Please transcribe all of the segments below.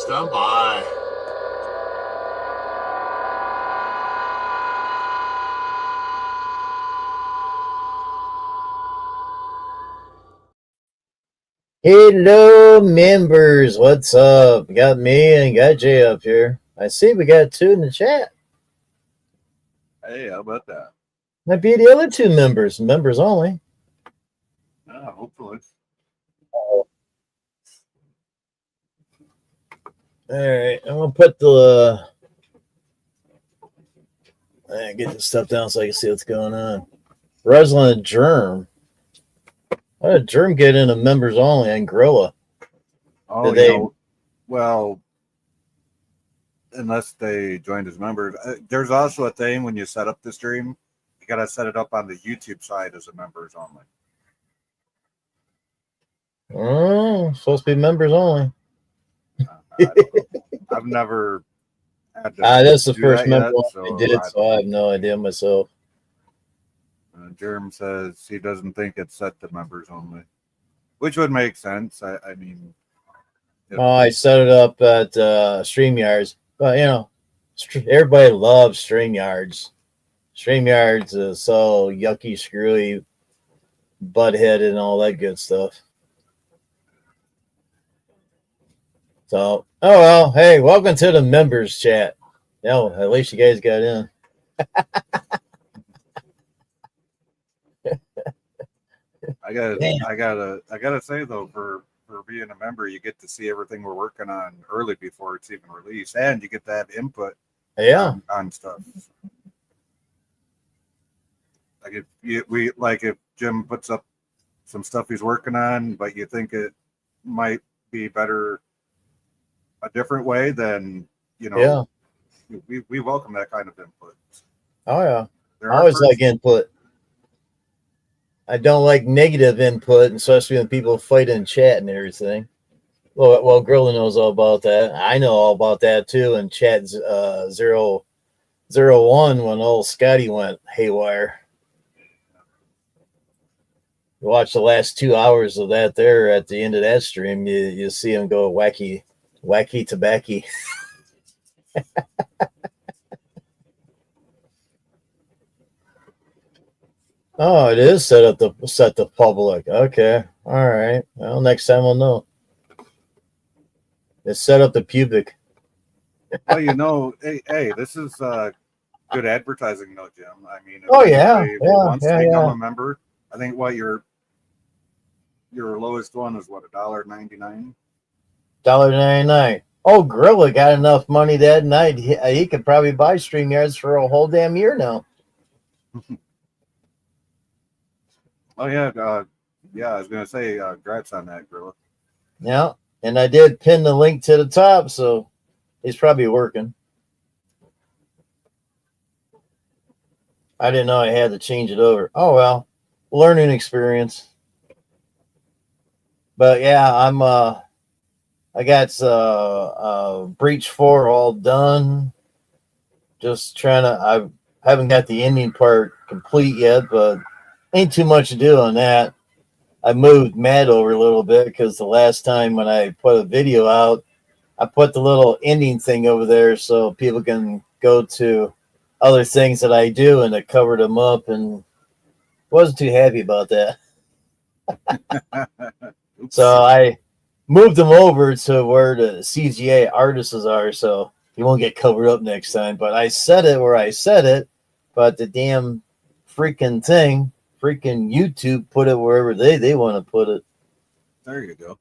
Stand by. Hello, members. What's up? Got me and got Jay up here. I see we got two in the chat. Hey, how about that? Might be the other two members only. Yeah, hopefully. All right, I'm gonna put the get this stuff down so I can see what's going on. Reslin Germ. How did Germ get into members only and Gorilla? Oh, well, unless they joined as members. There's also a thing when you set up the stream, you got to set it up on the YouTube side as a members only. Oh, supposed to be members only. I've never had to. That's the first that member yet, I did, so I have no idea myself. Germ says he doesn't think it's set to members only, which would make sense. I mean, I set it up at StreamYards, but everybody loves StreamYards. StreamYards is so yucky, screwy, butt-headed, and all that good stuff. So, oh well, hey, welcome to the members chat. At least you guys got in. I gotta say though, for being a member, you get to see everything we're working on early before it's even released, and you get to have input on stuff. Like if Jim puts up some stuff he's working on, but you think it might be better a different way, then we welcome that kind of input. Oh yeah, I always like input. I don't like negative input, especially when people fight in chat and everything. Well, Gorilla knows all about that. I know all about that too. And chat 001 when old Scotty went haywire. You watch the last 2 hours of that there at the end of that stream, you see him go wacky tobacco. Oh, it is set to public. Okay. All right. Well, next time we'll know. It's set up the pubic. Well, hey, this is good advertising, though, Jim. I mean, if wants to become a member, I think your lowest one is what, $1.99? $1.99. Oh, Gorilla got enough money that night. He could probably buy StreamYards for a whole damn year now. Oh yeah, I was gonna say, congrats on that, Gorilla. Yeah, and I did pin the link to the top, so he's probably working. I didn't know I had to change it over. Oh well, learning experience. But yeah, I got Breach 4 all done. Just trying to. I haven't got the ending part complete yet, but ain't too much to do on that. I moved Matt over a little bit because the last time when I put a video out, I put the little ending thing over there so people can go to other things that I do, and it covered them up, and wasn't too happy about that. So I moved them over to where the CGA artists are, so he won't get covered up next time. But I said it where I said it, but the damn freaking YouTube put it wherever they want to put it. There you go.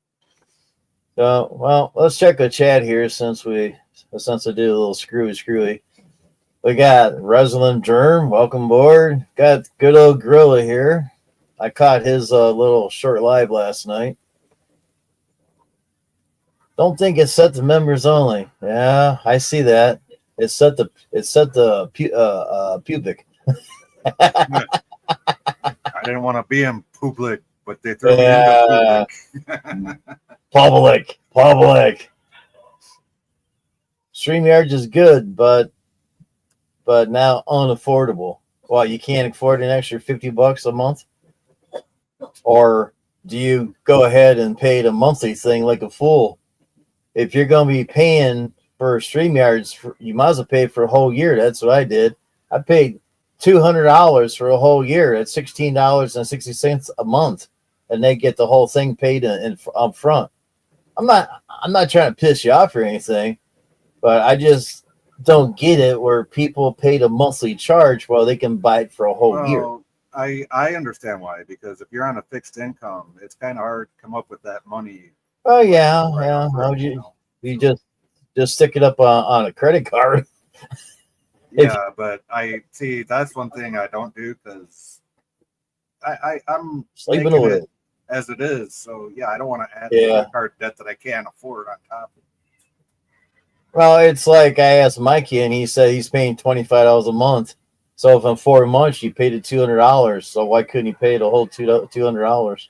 So, well, let's check the chat here since I do a little screwy. We got Reslin Germ, welcome aboard. Got good old Gorilla here. I caught his little short live last night. Don't think it's set to members only. Yeah, I see that. It's set the pubic. I didn't want to be in public, but they threw me into public. Public. StreamYards is good, but now unaffordable. Well, you can't afford an extra $50 a month? Or do you go ahead and pay the monthly thing like a fool? if you're going to be paying for StreamYards, you might as well pay for a whole year. That's what I did. I paid $200 for a whole year. That's $16.60 a month, and they get the whole thing paid in up front. I'm not trying to piss you off or anything, but I just don't get it where people pay the monthly charge while they can buy it for a whole year. I understand why, because if you're on a fixed income, it's kind of hard to come up with that money. Oh yeah, right yeah. up How front, you just stick it up on a credit card? Yeah, but I see that's one thing I don't do because I'm Sleeping making away. it as it is. So yeah, I don't want to add Yeah. credit card debt that I can't afford on top of it. Well, it's like I asked Mikey, and he said he's paying $25 a month. So if in 4 months you paid it $200, so why couldn't you pay the whole $200?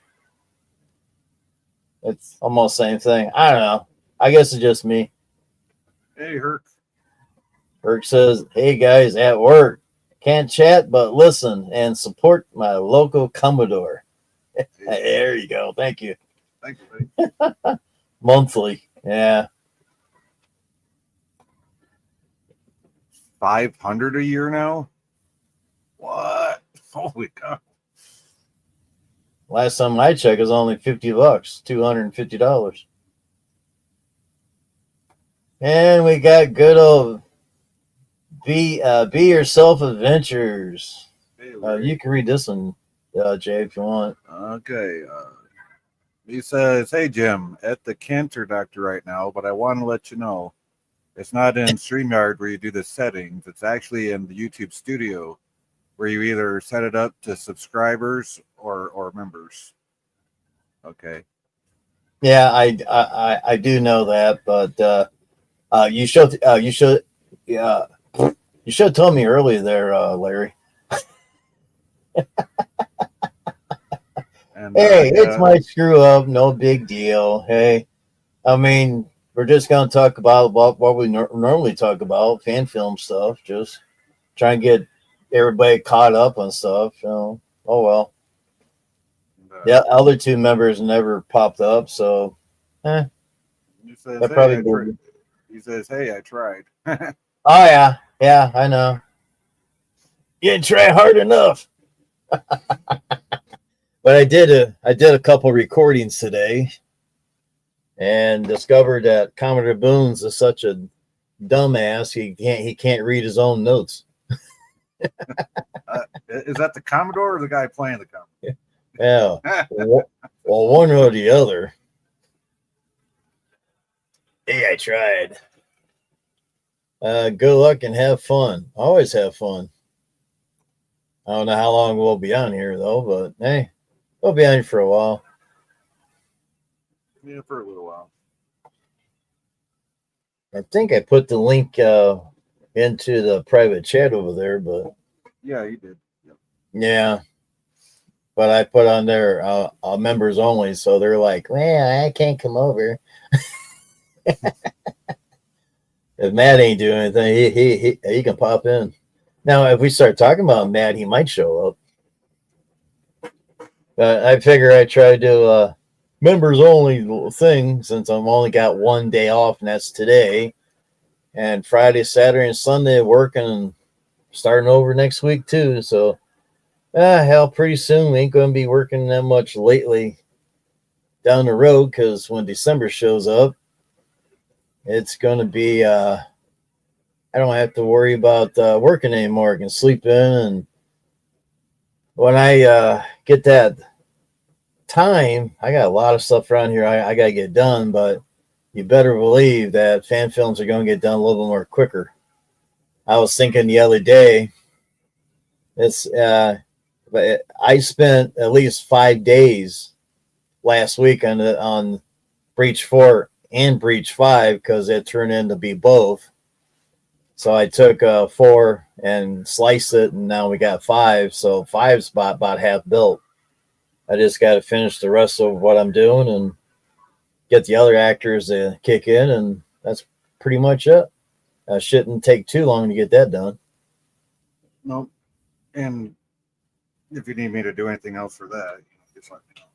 It's almost the same thing. I don't know. I guess it's just me. Hey, Herc. Herc says, "Hey guys, at work, can't chat but listen and support my local Commodore." There you go. Thank you. Thank you, buddy. Monthly, yeah. 500 a year now? What? Holy cow. Last time I checked, it was only $50, $250. And we got good old Be Yourself Adventures. Hey, You can read this one, Jay, if you want. Okay. He says, "Hey Jim, at the cancer doctor right now, but I want to let you know it's not in StreamYard where you do the settings. It's actually in the YouTube studio where you either set it up to subscribers or members." Okay. Yeah, I do know that, but you should yeah, you should have told me earlier there, Larry. And Hey, it's my screw up, no big deal. Hey, I mean, we're just gonna talk about what we normally talk about, fan film stuff. Just try and get everybody caught up on stuff. Oh well. Yeah, other two members never popped up, so He says, that "Hey, probably I did. tried." He says, "Hey, I tried." Oh yeah, I know. You didn't try hard enough. But I did a couple recordings today, and discovered that Commodore Boone's is such a dumbass. He can't read his own notes. Is that the Commodore or the guy playing the Commodore? Yeah. Well, one or the other. Hey, I tried. Good luck and have fun. Always have fun. I don't know how long we'll be on here though, but hey, we'll be on here for a while. Yeah, for a little while. I think I put the link into the private chat over there, but Yeah, you did. Yep. yeah. But I put on there members only, so they're like, "Well, I can't come over." If Matt ain't doing anything, he can pop in. Now, if we start talking about Matt, he might show up. But I figure I try to do members only thing since I'm only got one day off, and that's today. And Friday, Saturday, and Sunday working and starting over next week too. So, hell, pretty soon we ain't going to be working that much lately down the road because when December shows up, it's going to be, I don't have to worry about working anymore. I can sleep in. And when I get that time, I got a lot of stuff around here I got to get done, but you better believe that fan films are going to get done a little bit more quicker. I was thinking the other day, I spent at least 5 days last week on Breach 4 and Breach 5 because it turned in to be both. So I took 4 and sliced it, and now we got 5. So 5's about half built. I just got to finish the rest of what I'm doing and get the other actors to kick in, and that's pretty much it. Shouldn't take too long to get that done. No, and if you need me to do anything else for that, just let me know.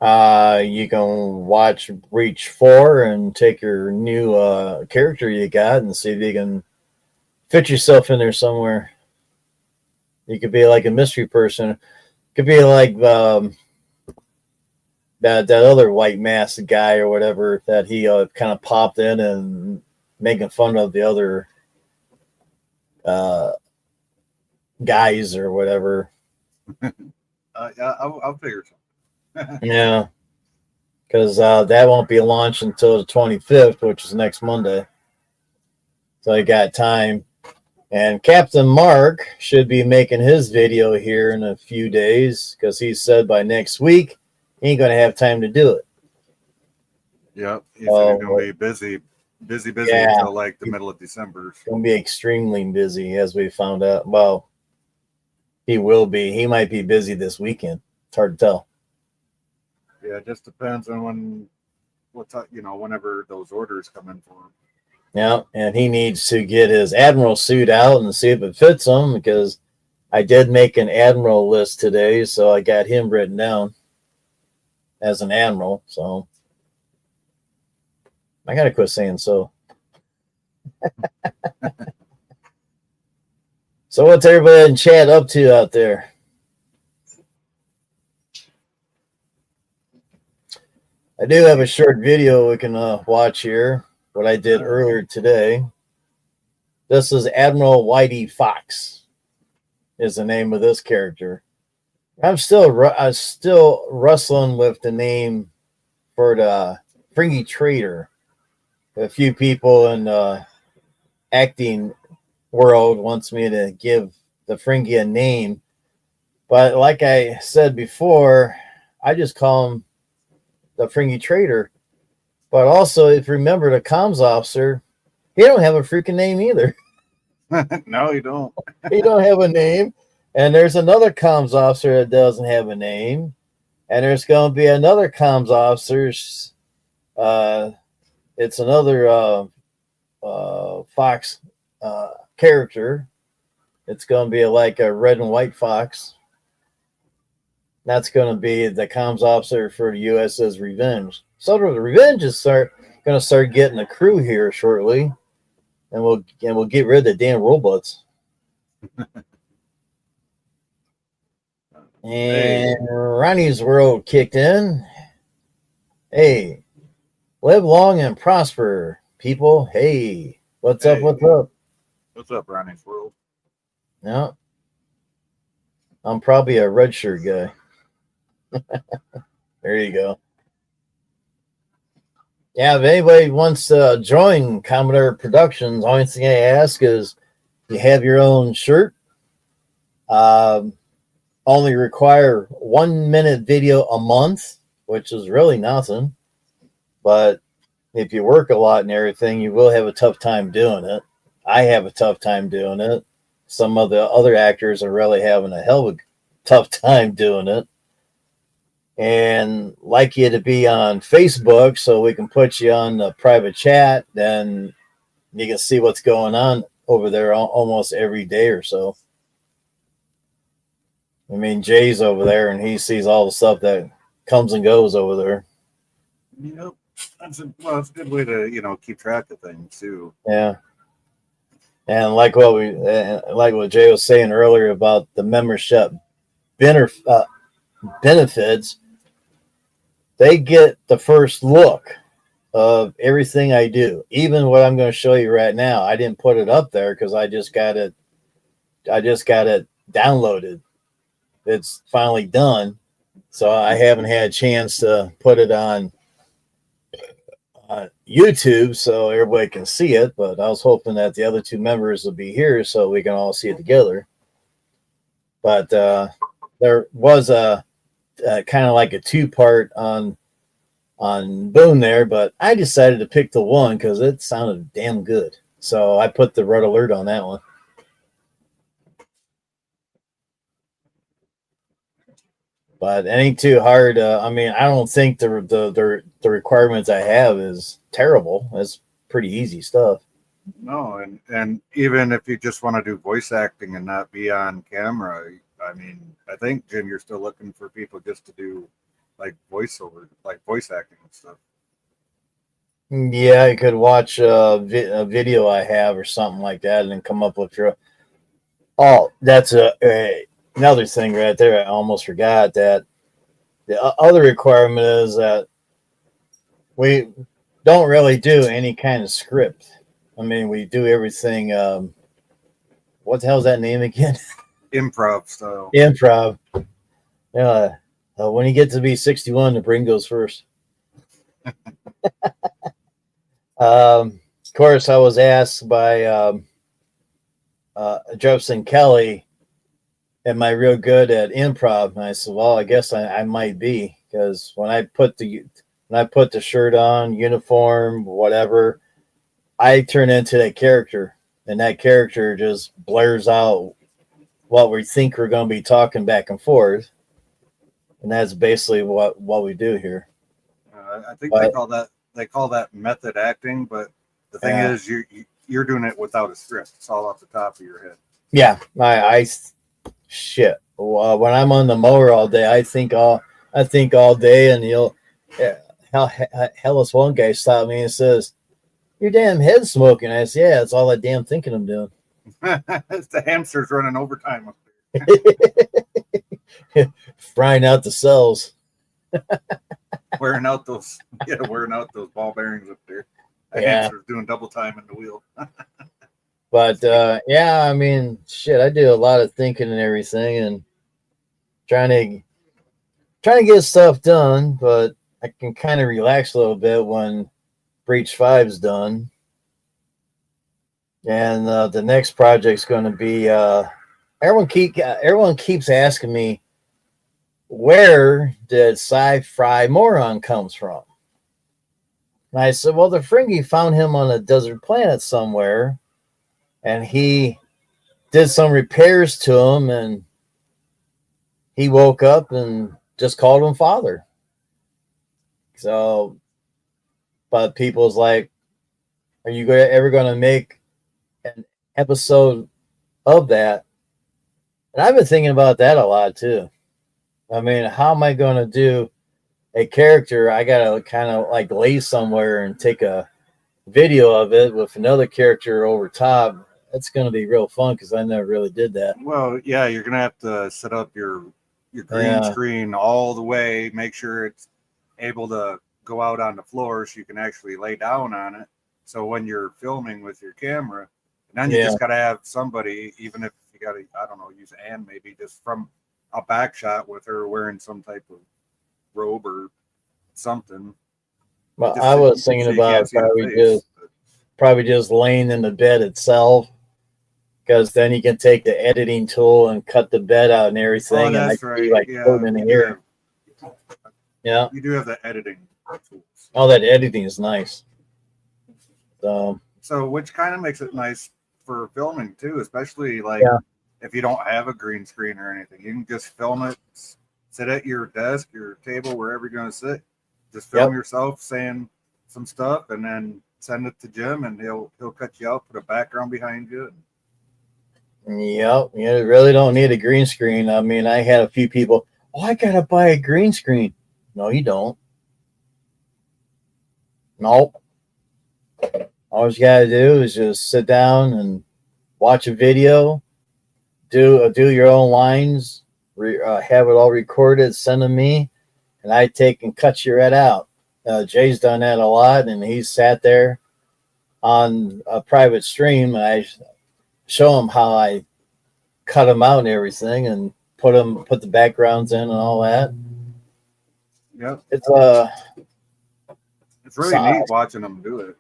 You can watch Breach 4 and take your new character you got and see if you can fit yourself in there somewhere. You could be like a mystery person. Could be like that other white masked guy or whatever that he kind of popped in and making fun of the other guys or whatever. I'll figure something. Yeah, because that won't be launched until the 25th, which is next Monday. So you got time. And Captain Mark should be making his video here in a few days because he said by next week he ain't going to have time to do it. Yep, he's going to be busy until like the middle of December. He's going to be extremely busy, as we found out. Well, he will be. He might be busy this weekend. It's hard to tell. Yeah, it just depends on whenever those orders come in for him. Yeah, and he needs to get his Admiral suit out and see if it fits him because I did make an Admiral list today, so I got him written down as an Admiral. So I got to quit saying so. So what's everybody in chat up to out there? I do have a short video we can watch here. What I did earlier today. This is Admiral Whitey Fox is the name of this character. I'm still wrestling with the name for the Fringy Trader. A few people in the acting world wants me to give the Fringy a name. But like I said before, I just call him the Fringy Trader. But also, if you remember the comms officer, he don't have a freaking name either. No, you don't. He don't have a name. And there's another comms officer that doesn't have a name. And there's going to be another comms officer's. It's another Fox character. It's going to be like a red and white fox. That's going to be the comms officer for the USS Revenge. So the Revenge is going to start getting a crew here shortly, and we'll get rid of the damn robots. And Ronnie's World kicked in. Hey, live long and prosper, people. Hey, what's up? What's up? What's up, Ronnie's World? No, I'm probably a red shirt guy. There you go. Yeah, if anybody wants to join Commodore Productions, only thing I ask is you have your own shirt. Only require 1 minute video a month, which is really nothing. But if you work a lot and everything, you will have a tough time doing it. I have a tough time doing it. Some of the other actors are really having a hell of a tough time doing it. And like you to be on Facebook so we can put you on the private chat, then you can see what's going on over there almost every day or so. I mean, Jay's over there and he sees all the stuff that comes and goes over there. Yep. It's a good way to, keep track of things too. Yeah. And like what Jay was saying earlier about the membership benefits, they get the first look of everything I do. Even what I'm going to show you right now. I didn't put it up there because I just got it downloaded. It's finally done. So I haven't had a chance to put it on YouTube so everybody can see it, but I was hoping that the other two members would be here so we can all see it together. But there was a kind of like a two-part on Boom there, but I decided to pick the one because it sounded damn good. So I put the red alert on that one. But it ain't too hard. I mean, I don't think the requirements I have is terrible. It's pretty easy stuff. No, and even if you just want to do voice acting and not be on camera, I mean, I think, Jim, you're still looking for people just to do like voiceover, like voice acting and stuff. Yeah, you could watch a video I have or something like that, and then come up with your. Oh, that's another thing right there. I almost forgot that the other requirement is that we don't really do any kind of script. I mean, we do everything. What the hell's that name again? Improv style. Improv. Yeah. When you get to be 61, the brain goes first. Of course, I was asked by Jefferson Kelly, am I real good at improv? And I said, well, I guess I might be, because when I put the shirt on, uniform, whatever, I turn into that character, and that character just blares out what we think we're going to be talking back and forth, and that's basically what we do here. I think they call that method acting, but the thing is, you're doing it without a script. It's all off the top of your head. Yeah, I shit. When I'm on the mower all day, I think all day, and hell, this one guy stopped me and says, "Your damn head's smoking." I said, "Yeah, it's all that damn thinking I'm doing." It's the hamsters running overtime up there. Frying out the cells. wearing out those ball bearings up there. The hamster's doing double time in the wheel. But yeah, I mean, shit, I do a lot of thinking and everything, and trying to get stuff done, but I can kind of relax a little bit when Breach 5's done. And the next project's going to be everyone keeps asking me, where did Sci-Fi Moron comes from? And I said, well, the Ferengi found him on a desert planet somewhere, and he did some repairs to him, and he woke up and just called him father. So, but people's like, are you ever going to make an episode of that? And I've been thinking about that a lot too. I mean, how am I going to do a character? I got to kind of like lay somewhere and take a video of it with another character over top. That's going to be real fun, because I never really did that. Well, yeah, you're going to have to set up your green screen all the way, make sure it's able to go out on the floor so you can actually lay down on it. So when you're filming with your camera, and then you just got to have somebody, even if you got to, I don't know, use Anne maybe just from a back shot with her wearing some type of robe or something. Well, I was thinking about probably just laying in the bed itself, because then you can take the editing tool and cut the bed out and everything. Oh, that's and right. Like in the air. Yeah, you do have the editing tools. Oh, that editing is nice. So which kind of makes it nice for filming too, especially like if you don't have a green screen or anything, you can just film it, sit at your desk, your table, wherever you're going to sit. Just film yourself saying some stuff, and then send it to Jim, and he'll cut you out, put a background behind you. Yep, you really don't need a green screen. I mean, I had a few people, I gotta buy a green screen. No, you don't. Nope. All you gotta do is just sit down and watch a video, do your own lines, have it all recorded, send them me, and I take and cut you right out. Jay's done that a lot, and he's sat there on a private stream, and I show him how I cut them out and everything, and put the backgrounds in and all that. Yep. It's really neat watching them do it.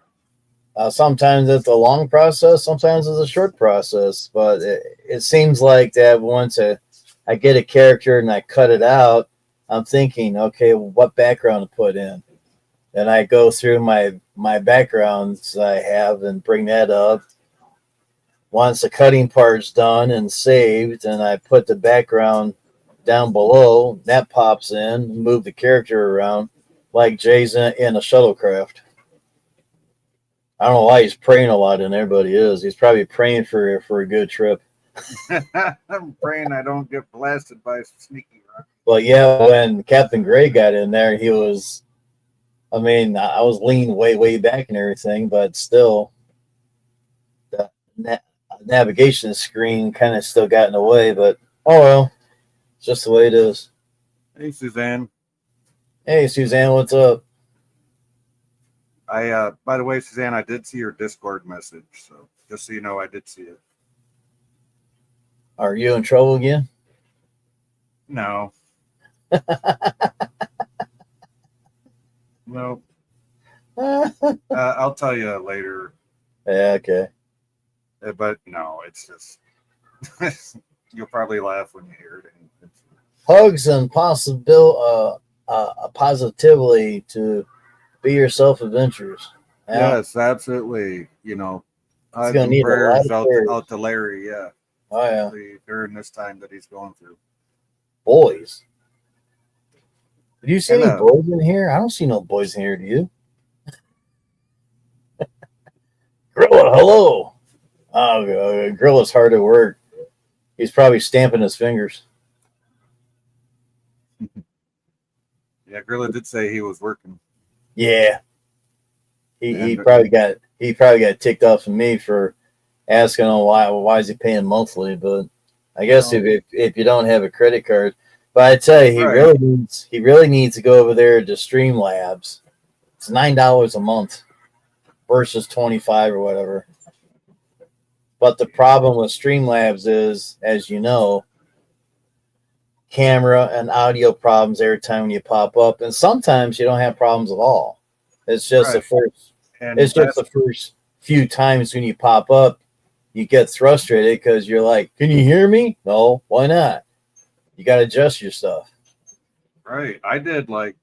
Sometimes it's a long process, sometimes it's a short process, but it seems like that once I get a character and I cut it out, I'm thinking, okay, what background to put in? And I go through my backgrounds I have and bring that up. Once the cutting part's done and saved, and I put the background down below, that pops in, move the character around like Jay's in a shuttlecraft. I don't know why he's praying a lot in there, but he is. He's probably praying for a good trip. I'm praying I don't get blasted by sneaky rock. Well, yeah, when Captain Gray got in there, he was. I mean, I was leaning way back and everything, but still, the navigation screen kind of still got in the way. But oh well, it's just the way it is. Hey, Suzanne. Hey, Suzanne, what's up? By the way, Suzanne, I did see your Discord message, so just so you know, I did see it. Are you in trouble again? No. No. I'll tell you later. Yeah, okay. But no, it's just you'll probably laugh when you hear it. Hugs and positively to be yourself adventures. Yeah. Yes, absolutely. You know, He's gonna need a lot prayers of prayers. out to Larry. Yeah, Oh yeah, during this time that he's going through. boys. Do you see any And, boys in here? I don't see no boys in here. Do you? Grilla, hello. Oh, Grilla's hard at work. He's probably stamping his fingers. Yeah, Grilla did say he was working. Yeah. He probably got ticked off of me for asking him why is he paying monthly, but I guess if you don't have a credit card. But I tell you, he really needs to go over there to Streamlabs. It's $9 a month versus 25 or whatever. But the problem with Streamlabs is, as you know, camera and audio problems every time you pop up, and sometimes you don't have problems at all. It's just the first few times when you pop up, you get frustrated because you're like, "Can you hear me?" No, why not? You got to adjust your stuff. Right. I did I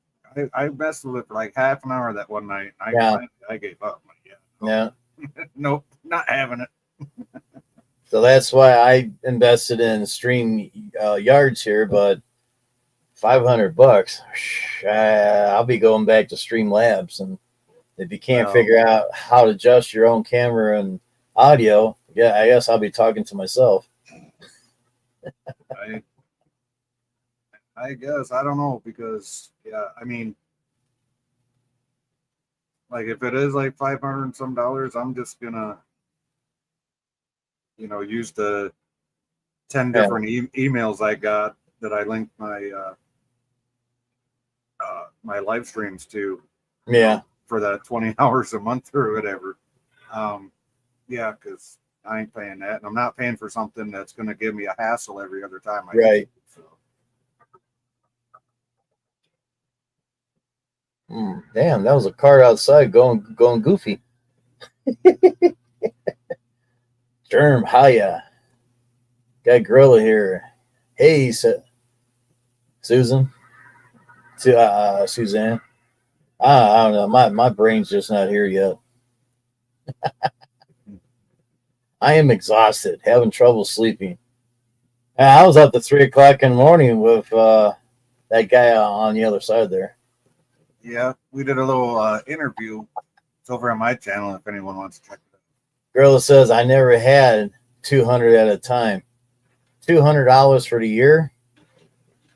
messed with it for like half an hour that one night. I gave up. Yeah. Nope, not having it. So that's why I invested in Stream Yards here, but $500, I'll be going back to Streamlabs. And if you can't figure out how to adjust your own camera and audio, yeah, I guess I'll be talking to myself. I guess I don't know because I mean, like if it is like $500 and some, I'm just gonna use the 10 different emails I got that I linked my my live streams to. Yeah. For that 20 hours a month or whatever. Yeah, because I ain't paying that, and I'm not paying for something that's going to give me a hassle every other time. Right. So. Damn, that was a car outside going goofy. Germ, hiya. Got Gorilla here. Hey, Susan. Suzanne. I don't know. My brain's just not here yet. I am exhausted, having trouble sleeping. I was up to 3:00 in the morning with that guy on the other side there. Yeah, we did a little interview. It's over on my channel if anyone wants to check it out. Gorilla says I never had 200 at a time. $200 for the year.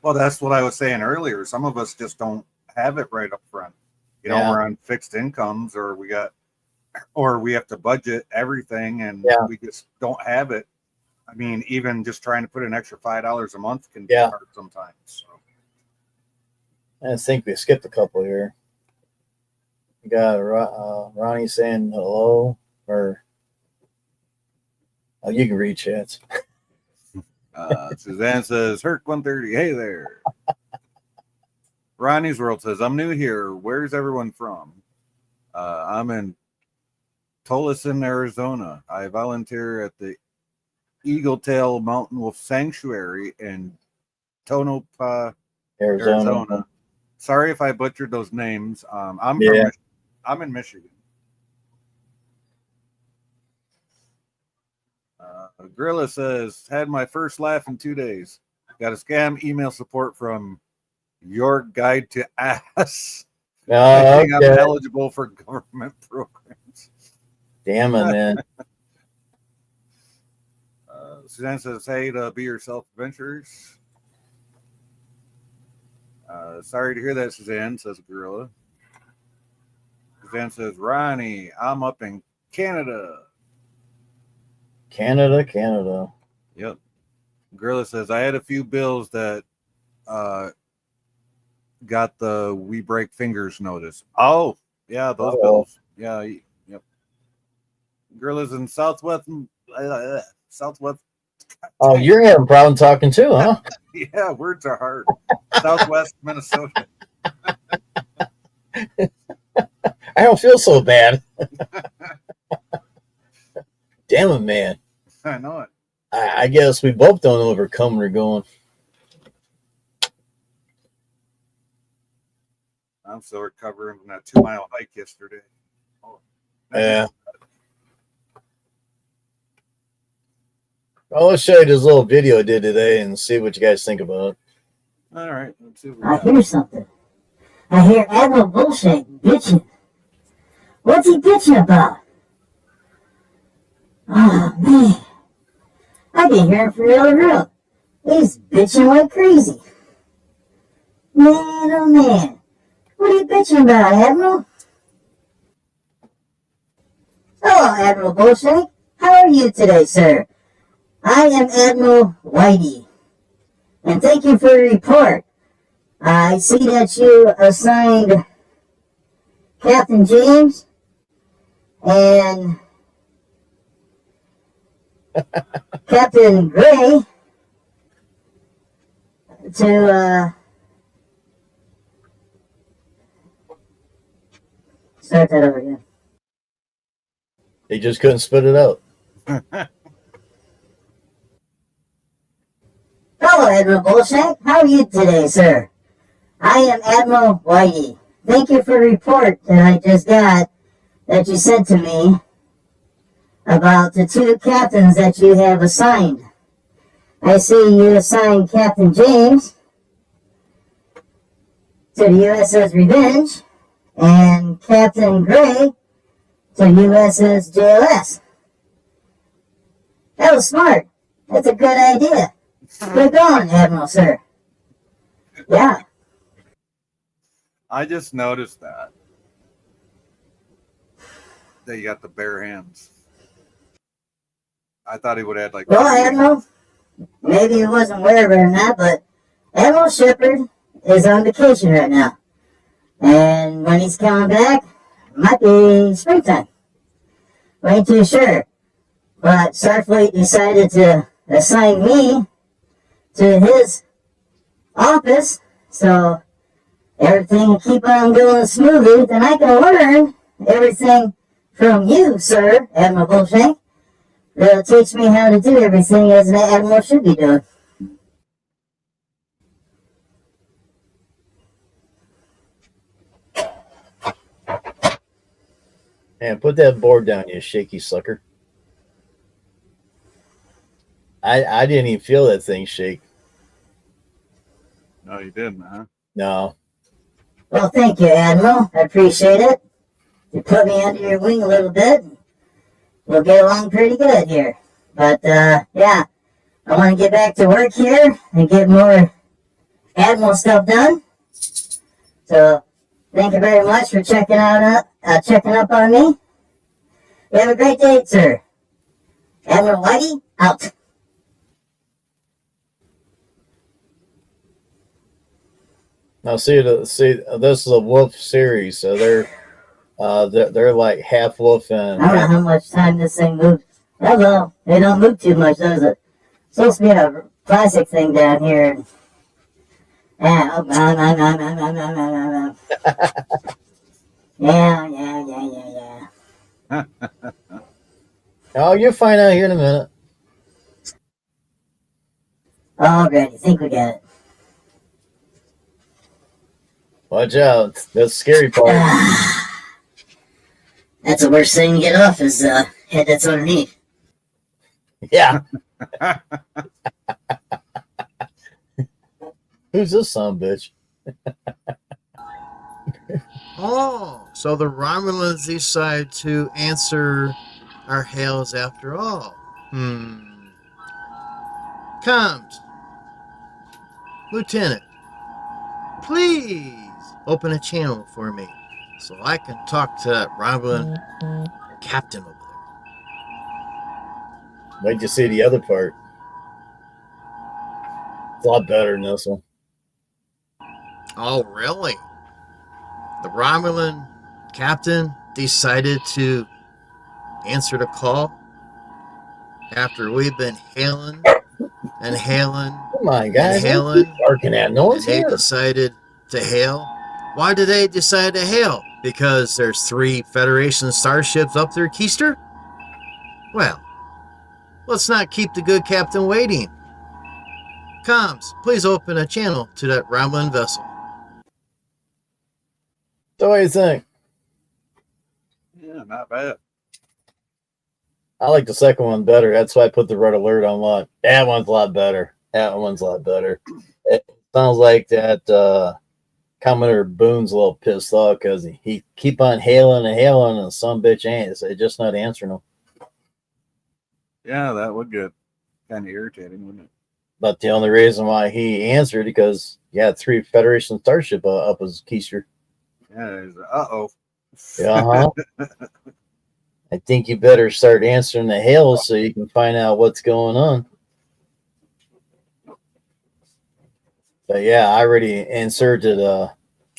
Well, that's what I was saying earlier. Some of us just don't have it right up front. We're on fixed incomes, or we have to budget everything, and we just don't have it. I mean, even just trying to put an extra $5 a month can be hard sometimes. So. I think we skipped a couple here. We got Ronnie saying hello, or you can read chats. Suzanne says, Herc 130, hey there. Ronnie's World says, I'm new here. Where's everyone from? I'm in Tolleson, Arizona. I volunteer at the Eagle Tail Mountain Wolf Sanctuary in Tonopah, Arizona. Sorry if I butchered those names. I'm in Michigan. Gorilla says, had my first laugh in 2 days. Got a scam email support from Your Guide to Ass. I think I'm eligible for government programs. Damn it, man. Suzanne says, hey to Be Yourself Adventures. Sorry to hear that, Suzanne, says Gorilla. Suzanne says, Ronnie, I'm up in Canada. Canada. Yep. Gorilla says, I had a few bills that got the We Break Fingers notice. Oh, yeah, those bills. Yeah, yep. Gorilla's in Southwest. Southwest. Oh, you're having a problem talking too, huh? Yeah, words are hard. Southwest Minnesota. I don't feel so bad. Damn it, man. I know it. I guess we both don't know where coming or going. I'm still recovering from that 2-mile hike yesterday. Oh, yeah. Well, let's show you this little video I did today and see what you guys think about it. All right. Let's see I hear something. I hear Admiral Bullshit bitching. What's he bitching about? Oh, man. I can hear him from the other room. He's bitching like crazy. Man, oh man. What are you bitching about, Admiral? Hello, Admiral Bullshit. How are you today, sir? I am Admiral Whitey. And thank you for the report. I see that you assigned Captain James and Captain Gray to start that over again. He just couldn't spit it out. Hello, Admiral Bullshit. How are you today, sir? I am Admiral Whitey. Thank you for the report that I just got that you sent to me about the 2 captains that you have assigned. I see you assigned Captain James to the USS Revenge and Captain Gray to USS JLS. That was smart. That's a good idea. Good going, Admiral, sir. Yeah. I just noticed that you got the bare hands. I thought he would have had like. Well, Admiral, maybe he wasn't aware of it or not, but Admiral Shepard is on vacation right now. And when he's coming back, it might be springtime. We ain't too sure. But Starfleet decided to assign me to his office, so everything will keep on going smoothly. Then I can learn everything from you, sir, Admiral Bullshank. That'll teach me how to do everything as an admiral should be doing. Man, put that board down, you shaky sucker. I didn't even feel that thing shake. No, you didn't, huh? No. Well, thank you, Admiral. I appreciate it. You put me under your wing a little bit. We'll get along pretty good here. But, yeah, I want to get back to work here and get more Admiral stuff done. So, thank you very much for checking up on me. You have a great day, sir. Admiral Whitey, out. Now, see, this is a wolf series, so they're like half wolf and. I don't know how much time this thing moves. That's all. They don't move too much, does it? It's supposed to be a plastic thing down here. Yeah, yeah. Oh, you'll find out here in a minute. Alrighty, think we got it. Watch out. That's the scary part. That's the worst thing to get off is the head that's underneath. Yeah. Who's this son bitch? Oh, so the Romulans decide to answer our hails after all. Comms. Lieutenant, please open a channel for me so I can talk to that Romulan captain over there. Why'd you say the other part? It's a lot better than this one. Oh, really? The Romulan captain decided to answer the call after we've been hailing and hailing. Come on, guys. Hailing. What are you barking at? No And one's they here. decided to hail. Why did they decide to hail? Because there's 3 Federation starships up there, Keister? Well, let's not keep the good captain waiting. Comms, please open a channel to that Romulan vessel. So what do you think? Yeah, not bad. I like the second one better. That's why I put the red alert on one. That one's a lot better. That one's a lot better. It sounds like that Commodore Boone's a little pissed off because he keep on hailing and some bitch ain't. So just not answering him. Yeah, that would get kind of irritating, wouldn't it? But the only reason why he answered because he had 3 Federation starship up his keister. Yeah, he's uh-oh. Uh-huh. I think you better start answering the hails so you can find out what's going on. But yeah, I already inserted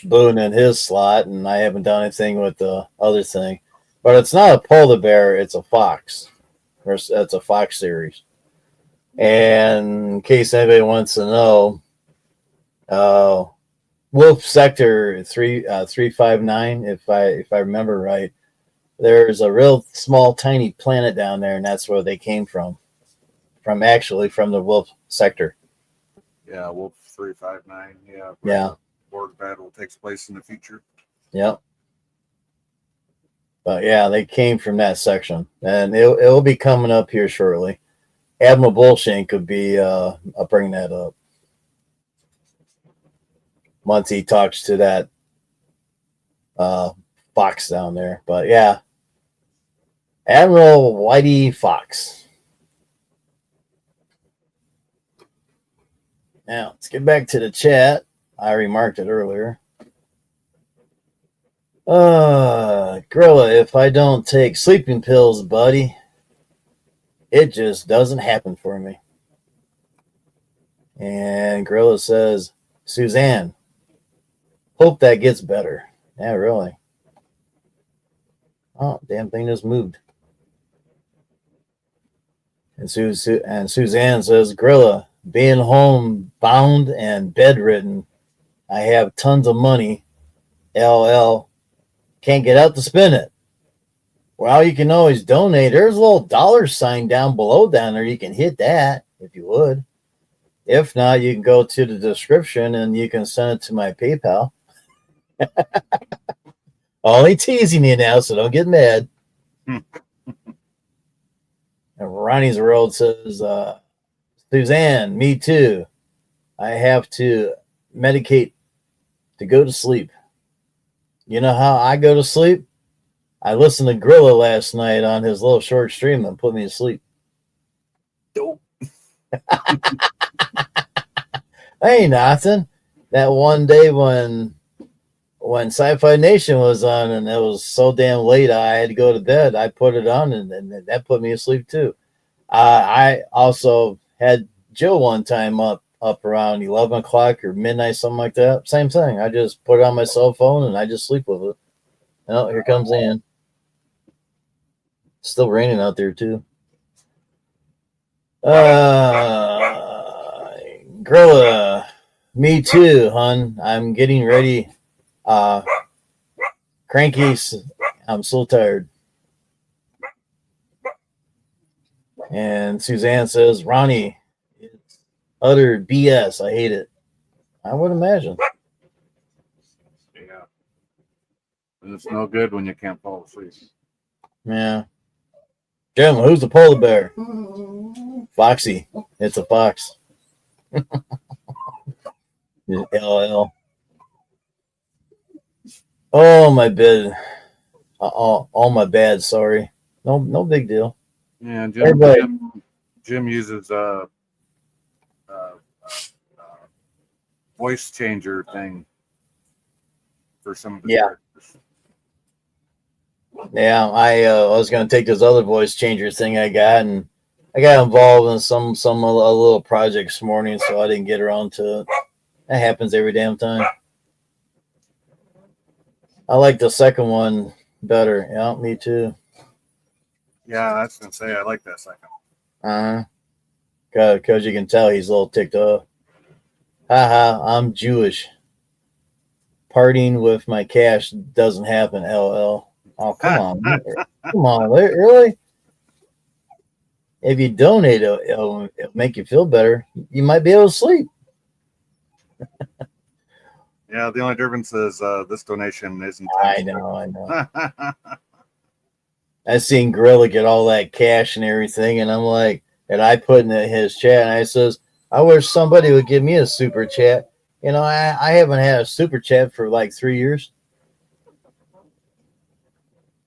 Boone in his slot, and I haven't done anything with the other thing. But it's not a polar bear; it's a fox. It's a fox series. And in case anybody wants to know, Wolf Sector 359, if I remember right, there's a real small, tiny planet down there, and that's where they came from. From the Wolf Sector. Yeah, Wolf 359. Yeah. Yeah. Borg battle takes place in the future. Yep. But yeah, they came from that section, and it'll be coming up here shortly. Admiral Bullshank could be I'll bring that up once he talks to that Fox down there. But yeah, Admiral Whitey Fox. Now let's get back to the chat. I remarked it earlier. Gorilla, if I don't take sleeping pills, buddy, it just doesn't happen for me. And Gorilla says, Suzanne, hope that gets better. Yeah, really. Oh, damn thing just moved. And Suzanne says, Gorilla, being homebound and bedridden, I have tons of money. LL. Can't get out to spend it. Well, you can always donate. There's a little dollar sign down below down there. You can hit that if you would. If not, you can go to the description and you can send it to my PayPal. Only teasing you now, so don't get mad. And Ronnie's World says, Suzanne, me too. I have to medicate to go to sleep. You know how I go to sleep? I listened to Gorilla last night on his little short stream and put me to sleep. Hey, nothing. That one day when Sci-Fi Nation was on and it was so damn late I had to go to bed, I put it on and that put me to sleep too. I also had Joe one time up around 11 o'clock or midnight, something like that. Same thing. I just put it on my cell phone and I just sleep with it. Oh, here comes Ann. Still raining out there too. Gorilla, me too, hun. I'm getting ready. Cranky. I'm so tired. And Suzanne says, Ronnie, it's utter BS. I hate it. I would imagine. Yeah. And it's no good when you can't fall asleep. Yeah. Jim, who's the polar bear? Foxy. It's a fox. LL. Oh, my bed. All my bad. Sorry. No big deal. Yeah, Everybody. Jim uses voice changer thing for some of the Yeah. characters. Yeah, I was gonna take this other voice changer thing I got, and I got involved in some a little project this morning, so I didn't get around to it. That happens every damn time. I like the second one better. Yeah, me too. Yeah, I was gonna say I like that second. Because you can tell he's a little ticked off. Haha, I'm Jewish. Partying with my cash doesn't happen. LL. Oh, come on, come on, really? If you donate, it'll make you feel better. You might be able to sleep. Yeah, the only difference is this donation isn't. I know. I seen Gorilla get all that cash and everything, and I'm like, and I put in his chat, and I says, I wish somebody would give me a super chat. You know, I haven't had a super chat for like 3 years.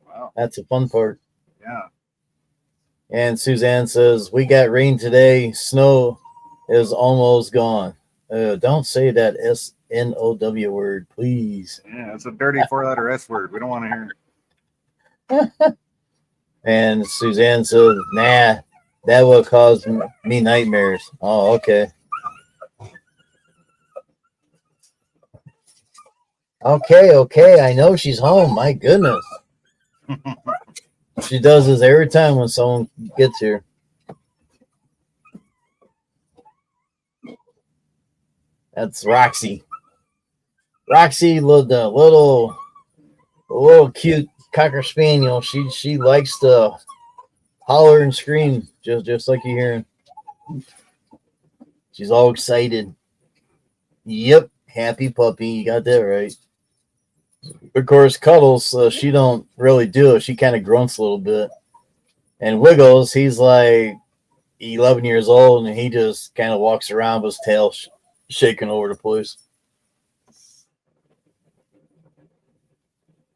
Wow. That's the fun part. Yeah. And Suzanne says, we got rain today. Snow is almost gone. Don't say that SNOW word, please. Yeah, it's a dirty 4-letter S word. We don't want to hear it. And Suzanne says, nah, that will cause me nightmares. Oh, okay. Okay. I know she's home. My goodness. She does this every time when someone gets here. That's Roxy. Roxy, the little cute cocker spaniel. She likes to holler and scream just like you hear. She's all excited. Yep, happy puppy. You got that right. Of course, Cuddles, she don't really do it. She kind of grunts a little bit. And Wiggles, he's like 11 years old, and he just kind of walks around with his tail shaking over the place.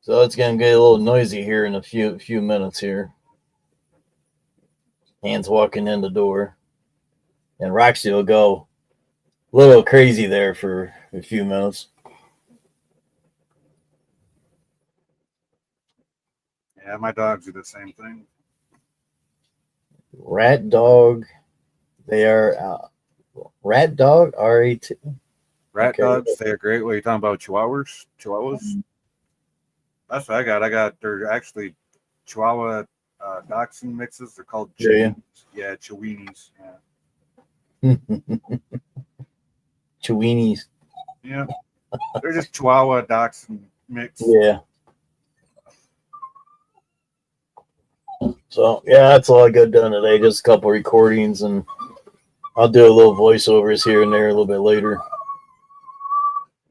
So it's gonna get a little noisy here in a few minutes here. Hands walking in the door, and Roxy will go a little crazy there for a few minutes. Yeah, my dogs do the same thing. Rat Dog, they are Rat Dog RAT. Rat Okay. dogs, they are great. What are you talking about? Chihuahuas? That's what I got. They're actually Chihuahua dachshund mixes. They're called Yeah. Chiweenies. Yeah. Chiweenies. Yeah. They're just Chihuahua dachshund mix. Yeah. So yeah, that's all I got done today. Just a couple recordings, and I'll do a little voiceovers here and there a little bit later.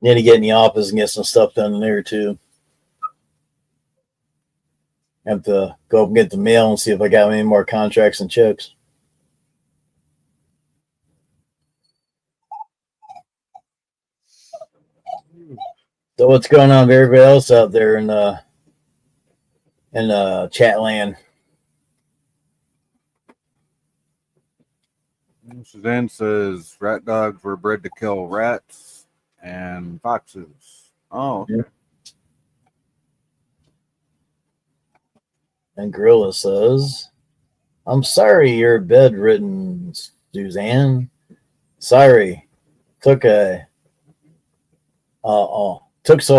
Need to get in the office and get some stuff done there too. Have to go up and get the mail and see if I got any more contracts and checks. So what's going on with everybody else out there in chat land? Suzanne says rat dogs were bred to kill rats and foxes. Oh, okay. And Gorilla says, I'm sorry you're bedridden, Suzanne. Sorry. Took so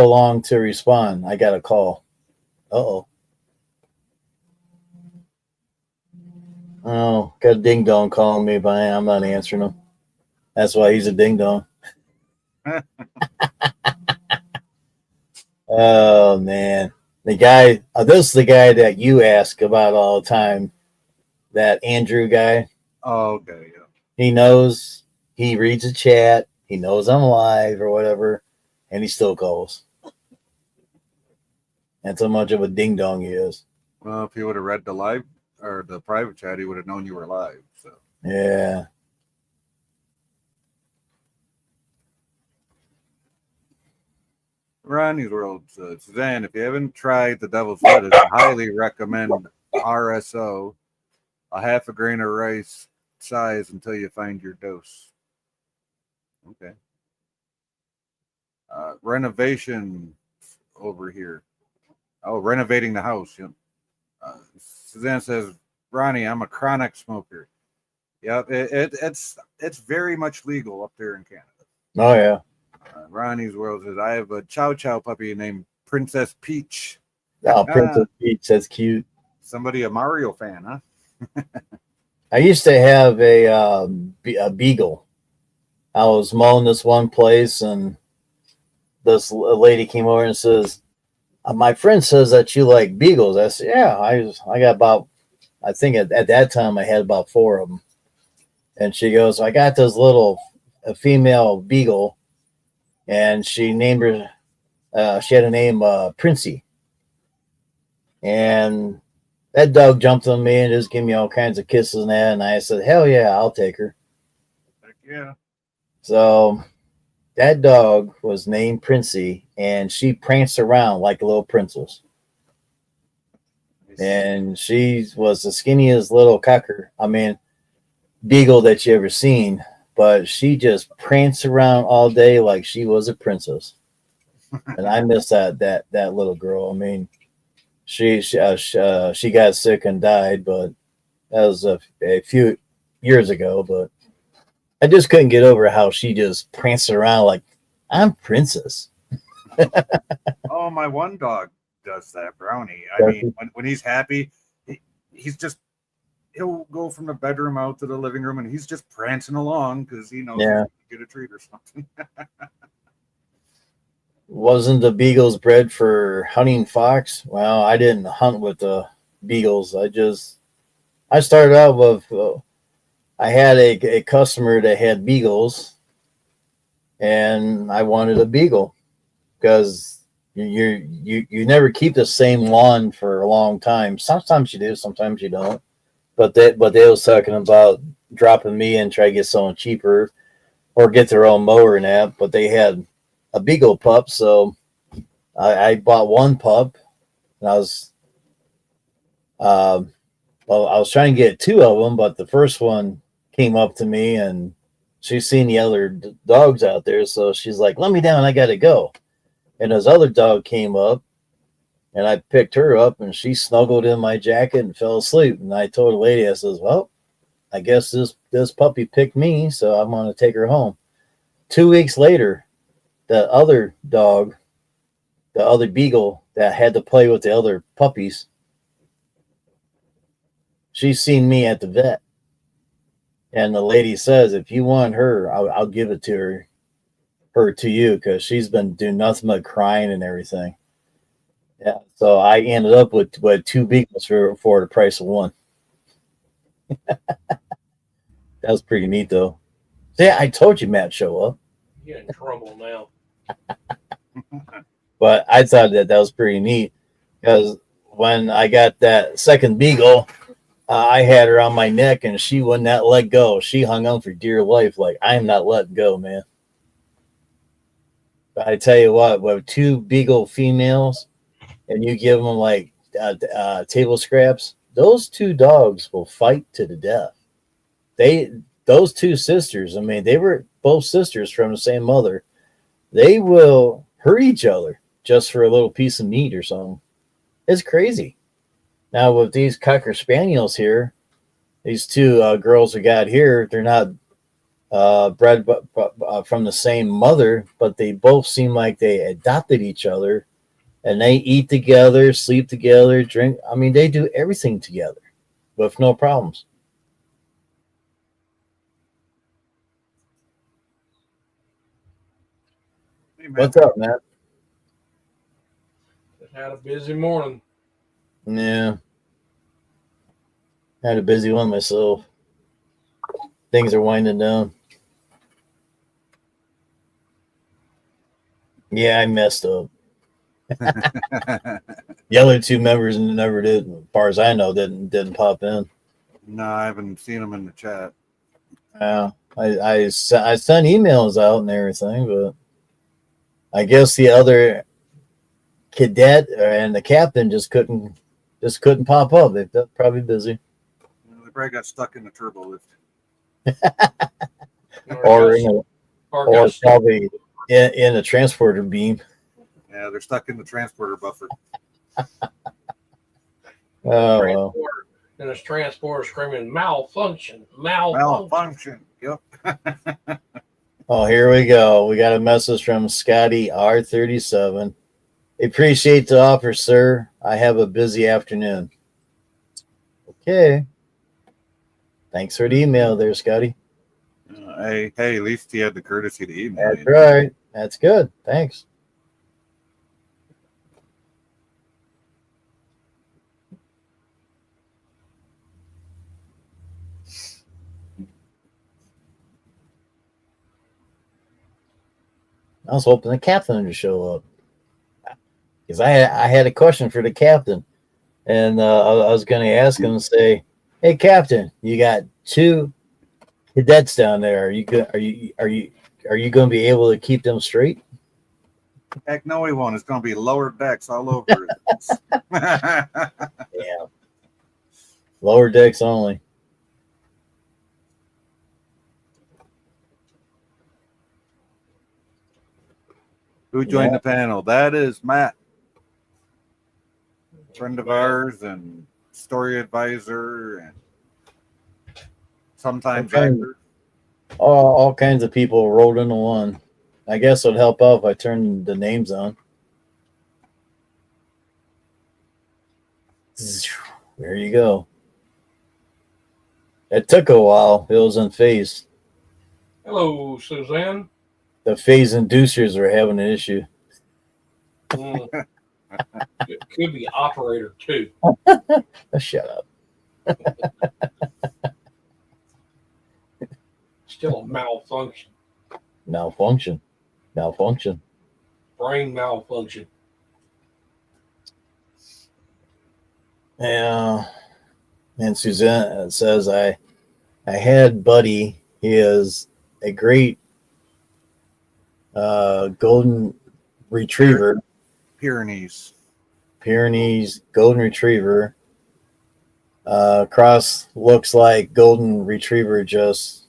long to respond. I got a call. Uh-oh. Oh, got a ding dong calling me, but I'm not answering him. That's why he's a ding dong. Oh man, the guy. This is the guy that you ask about all the time. That Andrew guy. Oh, okay, yeah. He knows. He reads the chat. He knows I'm live or whatever, and he still calls. That's how much of a ding dong he is. Well, if he would have read the live or the private chat, he would have known you were live. So Yeah. Ronnie's World says, Suzanne, if you haven't tried the devil's lettuce, I highly recommend RSO, a half a grain of rice size until you find your dose. Okay. Renovation over here. Oh, renovating the house. Suzanne says, Ronnie, I'm a chronic smoker. Yep, it's very much legal up there in Canada. Oh yeah. Ronnie's World says, I have a Chow Chow puppy named Princess Peach. Oh, Princess Peach, that's cute. Somebody a Mario fan, huh? I used to have a beagle. I was mowing this one place, and this lady came over and says, "My friend says that you like beagles." I said, "Yeah, I got about, I think at that time I had about 4 of them." And she goes, "I got this little female beagle, and she named her. She had a name Princey, and that dog jumped on me and just gave me all kinds of kisses and that." And I said, "Hell yeah, I'll take her." Heck yeah. So that dog was named Princey, and she pranced around like a little princess. And she was the skinniest little cocker. I mean, beagle that you ever seen. But she just pranced around all day like she was a princess. And I miss that little girl. I mean, she got sick and died, but that was a few years ago. But I just couldn't get over how she just pranced around like I'm princess. Oh, my one dog does that, Brownie. I Does mean, when he's happy, he'll go from the bedroom out to the living room, and he's just prancing along because he knows he's gonna get a treat or something. Wasn't the beagles bred for hunting fox? Well, I didn't hunt with the beagles. I started out with I had a customer that had beagles, and I wanted a beagle because you never keep the same one for a long time. Sometimes you do, sometimes you don't. But they was talking about dropping me and try to get someone cheaper or get their own mower and that. But they had a beagle pup, so I bought one pup, and I was trying to get 2 of them, but the first one came up to me and she's seen the other dogs out there, so she's like, "Let me down, I gotta go." And this other dog came up, and I picked her up, and she snuggled in my jacket and fell asleep. And I told the lady, I says, "Well, I guess this puppy picked me, so I'm gonna take her home." 2 weeks later, the other dog, the other beagle that had to play with the other puppies, she's seen me at the vet. And the lady says, "If you want her, I'll give it to her to you, because she's been doing nothing but crying and everything." Yeah, so I ended up with 2 beagles for the price of 1. That was pretty neat, though. See, I told you Matt show up. You're in trouble now. But I thought that was pretty neat, because when I got that second beagle, I had her on my neck, and she would not let go. She hung on for dear life, like, I am not letting go, man. But I tell you what, with 2 beagle females, and you give them like table scraps, those 2 dogs will fight to the death. Those 2 sisters, I mean, they were both sisters from the same mother. They will hurt each other just for a little piece of meat or something. It's crazy. Now with these Cocker Spaniels here, these 2 girls we got here, they're not bred from the same mother, but they both seem like they adopted each other, and they eat together, sleep together, drink. I mean, they do everything together with no problems. Hey, man. What's up, Matt? Just had a busy morning. Yeah. Had a busy one myself. Things are winding down. Yeah, I messed up. The other 2 members never did, as far as I know, didn't pop in. No, I haven't seen them in the chat. I sent emails out and everything, but I guess the other cadet and the captain just couldn't pop up. They're probably busy. They probably got stuck in the turbo lift. Or probably in a transporter beam. Yeah, they're stuck in the transporter buffer. Oh, well. Transporter, and this transporter screaming malfunction. Malfunction. Yep. Oh, here we go. We got a message from Scotty R37. Appreciate the offer, sir. I have a busy afternoon. Okay. Thanks for the email there, Scotty. Hey, at least he had the courtesy to email That's you. right. That's good. Thanks. I was hoping the captain would show up because I had a question for the captain, and I was going to ask him and say, "Hey, Captain, you got 2 cadets down there. Are you going to be able to keep them straight?" Heck no, he won't. It's going to be lower decks all over it. Yeah, lower decks only. Who joined Yeah. the panel? That is Matt, friend of ours and story advisor, and sometimes Okay. actor. All kinds of people rolled into one. I guess it'd help out if I turned the names on. There you go. It took a while. It was in phase. Hello, Suzanne. The phase inducers were having an issue. It could be operator too. Shut up. Still a malfunction. Malfunction. Brain malfunction. Yeah. And Suzanne says I had Buddy. He is a great golden retriever. Pyrenees. Golden retriever. Cross looks like golden retriever, just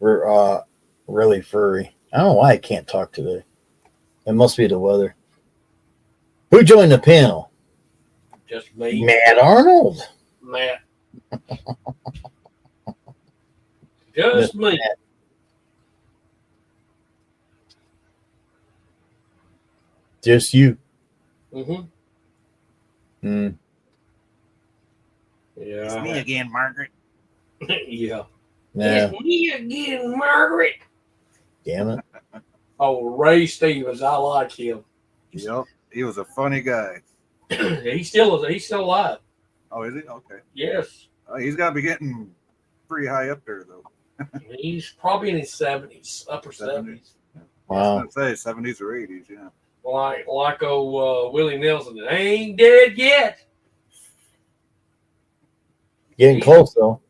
really furry. I don't know why I can't talk today. It must be the weather. Who joined the panel? Just me. Matt Arnold. Matt. Just me. Matt. Just you. Mm-hmm. Mm. Yeah. It's me again, Margaret. Yeah. Yeah. It's me again, Margaret. Damn it. Oh, Ray Stevens. I like him. Yep. He was a funny guy. He's still alive. Oh, is he? Okay. Yes. He's got to be getting pretty high up there, though. He's probably in his 70s, upper 70s. I Wow. was going to say 70s or 80s, yeah. Like old Willie Nelson. They ain't dead yet. Getting close though.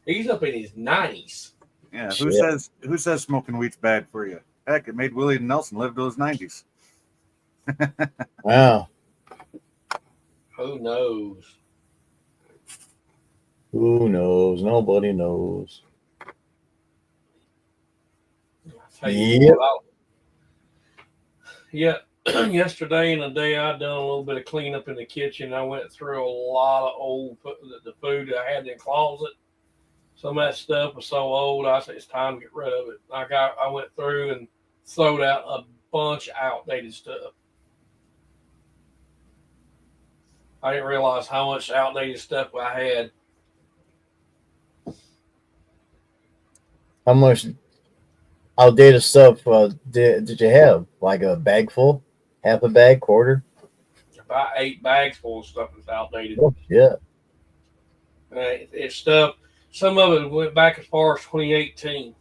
He's up in his 90s. Yeah. Shit. Who says smoking weed's bad for you? Heck, it made Willie Nelson live to his 90s. Wow. Who knows? Who knows? Nobody knows. Tell you Yep. what, yeah, yesterday and the day I done a little bit of cleanup in the kitchen. I went through a lot of the food I had in the closet. Some of that stuff was so old. I said it's time to get rid of it. I went through and throwed out a bunch of outdated stuff. I didn't realize how much outdated stuff I had. How much outdated stuff did you have? Like a bag full? Half a bag? Quarter? About 8 bags full of stuff that's outdated. Oh, yeah. It's stuff. Some of it went back as far as 2018.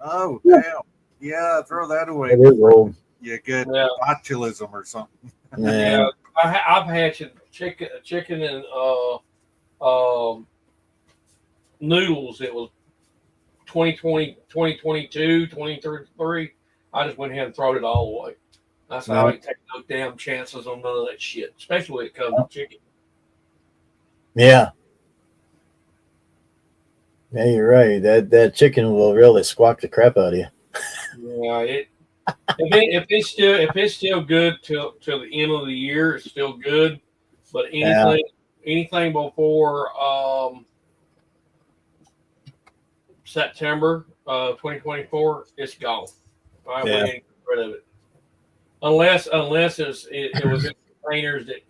Oh, damn. Yeah, throw that away. It is old. You get Yeah. botulism or something. Yeah. I've had chicken and noodles. It was 2020, 2022, 2023. I just went ahead and thrown it all away. That's how I ain't take no damn chances on none of that shit, especially when it comes to chicken. Yeah. Yeah, you're right. That chicken will really squawk the crap out of you. Yeah, If it's still good till the end of the year, it's still good. But anything before September 2024, it's gone. We need to get rid of it. Unless it was in containers that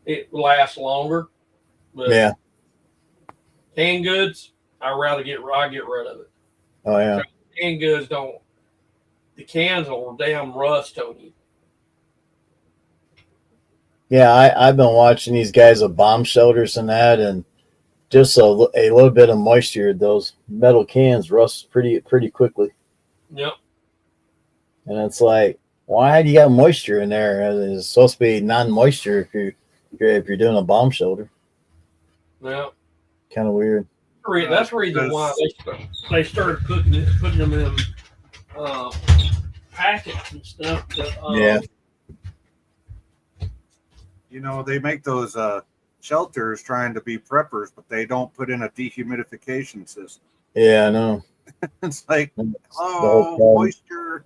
it lasts longer. But canned goods, I get rid of it. Oh yeah. Canned goods the cans will damn rust on you. Yeah, I've been watching these guys with bomb shelters and that, and just a little bit of moisture, those metal cans rust pretty quickly. Yep. And it's like, why do you got moisture in there? It's supposed to be non-moisture if you're doing a bomb shelter. Yeah. Kind of weird. That's the reason why they started putting them in packets and stuff. You know, they make those shelters trying to be preppers, but they don't put in a dehumidification system. Yeah, I know. It's like, moisture.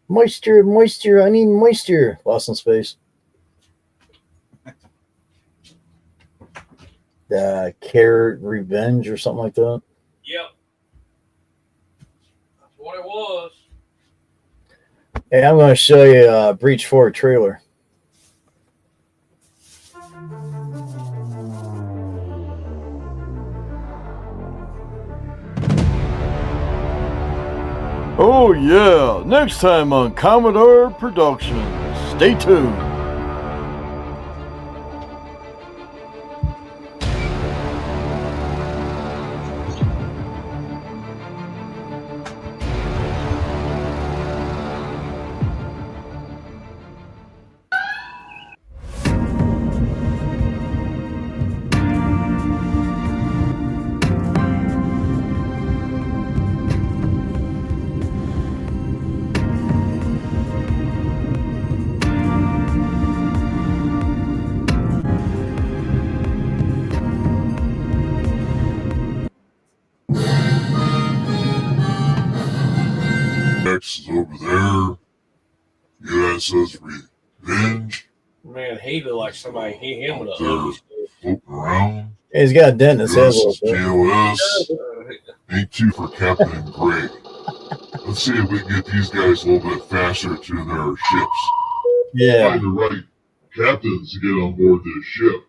Moisture. I need moisture. Lost in space. Carrot Revenge or something like that. Yep. That's what it was. Hey, I'm going to show you a Breach 4 trailer. Oh yeah, next time on Commodore Productions. Stay tuned. Is over there. USS Revenge. Man, he looked like somebody hit him with a floating around. Hey, he's got a dent in his head. GOS. Ain't two for Captain and Greg. Let's see if we can get these guys a little bit faster to their ships. Yeah. Find the right captains to get on board this ship.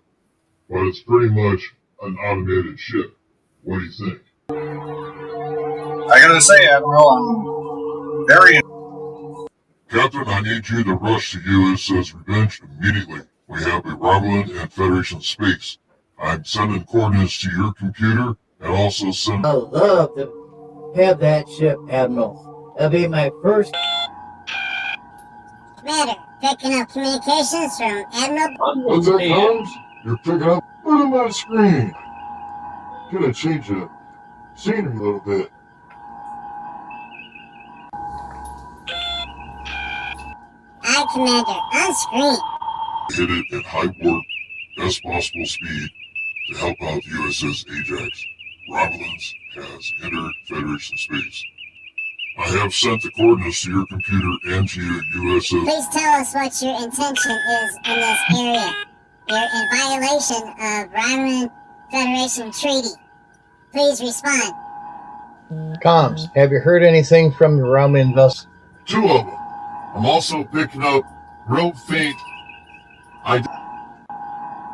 But it's pretty much an automated ship. What do you think? I gotta say, Admiral, I'm very... Captain, I need you to rush to USS Revenge immediately. We have a Romulan and Federation space. I'm sending coordinates to your computer and also send... I'd love to have that ship, Admiral. That'll be my first... Commander, picking up communications from Admiral... What's that, Combs? You're picking up... Put him on screen. Gonna change the scenery a little bit. Aye, Commander, on screen. Hit it at high warp, best possible speed, to help out the USS Ajax. Romulans has entered Federation space. I have sent the coordinates to your computer and to your USS... Please tell us what your intention is in this area. You're in violation of Romulan Federation Treaty. Please respond. Comms, have you heard anything from the Romulan vessel? 2 of them. I'm also picking up real faint...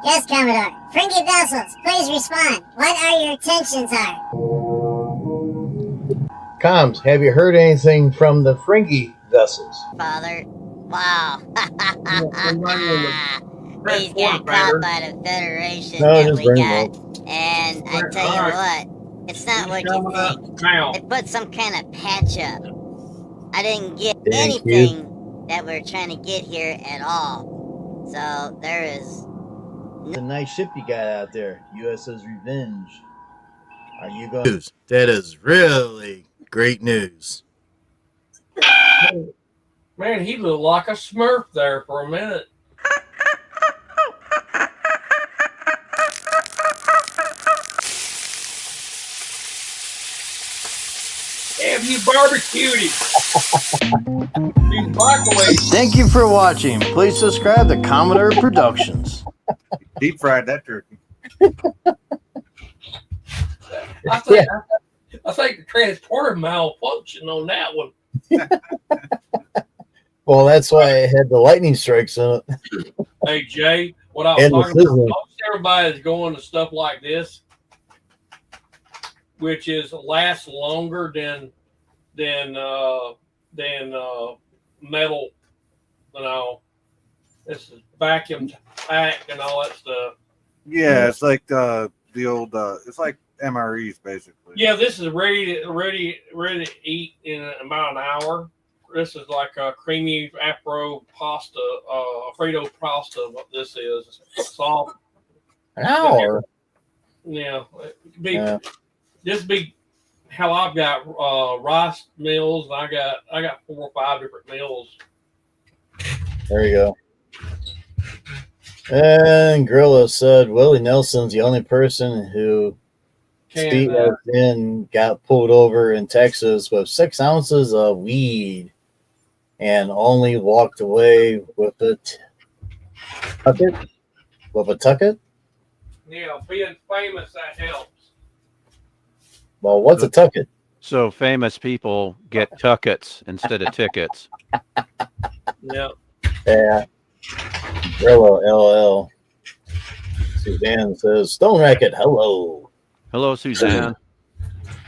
Yes, Commodore. Fringy vessels, please respond. What are your intentions are? Comms, have you heard anything from the Fringy vessels? Father. Wow. He's got caught by the Federation that we got. And I tell you what, it's not what you think. They put some kind of patch up. I didn't get anything that we're trying to get here at all. So there is... It's a nice ship you got out there, USS Revenge. Are you going? That is really great news. Man, he looked like a Smurf there for a minute. Have you barbecued it? These microwaves. Thank you for watching. Please subscribe to Commodore Productions. Deep fried that turkey. I think the transporter malfunctioned on that one. Well, that's why it had the lightning strikes in it. Hey Jay, what I was And the talking about, sizzling. most everybody's going to stuff like this, which is lasts longer than metal. You know, this is vacuum packed and all that stuff. Yeah, it's like the old. It's like MREs basically. Yeah, this is ready to eat in about an hour. This is like a creamy Afro pasta, Alfredo pasta. What this is, soft. An hour. Yeah, Yeah. this be how I've got rice meals. I got 4 or 5 different meals. There you go. And Gorilla said Willie Nelson's the only person who speed in got pulled over in Texas with 6 ounces of weed and only walked away with a tucket. With a tucket? Yeah, being famous that helps. Well, what's a tucket? So famous people get tuckets instead of tickets. Yeah. Yeah. Gorilla LL. Suzanne says Stone Racket, hello. Hello, Suzanne.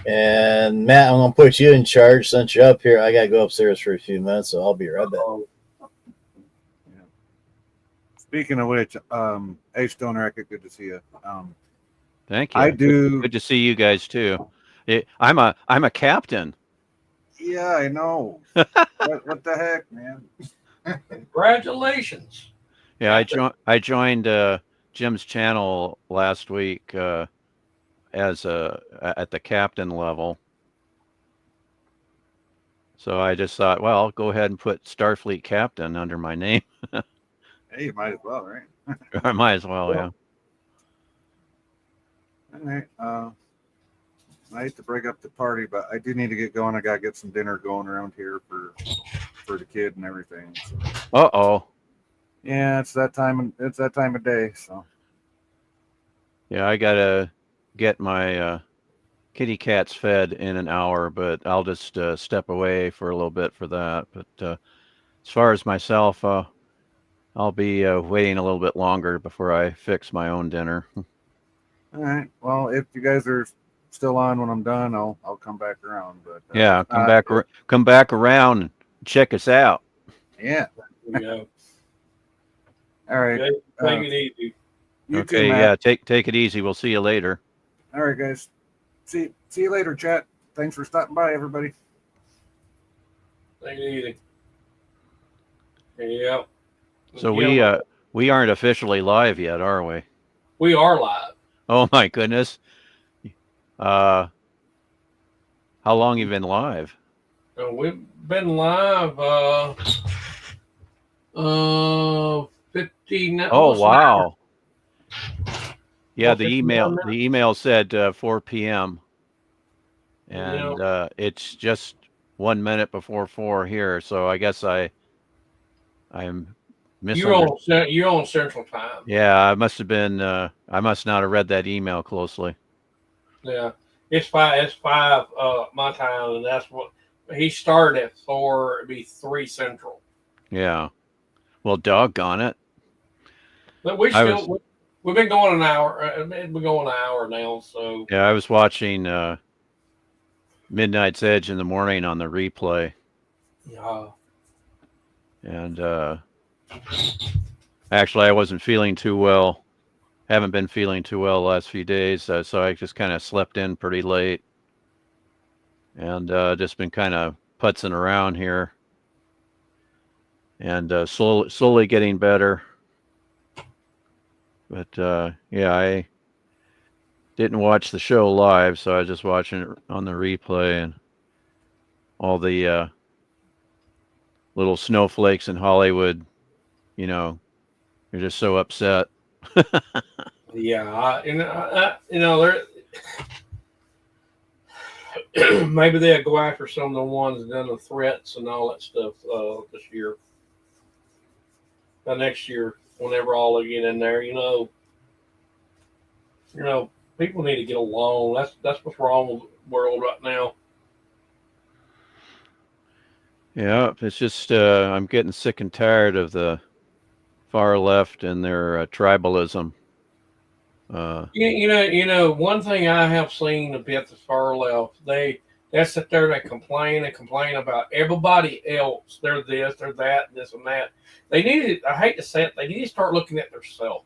And Matt, I'm gonna put you in charge since you're up here. I gotta go upstairs for a few minutes, so I'll be right back. Speaking of which, hey Stone Racket, good to see you. Thank you. I do. Good to see you guys too. I'm a captain. Yeah, I know. what the heck, man? Congratulations. Yeah, I joined Jim's channel last week as at the captain level. So I just thought, well, I'll go ahead and put Starfleet Captain under my name. Hey, you might as well, right? I might as well, yeah. All right. I hate to break up the party, but I do need to get going. I gotta get some dinner going around here for the kid and everything. So. Uh-oh. Yeah, it's that time. It's that time of day. So. Yeah, I gotta get my kitty cats fed in an hour, but I'll just step away for a little bit for that. But as far as myself, I'll be waiting a little bit longer before I fix my own dinner. All right. Well, if you guys are still on when I'm done, I'll come back around. But yeah, come back around and check us out. Yeah. Yeah. All right. Okay, take it easy. Okay. Too, Yeah. Take it easy. We'll see you later. All right, guys. See you later, chat. Thanks for stopping by, everybody. Take it easy. Yeah. So we aren't officially live yet, are we? We are live. Oh my goodness. How long have you been live? We've been live 50 now. Oh wow. Yeah, Well, the 51 email said 4 p.m. and it's just 1 minute before 4 here, so I guess I'm You're on Central Time. Yeah, I must have been I must not have read that email closely. Yeah, it's 5 my time, and that's what he started at 4. It'd be 3 Central. Yeah. Well, doggone it. But we've been going an hour. We've been going an hour now. So yeah, I was watching Midnight's Edge in the morning on the replay. Yeah. And actually, I wasn't feeling too well. Haven't been feeling too well the last few days, so I just kind of slept in pretty late, and just been kind of putzing around here, and slowly getting better. But yeah, I didn't watch the show live, so I was just watching it on the replay, and all the little snowflakes in Hollywood, they're just so upset. yeah, maybe they'll go after some of the ones that done the threats and all that stuff this year. Next year, whenever all they get in there, people need to get along. That's what's wrong with the world right now. Yeah, it's just I'm getting sick and tired of the far left and their tribalism. One thing I have seen a bit the far left, they sit there, they complain about everybody else. They're this, they're that, this and that. They need to, I hate to say it, they need to start looking at themselves.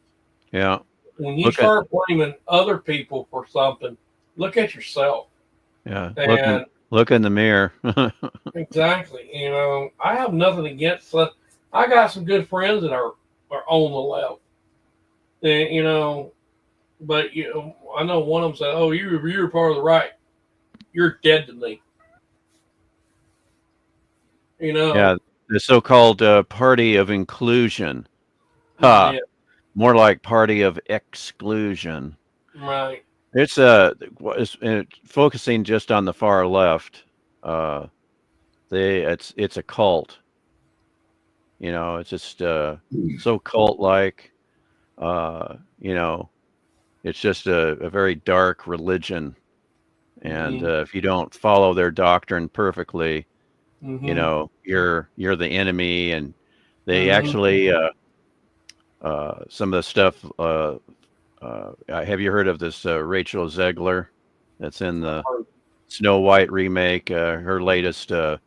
Yeah. When you start blaming other people for something, look at yourself. Yeah. Look in the mirror. Exactly. I have nothing against. I got some good friends that are on the left. And, but I know one of them said, "Oh, you're part of the right. You're dead to me." Yeah, the so-called party of inclusion. Ha. Yeah. More like party of exclusion. Right. It's focusing just on the far left. It's a cult. It's just so cult-like. It's just a very dark religion, and if you don't follow their doctrine perfectly, you're the enemy. And they actually some of the stuff. Have you heard of this Rachel Zegler? That's in the Snow White remake. Her latest mini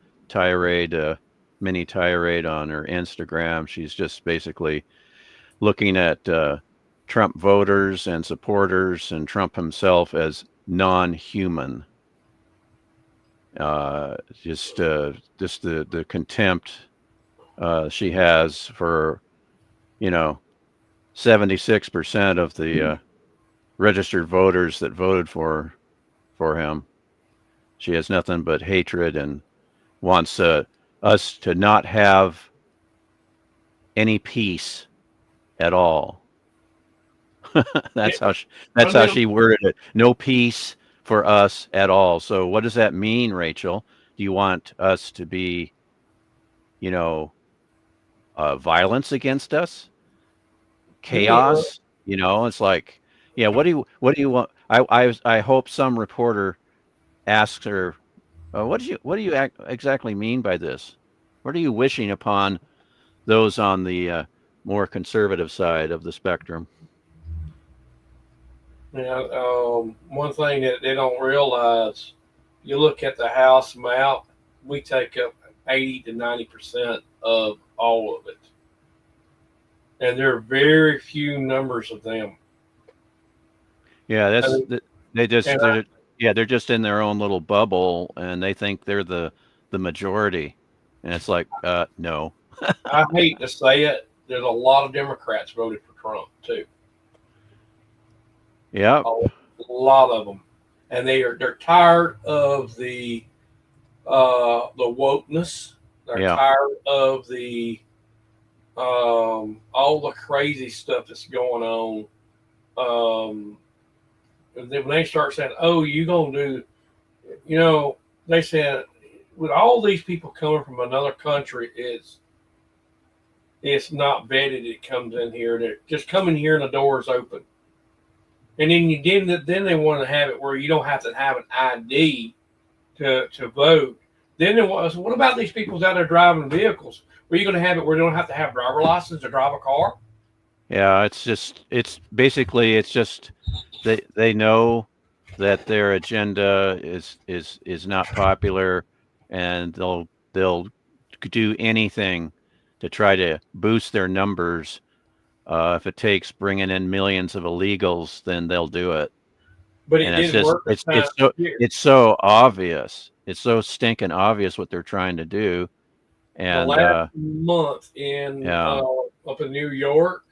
tirade on her Instagram. She's just basically looking at Trump voters and supporters and Trump himself as non-human. Just the contempt she has for 76% of the registered voters that voted for him. She has nothing but hatred and wants us to not have any peace at all. That's how she worded it. No peace for us at all. So what does that mean, Rachel? Do you want us to be, violence against us? Chaos? It's like, yeah. What do you want? I hope some reporter asks her, what do you exactly mean by this? What are you wishing upon those on the more conservative side of the spectrum? One thing that they don't realize, you look at the House map, we take up 80 to 90% of all of it. And there are very few numbers of them. Yeah, they're just in their own little bubble, and they think they're the majority. And it's like, no. I hate to say it, there's a lot of Democrats voted for Trump too. Yeah, a lot of them, and they're tired of the wokeness. They're tired of the all the crazy stuff that's going on. When they start saying, "Oh, you gonna do," they said, with all these people coming from another country, it's not vetted. It comes in here. They're just coming here and the door's open. And then they want to have it where you don't have to have an ID to vote. Then it was, what about these people out there driving vehicles? Are you going to have it where they don't have to have a driver license to drive a car? Yeah, it's basically they know that their agenda is not popular, and they'll do anything to try to boost their numbers. If it takes bringing in millions of illegals, then they'll do it. But it's so obvious. It's so stinking obvious what they're trying to do. And the last month up in New York,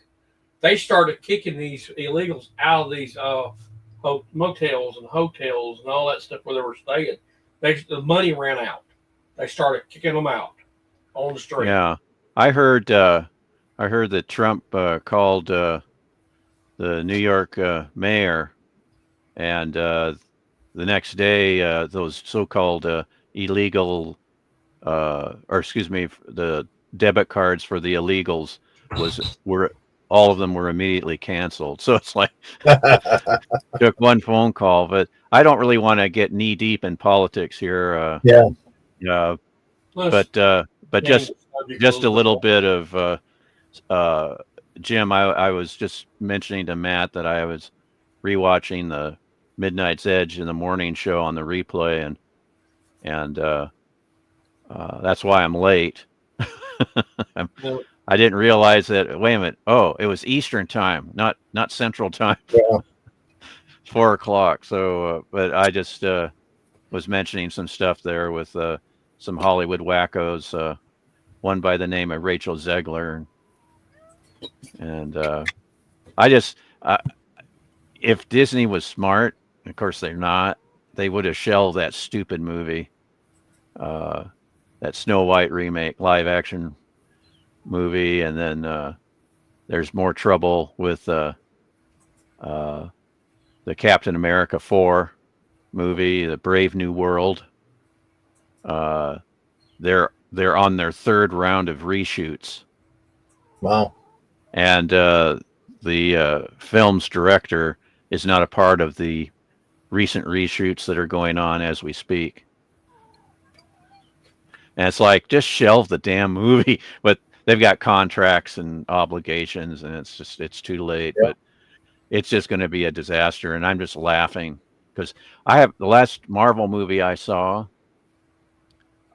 they started kicking these illegals out of these motels and hotels and all that stuff where they were staying. The money ran out. They started kicking them out on the street. Yeah, I heard that Trump called the New York mayor, and the next day, those so-called illegal, or excuse me, the debit cards for the illegals were all of them were immediately canceled. So it's like took one phone call. But I don't really want to get knee deep in politics here. Yeah. But just a little bit of Jim. I was just mentioning to Matt that I was rewatching the Midnight's Edge in the morning show on the replay, and that's why I'm late. I didn't realize that. Wait a minute. Oh, it was Eastern time, not Central time. Yeah. 4 o'clock. So, but I just was mentioning some stuff there with some Hollywood wackos. One by the name of Rachel Zegler, and if Disney was smart, of course they're not, they would have shelved that stupid movie, that Snow White remake, live action movie, and then there's more trouble with the Captain America 4 movie, the Brave New World. They're on their third round of reshoots. Wow. And the film's director is not a part of the recent reshoots that are going on as we speak. And it's like, just shelve the damn movie. But they've got contracts and obligations, and it's too late. Yeah. But it's just going to be a disaster. And I'm just laughing because the last Marvel movie I saw,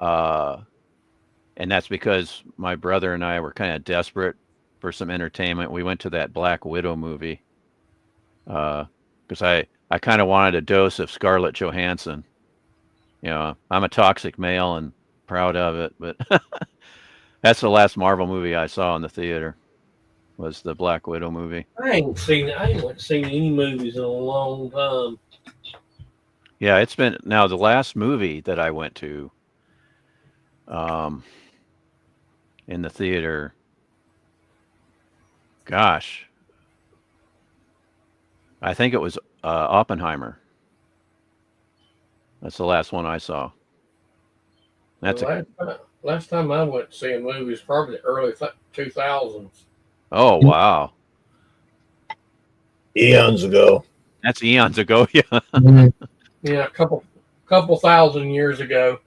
and that's because my brother and I were kind of desperate for some entertainment. We went to that Black Widow movie because I kind of wanted a dose of Scarlett Johansson. You know, I'm a toxic male and proud of it, but that's the last Marvel movie I saw in the theater, was the Black Widow movie. I ain't seen any movies in a long time. Yeah, it's been, now the last movie that I went to in the theater, gosh, I think it was Oppenheimer. That's the last one I saw. That's last time I went to see a movie was probably the early 2000s. Oh, wow. Eons ago. That's eons ago, yeah. Mm-hmm. Yeah, a couple thousand years ago.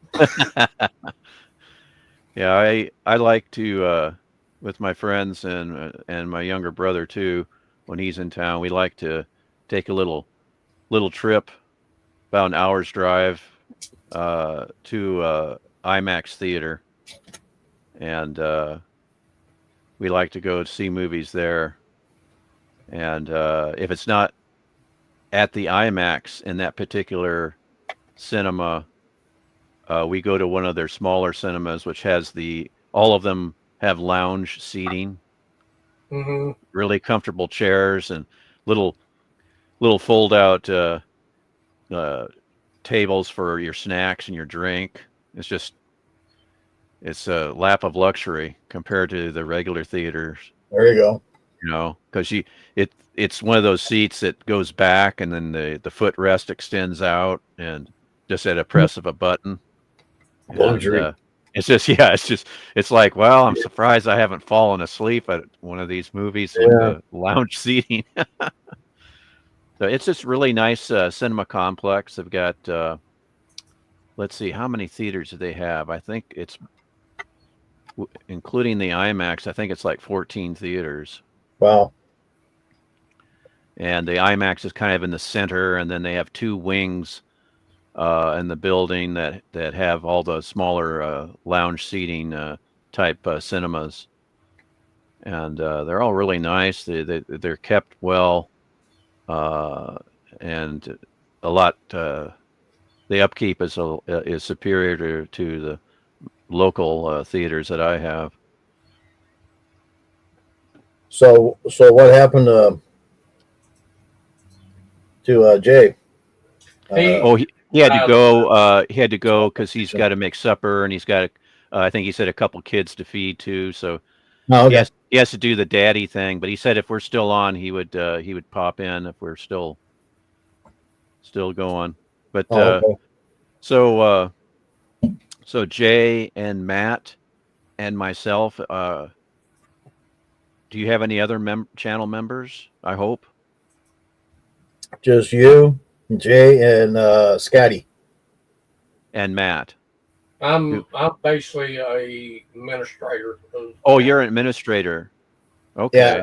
Yeah, I like to with my friends and my younger brother too, when he's in town, we like to take a little trip, about an hour's drive to IMAX theater, and we like to go see movies there. And if it's not at the IMAX in that particular cinema, we go to one of their smaller cinemas, which has all of them have lounge seating, really comfortable chairs and little fold out tables for your snacks and your drink. It's a lap of luxury compared to the regular theaters. There you go. You know, because it's one of those seats that goes back and then the footrest extends out, and just at a press of a button. Luxury. It's like, well, I'm surprised I haven't fallen asleep at one of these movies with the lounge seating. So it's just really nice cinema complex. They've got, let's see, how many theaters do they have? I think it's, including the IMAX, I think it's like 14 theaters. Wow. And the IMAX is kind of in the center, and then they have two wings in the building that have all the smaller lounge seating type cinemas. And they're all really nice. They're kept well. And a lot, the upkeep is superior to the local theaters that I have. So what happened to Jay? He had to go. He had to go because he's got to make supper, and he's got, I think he said, a couple kids to feed too. So he has to do the daddy thing. But he said if we're still on, he would pop in if we're still going. But Okay. so Jay and Matt and myself, do you have any other channel members? I hope. Just you, Jay, and Scotty. And Matt. I'm basically a administrator. Oh, you're an administrator. Okay. Yeah,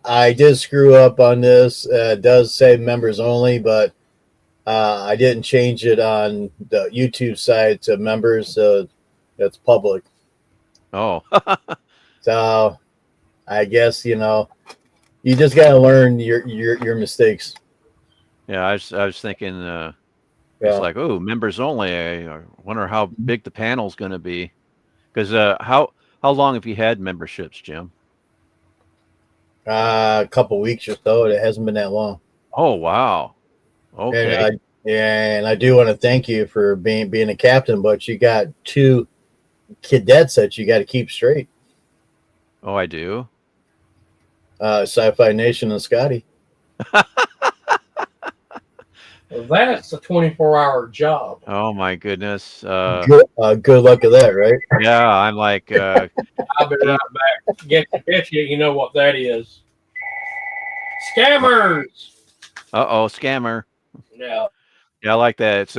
I did screw up on this. It does say members only, but I didn't change it on the YouTube side to members, so it's public. Oh. So I guess you just got to learn your mistakes. Yeah, I was thinking. It's like, oh, members only. I wonder how big the panel's going to be. Because how long have you had memberships, Jim? A couple weeks or so. It hasn't been that long. Oh, wow. Okay. And I do want to thank you for being a captain, but you got 2 cadets that you got to keep straight. Oh, I do. Sci-Fi Nation and Scotty. Well, that's a 24-hour job. Oh my goodness. Good luck with that, right? Yeah, I'm like. I'll be right back. Get you. You know what that is? Scammers. Uh-oh, scammer. Yeah. Yeah, I like that.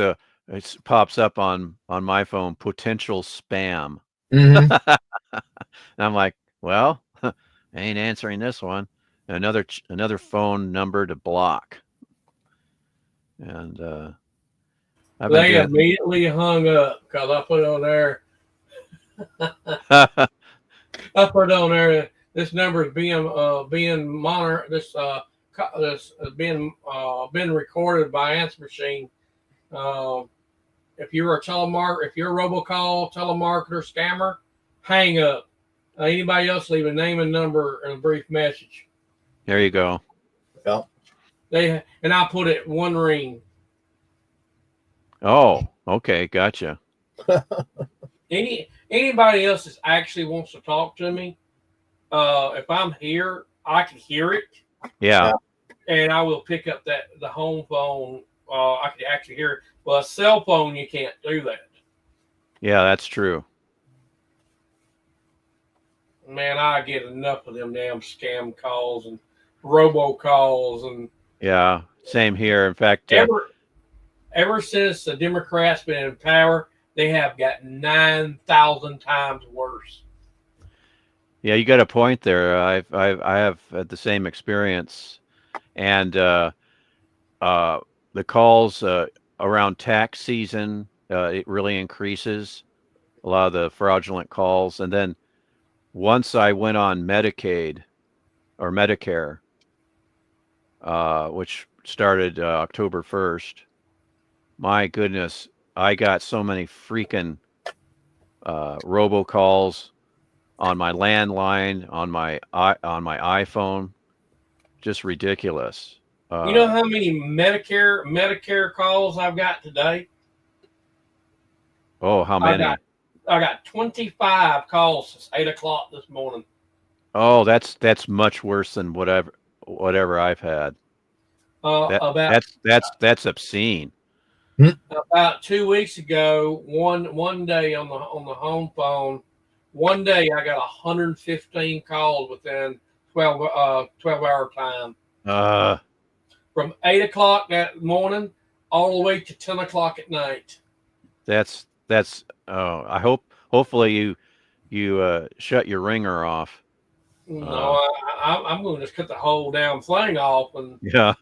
It pops up on my phone, potential spam. Mm-hmm. And I'm like, well, I ain't answering this one. Another phone number to block. And they immediately hung up because I put on there. I put on there. This number is being monitored. This is being recorded by answer machine. If you're a robocall telemarketer scammer, hang up. Anybody else leave a name and number and a brief message. There you go. Yeah. And I put it 1 ring. Oh, okay, gotcha. Anybody else that actually wants to talk to me, if I'm here, I can hear it. Yeah. And I will pick up the home phone. I can actually hear it. Well, a cell phone, you can't do that. Yeah, that's true. Man, I get enough of them damn scam calls and robocalls and. Yeah, same here. In fact, ever since the Democrats been in power, they have got 9,000 times worse. Yeah, you got a point there. I have had the same experience, and the calls around tax season it really increases a lot of the fraudulent calls, and then once I went on Medicaid or Medicare, which started October 1st. My goodness, I got so many freaking robocalls on my landline, on my iPhone, just ridiculous. You know how many Medicare calls I've got today? Oh, how many? I got 25 calls since 8 o'clock this morning. Oh, that's much worse than whatever I've had. That's obscene. About 2 weeks ago, one day on the home phone, one day I got 115 calls within 12-hour time. From 8 o'clock that morning all the way to 10 o'clock at night. That's hopefully you shut your ringer off. No, I'm going to just cut the whole damn thing off. And yeah,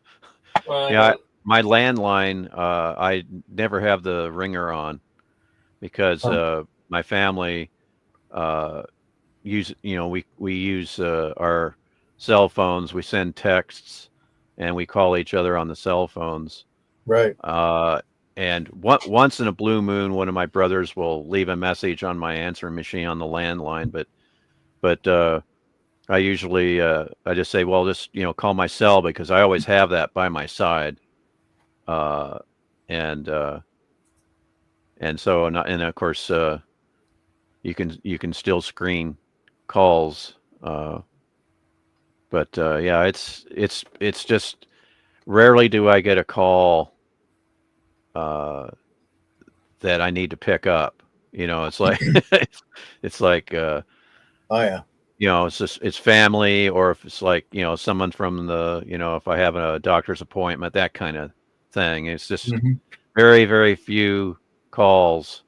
my landline, I never have the ringer on because my family we use our cell phones. We send texts and we call each other on the cell phones. Right. And once in a blue moon, one of my brothers will leave a message on my answering machine on the landline, but I usually I just say, well, just call my cell because I always have that by my side, and so and of course you can still screen calls, but yeah, it's just rarely do I get a call that I need to pick up. You know, it's like it's like Oh yeah. you know, it's family, or if it's like, you know, someone from the, you know, if I have a doctor's appointment, that kind of thing. It's just Mhm. very, very few calls.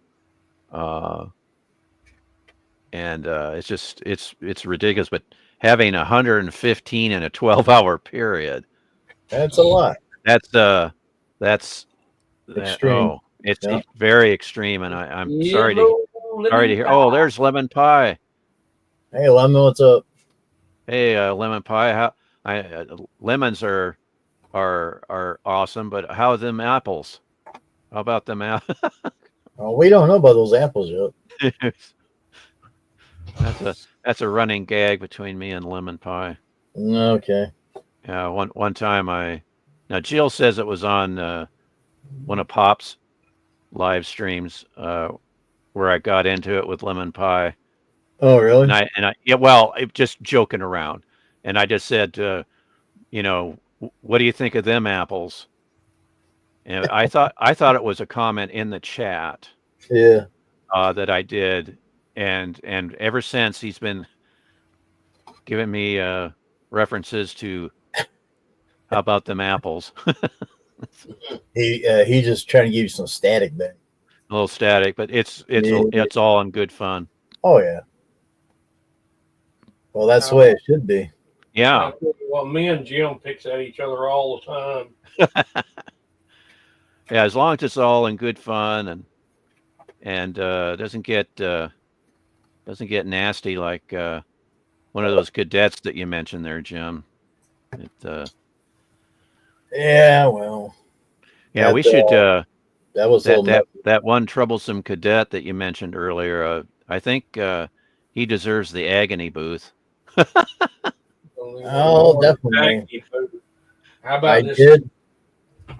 And it's just it's ridiculous. But having 115 in a 12-hour period, That's a lot. that's Extreme. oh, it's Yeah. very extreme, and I'm Yeah, sorry to lemon hear. pie. Oh, there's lemon pie. Hey, Lemon, what's up? Hey, lemon pie. How lemons are awesome, but how are them apples? How about them apples? Oh, we don't know about those apples yet. That's a running gag between me and lemon pie. Okay. Yeah, one time now Jill says it was on one of Pop's live streams where I got into it with lemon pie. Oh, really? And I yeah, well, just joking around, and I just said, you know, what do you think of them apples? And I thought it was a comment in the chat. Yeah. That I did, and ever since he's been giving me references to how about them apples. He's just trying to give you some static back. A little static, but it's all in good fun. Oh yeah. Well, that's the way it should be. Yeah. Well, me and Jim picks at each other all the time. Yeah, as long as it's all in good fun and doesn't get nasty like one of those cadets that you mentioned there, Jim. Yeah, well. Yeah, we should. That was that one troublesome cadet that you mentioned earlier. I think he deserves the agony booth. Oh, definitely. How about this?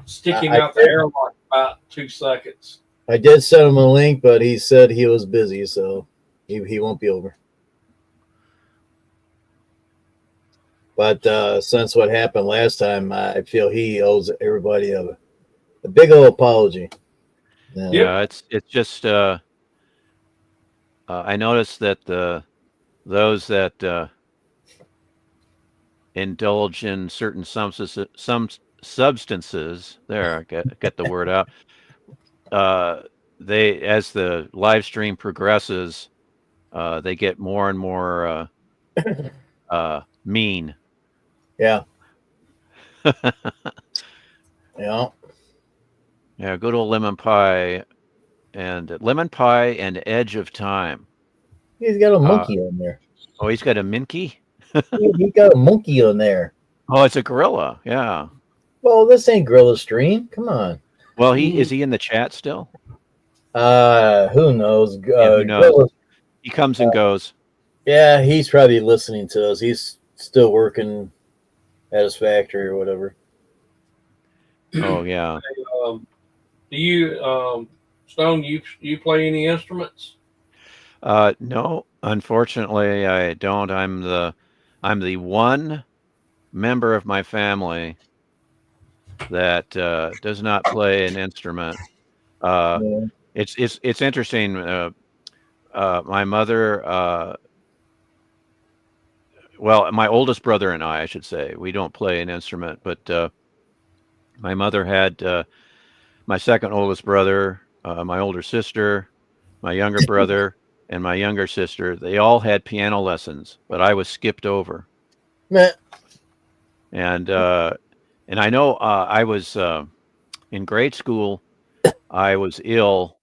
Sticking out the airlock about 2 seconds. I did send him a link, but he said he was busy, so he won't be over. But since what happened last time, I feel he owes everybody a big old apology. Yeah, it's just I noticed that those that indulge in certain substances, there, I get the word out. They, as the live stream progresses, they get more and more mean. Yeah. Yeah. Yeah, good old lemon pie and Edge of Time. He's got a monkey on there. Oh, he's got a minky? He got a monkey on there. Oh, it's a gorilla. Yeah. Well, this ain't Gorilla Stream. Come on. Well, is he in the chat still? Who knows? Who knows? He comes and goes. Yeah, he's probably listening to us. He's still working at his factory or whatever. Oh yeah. Do you, Stone? You play any instruments? No, unfortunately, I don't. I'm the one member of my family that does not play an instrument. It's interesting. My mother, well, my oldest brother and I should say, we don't play an instrument, but my mother had my second oldest brother, my older sister, my younger brother, and my younger sister. They all had piano lessons, but I was skipped over. And I know I was in grade school. I was ill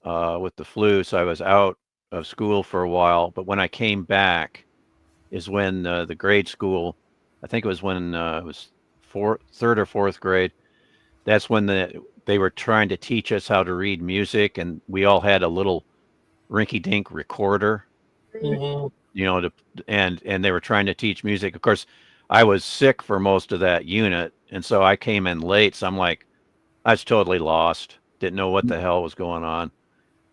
with the flu, so I was out of school for a while. But when I came back, is when the grade school, I think it was when it was third or fourth grade. That's when they were trying to teach us how to read music, and we all had a little rinky-dink recorder. Mm-hmm. You know, and they were trying to teach music. Of course, I was sick for most of that unit, and so I came in late. So I'm like, I was totally lost. Didn't know what the hell was going on,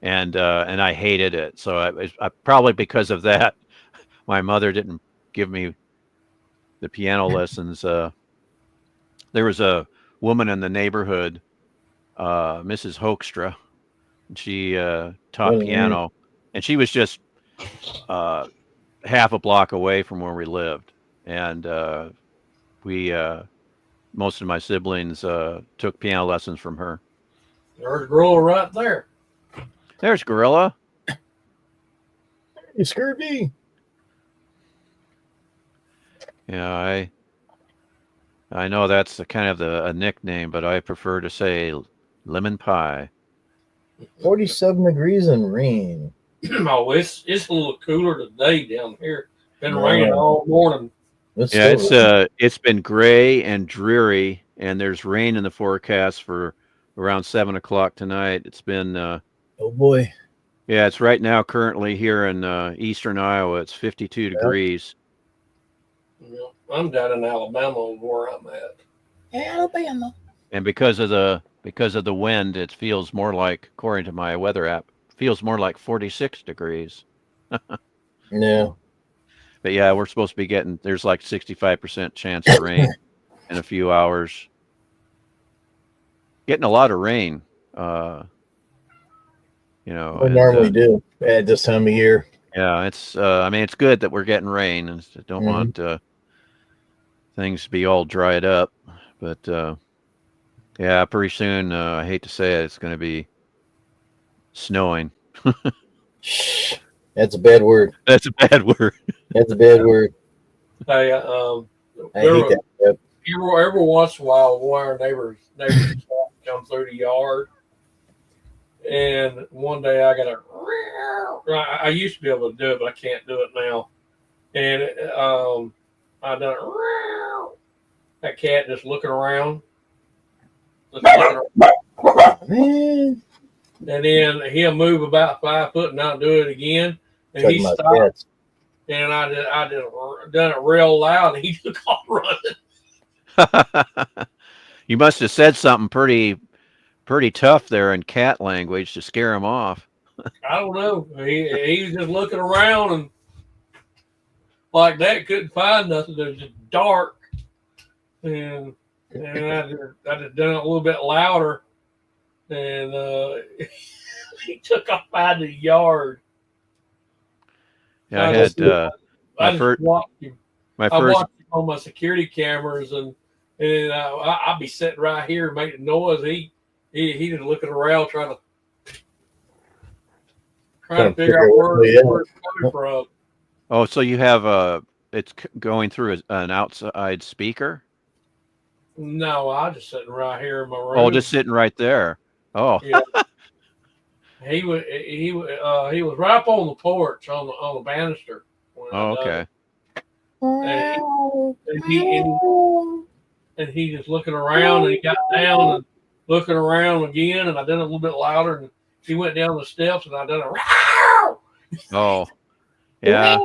and I hated it. So I probably because of that, my mother didn't give me the piano lessons. There was a woman in the neighborhood Mrs. Hoekstra. She taught piano, and she was just half a block away from where we lived. And most of my siblings took piano lessons from her. There's Gorilla right there. There's Gorilla. Hey, Scurvy. Yeah, I know that's kind of a nickname, but I prefer to say lemon pie. 47 degrees and rain. Oh, it's a little cooler today down here. Been raining all morning. It's been gray and dreary, and there's rain in the forecast for around 7 o'clock tonight. It's been oh boy. Yeah, it's right now currently here in eastern Iowa. It's 52 degrees. Yeah, I'm down in Alabama where I'm at. Alabama. And because of the wind, it feels more like, according to my weather app, feels more like 46 degrees. No. But yeah, we're supposed to be there's like 65% chance of rain in a few hours. Getting a lot of rain. We normally do at this time of year. Yeah, it's it's good that we're getting rain, and don't want things to be all dried up. But yeah, pretty soon, I hate to say it, it's going to be snowing. That's a bad word. That's a bad word. That's a bad word. Hey, I hate that. Yep. Every once in a while, one of our neighbors come through the yard, and one day I got I used to be able to do it, but I can't do it now. And I done it. That cat just looking around. Man. And then he'll move about 5 foot and not do it again. And he stopped. And I done it real loud, and he took off running. You must have said something pretty tough there in cat language to scare him off. I don't know. He was just looking around and like that, couldn't find nothing. It was just dark. And I just done it a little bit louder. And he took off out of the yard. Yeah, I watched him on my security cameras, and I'd be sitting right here making noise. He just looking around trying to figure out where it's coming from. Oh, so you have it's going through an outside speaker? No, I just sitting right here in my room. Oh, just sitting right there. Oh, yeah. He was right up on the porch on the banister. Oh, okay. And he just looking around, and he got down and looking around again, and I done it a little bit louder, and he went down the steps, and I done a oh, yeah.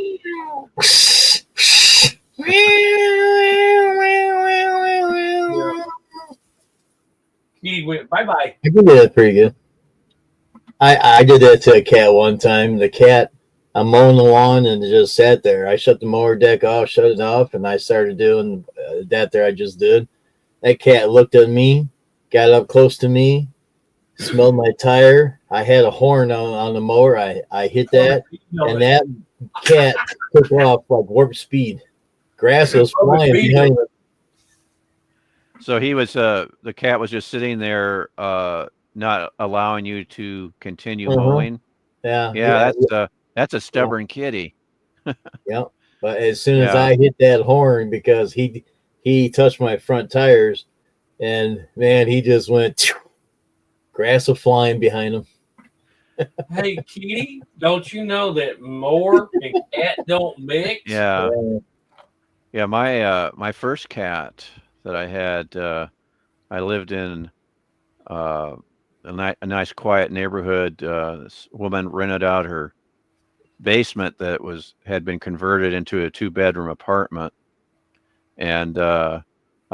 He went bye-bye. I did that pretty good. I did that to a cat one time. The cat, I'm mowing the lawn and it just sat there. I shut the mower deck off, shut it off, and I started doing that there I just did. That cat looked at me, got up close to me, smelled my tire. I had a horn on the mower. I hit that, and that cat took off like warp speed. Grass was flying behind him. So he was the cat was just sitting there, not allowing you to continue mowing. Yeah. That's a stubborn kitty. Yeah, but as soon as I hit that horn, because he touched my front tires, and man, he just went. Grass was flying behind him. Hey, kitty, don't you know that mower and cat don't mix? Yeah. Yeah, my first cat that I had, I lived in a nice quiet neighborhood. This woman rented out her basement that had been converted into a 2-bedroom apartment, and I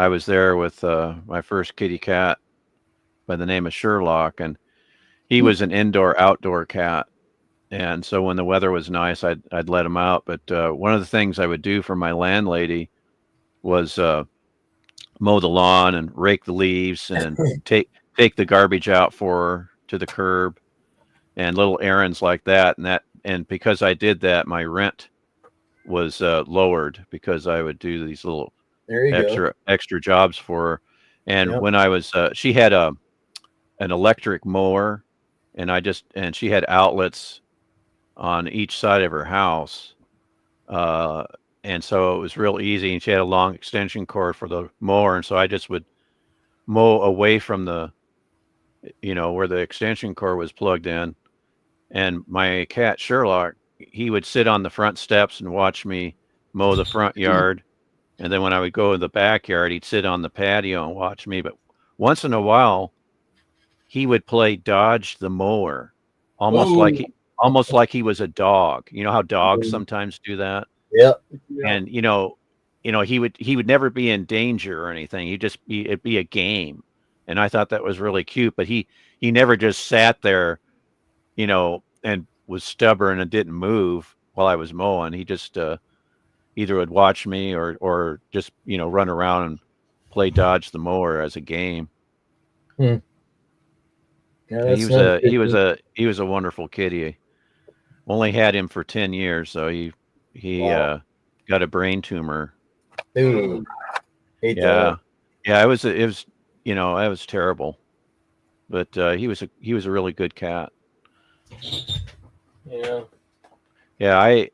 was there with my first kitty cat by the name of Sherlock, and he was an indoor-outdoor cat. And so when the weather was nice, I'd let him out. But one of the things I would do for my landlady was mow the lawn and rake the leaves and take the garbage out for her to the curb, and little errands like that. And because I did that, my rent was lowered because I would do these little There you go. extra jobs for her. And Yep. when I was, she had an electric mower, and she had outlets on each side of her house. And so it was real easy, and she had a long extension cord for the mower. And so I just would mow away from the, where the extension cord was plugged in. And my cat Sherlock, he would sit on the front steps and watch me mow the front yard. And then when I would go to the backyard, he'd sit on the patio and watch me. But once in a while, he would play dodge the mower, almost like he was a dog. You know how dogs sometimes do that? Yep. And he would never be in danger or anything. It'd be a game. And I thought that was really cute, but he never just sat there, and was stubborn and didn't move while I was mowing. He just either would watch me or just, run around and play dodge the mower as a game. Yeah, he was a wonderful kitty. Only had him for 10 years, so he got a brain tumor. Ooh. Yeah. It was that was terrible. But he was a really good cat. Yeah. Yeah, I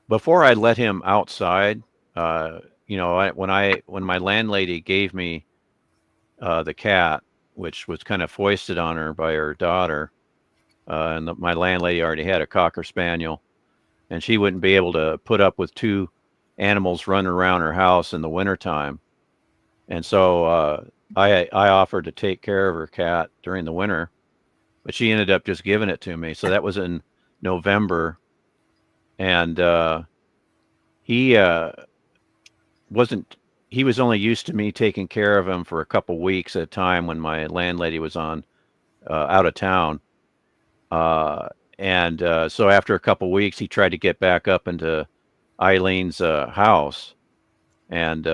before I let him outside, when my landlady gave me the cat, which was kind of foisted on her by her daughter, and my landlady already had a Cocker Spaniel, and she wouldn't be able to put up with two animals running around her house in the wintertime. And so I offered to take care of her cat during the winter, but she ended up just giving it to me. So that was in November, and he was only used to me taking care of him for a couple weeks at a time when my landlady was out of town. So after a couple weeks, he tried to get back up into Eileen's house, and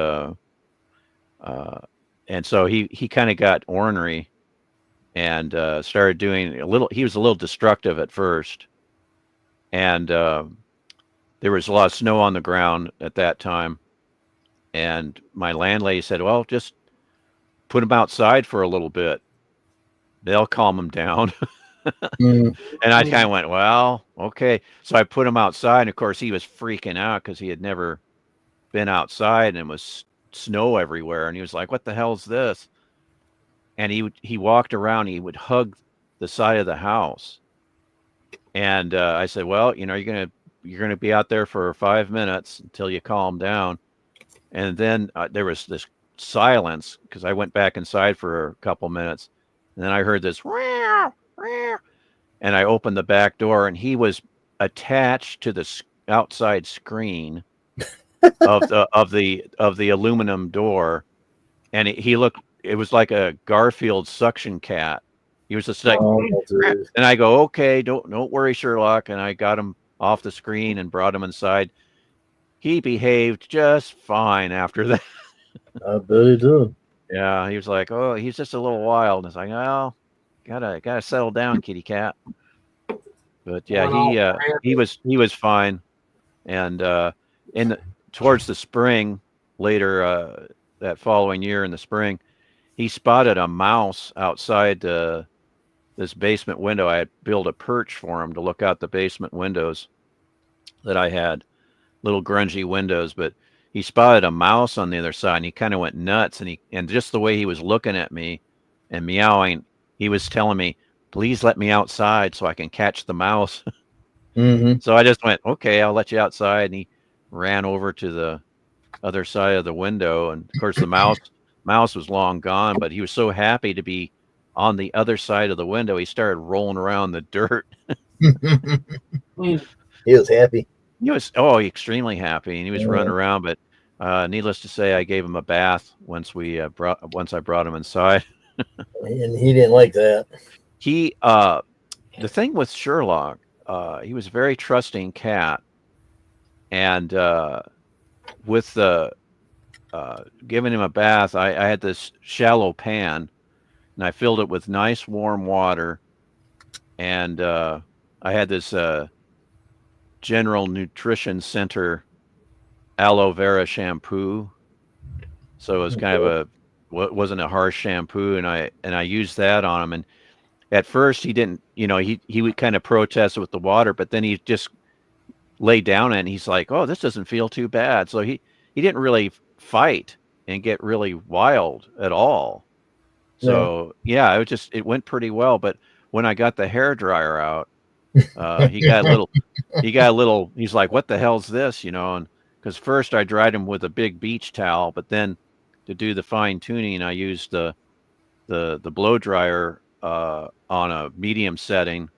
so he kind of got ornery and started doing he was a little destructive at first, and there was a lot of snow on the ground at that time, and my landlady said, well, just put him outside for a little bit, they'll calm him down. And I kind of went, well, okay. So I put him outside, and of course he was freaking out because he had never been outside, and it was snow everywhere, and he was like, what the hell is this? And he walked around, he would hug the side of the house, and I said, well, you're gonna be out there for 5 minutes until you calm down. And then there was this silence because I went back inside for a couple minutes, and then I heard this "Meow, meow," and I opened the back door, and he was attached to the outside screen of the aluminum door, and he looked. It was like a Garfield suction cat. He was just like, and I go, okay, don't worry, Sherlock. And I got him off the screen and brought him inside. He behaved just fine after that. I bet he did. Yeah, he was like, oh, he's just a little wild. And it's like, oh, gotta settle down, kitty cat. But yeah, he was fine. And towards the spring, later that following year in the spring, he spotted a mouse outside this basement window. I had built a perch for him to look out the basement windows that I had, little grungy windows, but he spotted a mouse on the other side, and he kind of went nuts. And just the way he was looking at me and meowing, he was telling me, please let me outside so I can catch the mouse. So I just went, okay, I'll let you outside. And he ran over to the other side of the window. And of course the mouse was long gone, but he was so happy to be on the other side of the window. He started rolling around the dirt. He was happy. He was extremely happy, and he was running around. But needless to say, I gave him a bath once I brought him inside. And he didn't like that. The thing with Sherlock, he was a very trusting cat, and with giving him a bath, I had this shallow pan. and I filled it with nice warm water. And I had this General Nutrition Center aloe vera shampoo. So it was kind of wasn't a harsh shampoo, and I used that on him. And at first he didn't, he would kind of protest with the water, but then he just lay down and he's like, oh, this doesn't feel too bad. So he didn't really fight and get really wild at all. So yeah, it went pretty well. But when I got the hair dryer out, he got a little, he's like, what the hell's this? And because first I dried him with a big beach towel, but then to do the fine tuning, I used the blow dryer on a medium setting.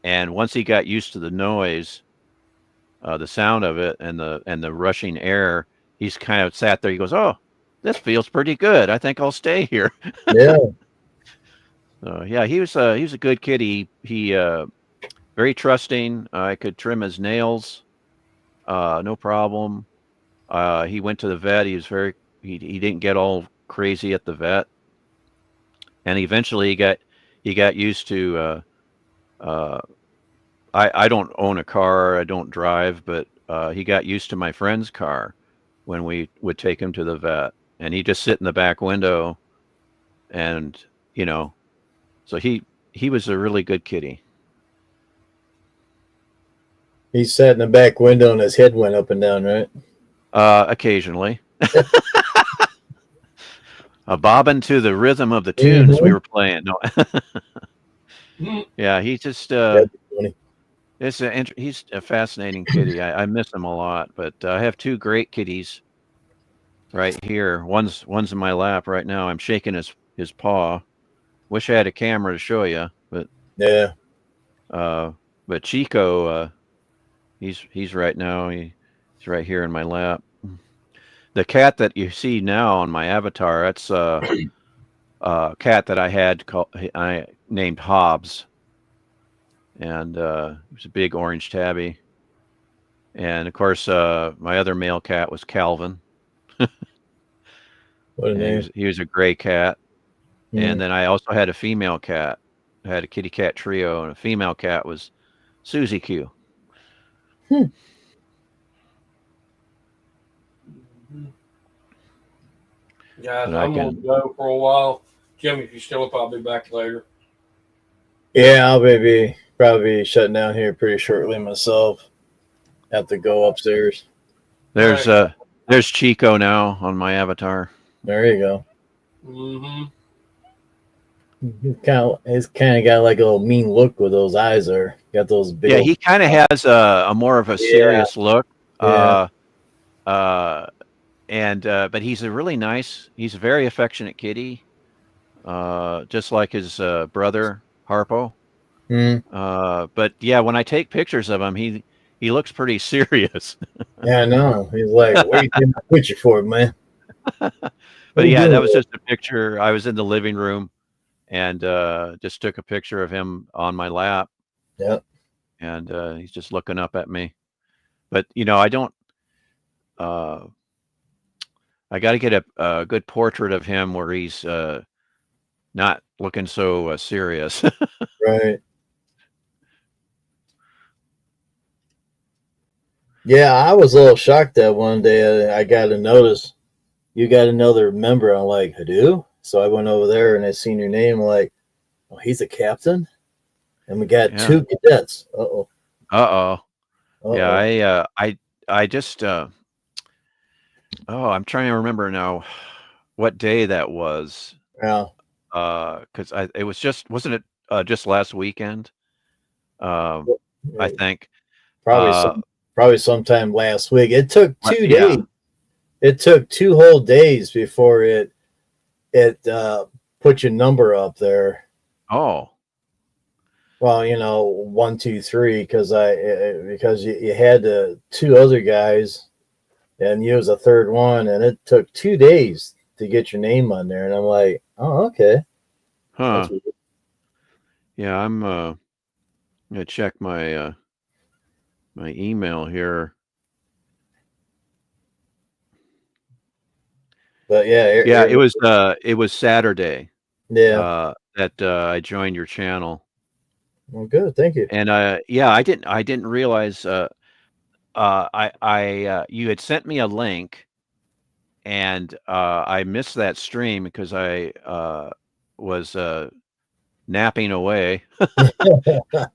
And once he got used to the noise, the sound of it and the rushing air, he's kind of sat there. He goes, oh, this feels pretty good. I think I'll stay here. Yeah. Yeah, he was a good kid. He very trusting. I could trim his nails, no problem. He went to the vet. He didn't get all crazy at the vet, and eventually he got used to. I don't own a car. I don't drive, but he got used to my friend's car when we would take him to the vet, and he'd just sit in the back window, and so he was a really good kitty. He sat in the back window and his head went up and down, right? Occasionally. Bobbing to the rhythm of the tunes we were playing. No. Yeah, he just he's a fascinating kitty. I miss him a lot, but I have two great kitties right here. One's in my lap right now. I'm shaking his paw. Wish I had a camera to show you, but yeah. But Chico, he's right now. He's right here in my lap. The cat that you see now on my avatar, that's a cat that I named Hobbs, and he was a big orange tabby. And of course, my other male cat was Calvin. What a name! He was a gray cat. And then I also had a female cat. I had a kitty cat trio, and a female cat was Susie Q. Guys, I'm going to go for a while. Jimmy, if you're still up, I'll be back later. Yeah, I'll probably shutting down here pretty shortly myself. Have to go upstairs. There's Chico now on my avatar. There you go. Mm-hmm. He's kind of got like a little mean look with those eyes there. Got those big. Yeah, he kind of has a more of a serious look. Yeah. But he's a really nice. He's a very affectionate kitty, just like his brother Harpo. But yeah, when I take pictures of him, he looks pretty serious. Yeah, I know. He's like, "What are you taking a picture for, man?" But yeah, that was just a picture. I was in the living room and just took a picture of him on my lap. Yep. And he's just looking up at me. But I don't. I got to get a good portrait of him where he's not looking so serious. Right. Yeah, I was a little shocked that one day I got a notice. You got another member. I'm like, I do? So I went over there and I seen your name. I'm like, oh, he's a captain? And we got two cadets. Uh-oh. Yeah, I just I'm trying to remember now what day that was. Yeah. Because it was wasn't it just last weekend? I think probably sometime last week. It took 2 days. Yeah. It took 2 whole days before it put your number up there. Oh. Well, 1, 2, 3, because you had the 2 other guys, and you was a third one, and it took 2 days to get your name on there, and I'm like, oh, okay. Huh. Yeah, I'm gonna check my my email here. But yeah, it was Saturday. Yeah. That I joined your channel. Well, good. Thank you. And yeah, I didn't realize you had sent me a link, and I missed that stream because I was napping away,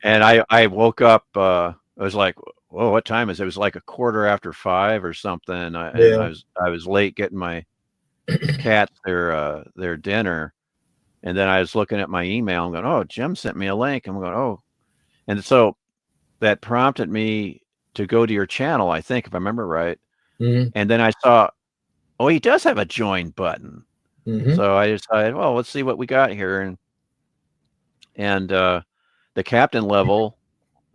and I woke up. I was like, "Whoa, what time is it?" It was like 5:15 or something. And Yeah. I was late getting my cats their dinner, and then I was looking at my email. I'm going, "Oh, Jim sent me a link." I'm going, "Oh," and so that prompted me to go to your channel, I think, if I remember right. Mm-hmm. And then I saw, oh, he does have a join button. Mm-hmm. So I decided, well, let's see what we got here. And the captain level,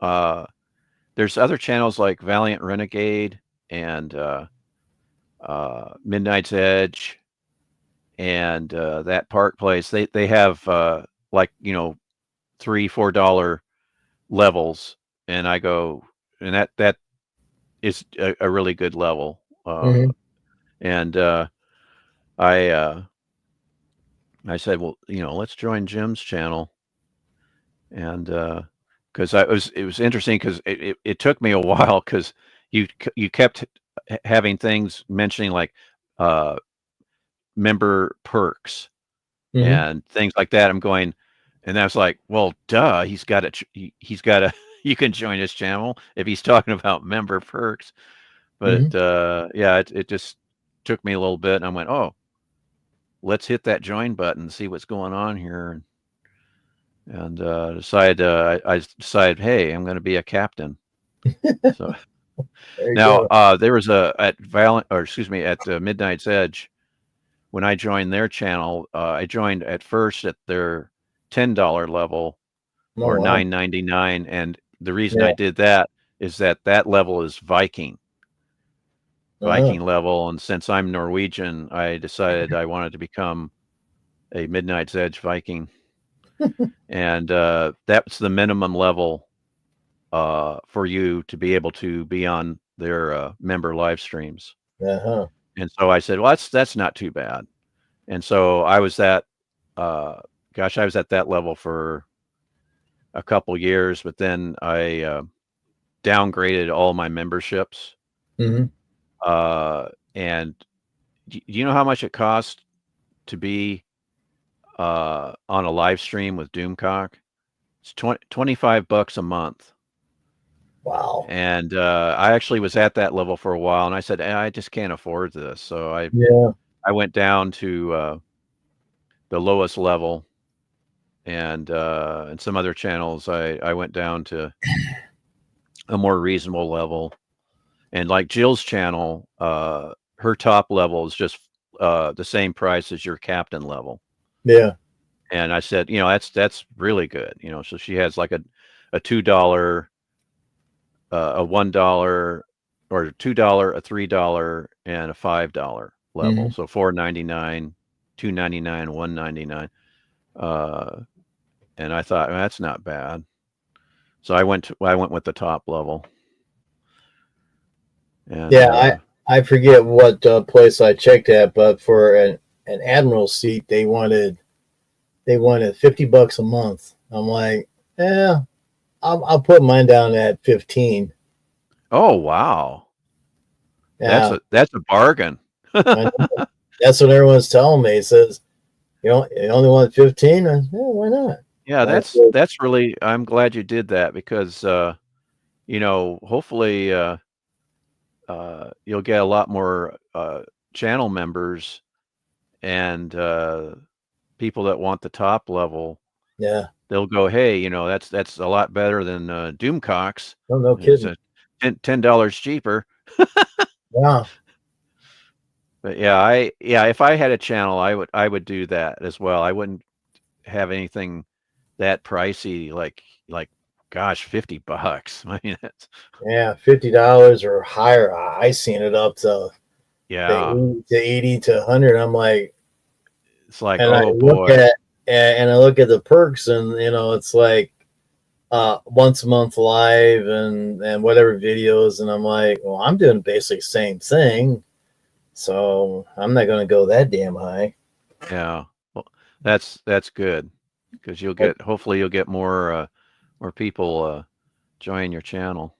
there's other channels like Valiant Renegade and Midnight's Edge and that Park Place. They have like, you know, $3-4 levels, and I go, and that is a really good level. Mm-hmm. And I said, well, you know, let's join Jim's channel. And because it was interesting because it took me a while because you kept having things mentioning like member perks Mm-hmm. and things like that. I'm going, and I was like, well, duh, he's got a you can join his channel if he's talking about member perks. But yeah, it just took me a little bit, and I went, oh, let's hit that join button and see what's going on here. And I decided, hey, I'm going to be a captain. So now there was at Midnight's Edge, when I joined their channel, I joined at first at their $10 level or wow. $9.99, and the reason I did that is that level is Viking level, and since I'm Norwegian, I decided I wanted to become a Midnight's Edge Viking. And that's the minimum level for you to be able to be on their member live streams. And so I said, well, that's not too bad. And so I was I was at that level for a couple years, but then I downgraded all my memberships. Mm-hmm. And do you know how much it costs to be on a live stream with Doomcock? It's $25 a month. Wow. And I actually was at that level for a while, and I said, I just can't afford this. So I went down to the lowest level, and some other channels I went down to a more reasonable level. And like Jill's channel, her top level is just the same price as your captain level. Yeah. And I said, you know, that's really good. You know, so she has like a $2, a $1, or a $2, a $3, and a $5 level. Mm-hmm. So $4.99, $2.99, $1.99. And I thought, well, that's not bad. So I went with the top level. And, I forget what place I checked at, but for an admiral seat, they wanted $50 a month. I'm like, yeah, I'll put mine down at 15. Oh wow, yeah, that's a bargain. That's what everyone's telling me. It says, you only want 15. I said, yeah, why not? Yeah, that's really. I'm glad you did that because you know, hopefully you'll get a lot more channel members and people that want the top level. Yeah, they'll go, hey, you know, that's a lot better than Doomcocks. Oh, no kidding. It's $10 cheaper. Yeah. But yeah, if I had a channel, I would do that as well. I wouldn't have anything that pricey, like gosh, $50. I mean, $50 or higher. I seen it up to to 80 to 100. I'm like, it's like, and oh I boy. I look at the perks, and you know, it's like once a month live and whatever videos, and I'm like, well, I'm doing basically the same thing, so I'm not going to go that damn high. Yeah. That's good because hopefully you'll get more people join your channel.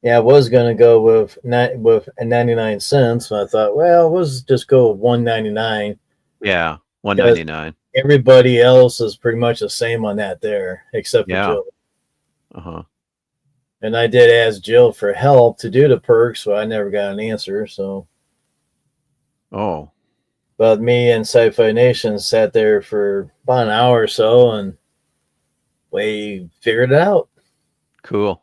Yeah, I was gonna go with 99 cents, but I thought, well, let's just go with 1.99. Yeah, 1.99. Everybody else is pretty much the same on that there, except for Jill. And I did ask Jill for help to do the perks, so I never got an answer. So, but me and Sci-Fi Nation sat there for about an hour or so, and we figured it out. Cool.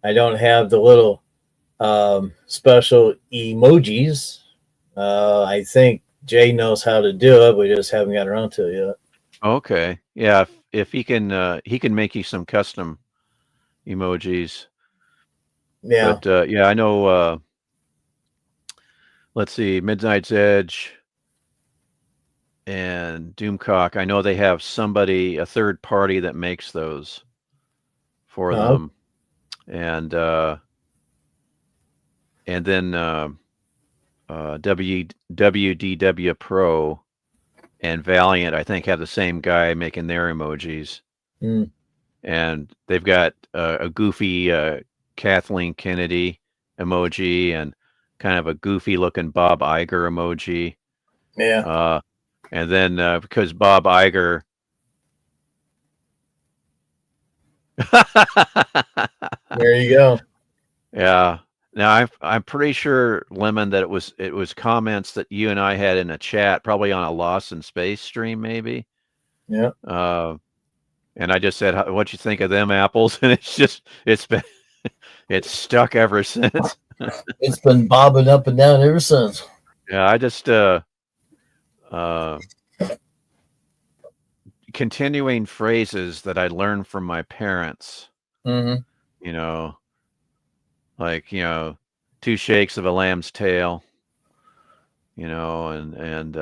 I don't have the little special emojis. I think Jay knows how to do it. We just haven't got around to it yet. Okay. Yeah. If he can make you some custom emojis. Yeah. But yeah, I know. Let's see, Midnight's Edge and Doomcock. I know they have a third party that makes those for them. And then WDW Pro and Valiant, I think, have the same guy making their emojis. And they've got a goofy Kathleen Kennedy emoji and kind of a goofy looking Bob Iger emoji. Yeah. And then because Bob Iger there you go. Yeah. Now I'm pretty sure, Lemon, that it was comments that you and I had in a chat, probably on a Lost in Space stream, maybe. Yeah. And I just said, "What you think of them apples?" And it's stuck ever since. It's been bobbing up and down ever since. Yeah, I just continuing phrases that I learned from my parents. Mm-hmm. You know, like, two shakes of a lamb's tail. And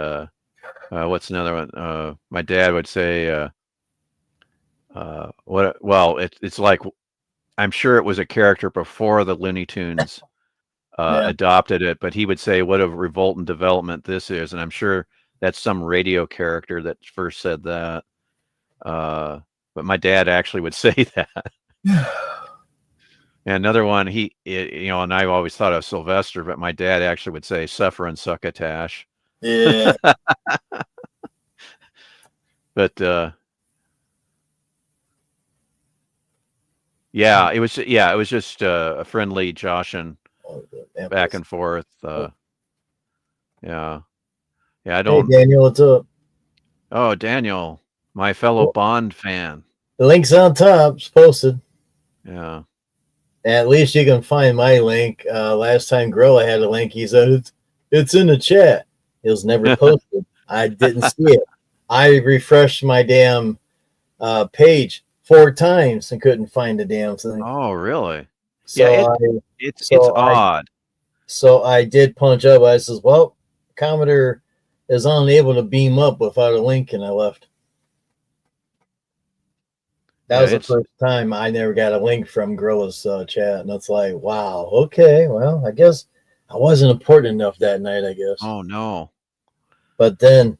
what's another one? My dad would say, what? Well, it's like, I'm sure it was a character before the Looney Tunes adopted it, but he would say, "What a revolting development this is," and I'm sure that's some radio character that first said that. But my dad actually would say that. And another one, and I always thought of Sylvester, but my dad actually would say, "Suffer and succotash." Yeah. But yeah, it was just a friendly joshing back and forth. Yeah. I don't. Hey, Daniel, what's up? Oh, Daniel, my fellow Bond fan. The link's on top. It's posted. Yeah. At least you can find my link. Last time Gorilla had a link, he said it's in the chat. It was never posted. I didn't see it. I refreshed my damn page 4 times and couldn't find the damn thing. Oh, really? So yeah, it's odd. So I did punch up. I says, "Well, Commodore is unable to beam up without a link," and I left. That was the first time I never got a link from Gorilla's chat, and it's like, wow, okay, well, I guess I wasn't important enough that night, I guess. Oh, no. But then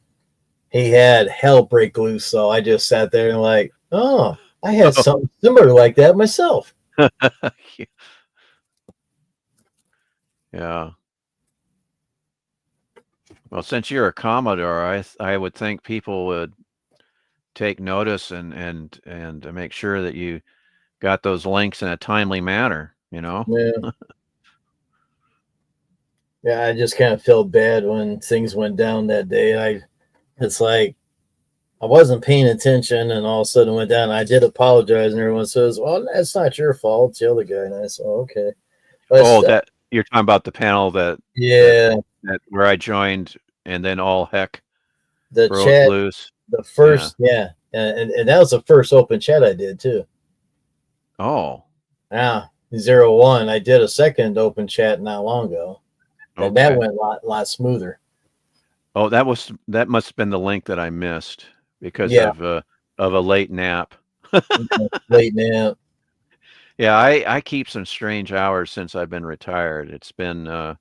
he had hell break loose, so I just sat there and like, oh, I had something similar like that myself. Yeah. Well, since you're a Commodore, I would think people would take notice and make sure that you got those links in a timely manner, Yeah. Yeah, I just kind of felt bad when things went down that day. It's like I wasn't paying attention, and all of a sudden it went down. I did apologize, and everyone says, "Well, that's not your fault. It's the other guy." And I said, "Okay." That you're talking about the panel that where I joined, and then all heck the broke chat loose. The first, and that was the first open chat I did too. Oh, 01. I did a second open chat not long ago, and that went a lot smoother. Oh, that must have been the link that I missed because of a late nap. Late nap. Yeah, I keep some strange hours since I've been retired. It's been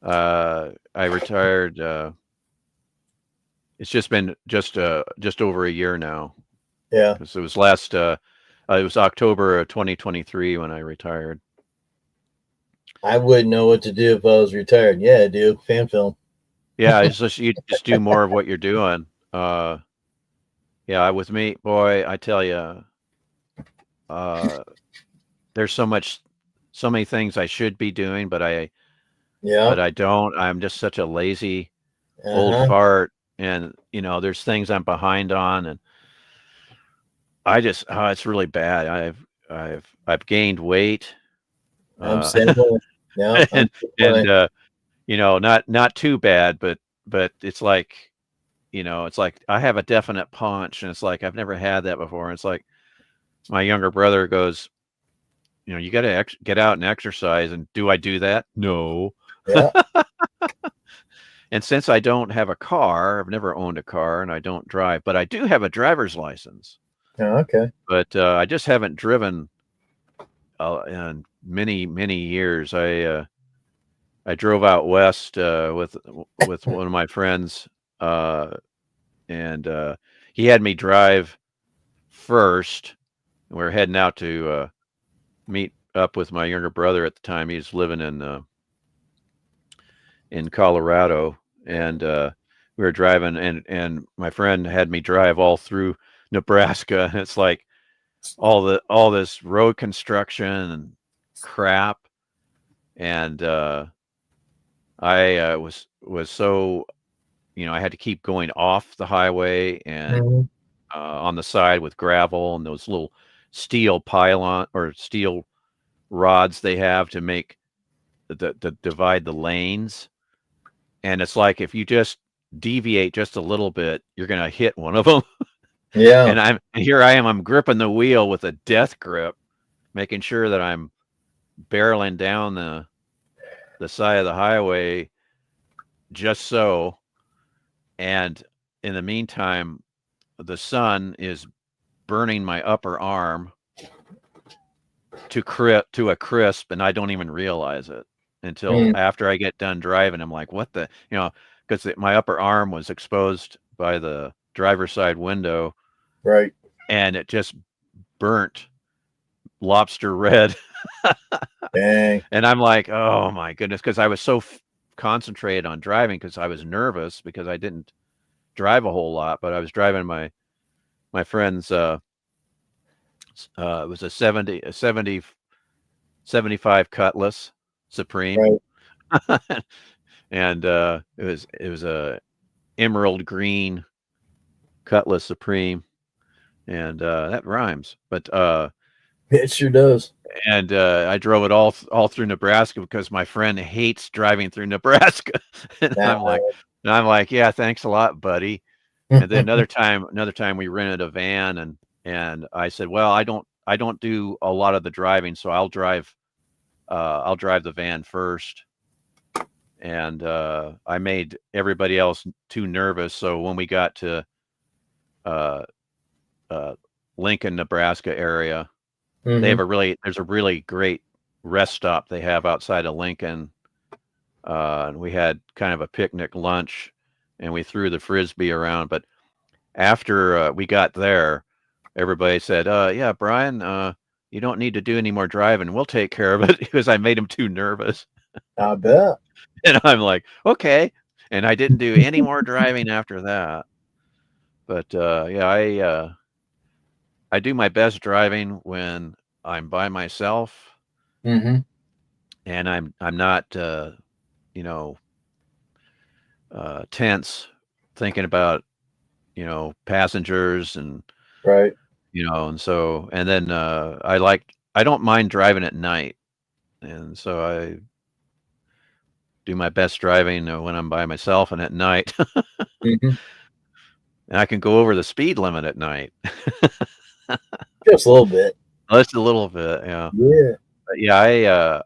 I retired it's just been just over a year now. Yeah. Because it was it was October of 2023 when I retired. I wouldn't know what to do if I was retired. Yeah, dude, fan film. Yeah, you just do more of what you're doing. Yeah, with me, boy, I tell you, there's so many things I should be doing, but I don't. I'm just such a lazy old fart, and there's things I'm behind on, and I just it's really bad. I've gained weight. I'm saying, yeah, and not too bad, but it's like it's like I have a definite paunch, and it's like I've never had that before. And it's like my younger brother goes, you got to get out and exercise. And do I do that? No. Yeah. And since I don't have a car, I've never owned a car, and I don't drive, but I do have a driver's license. Oh, okay. But I just haven't driven in many years. I drove out west with one of my friends, and he had me drive first. We were heading out to meet up with my younger brother at the time. He was living in Colorado, and we were driving, and my friend had me drive all through Nebraska. And it's like all this road construction and crap, and I was so I had to keep going off the highway and on the side with gravel and those little steel pylon or steel rods they have to make the divide the lanes. And it's like if you just deviate just a little bit, you're gonna hit one of them. Yeah. And here I am, I'm gripping the wheel with a death grip, making sure that I'm barreling down the side of the highway just so. And in the meantime, the sun is burning my upper arm to a crisp, and I don't even realize it until after I get done driving. I'm like, what the, because my upper arm was exposed by the driver's side window. Right. And it just burnt lobster red. Dang. And I'm like, oh my goodness, because I was so concentrated on driving because I was nervous because I didn't drive a whole lot, but I was driving my friend's it was a 75 Cutlass Supreme. Right. And it was a emerald green Cutlass Supreme, and that rhymes, but it sure does. And I drove it all through Nebraska because my friend hates driving through Nebraska. And I'm like, yeah, thanks a lot, buddy. And then another time we rented a van, and I said, well, I don't do a lot of the driving, so I'll drive the van first. And I made everybody else too nervous. So when we got to Lincoln, Nebraska area, they have there's a really great rest stop they have outside of Lincoln. And we had kind of a picnic lunch, and we threw the Frisbee around. But after we got there, everybody said, yeah, Brian, you don't need to do any more driving. We'll take care of it, because I made him too nervous. I bet. And I'm like, okay. And I didn't do any more driving after that. But yeah, I do my best driving when I'm by myself, and I'm not tense, thinking about passengers and right, and so, and then I don't mind driving at night, and so I do my best driving when I'm by myself and at night. And I can go over the speed limit at night. Just a little bit. Just a little bit, yeah. Yeah. But yeah,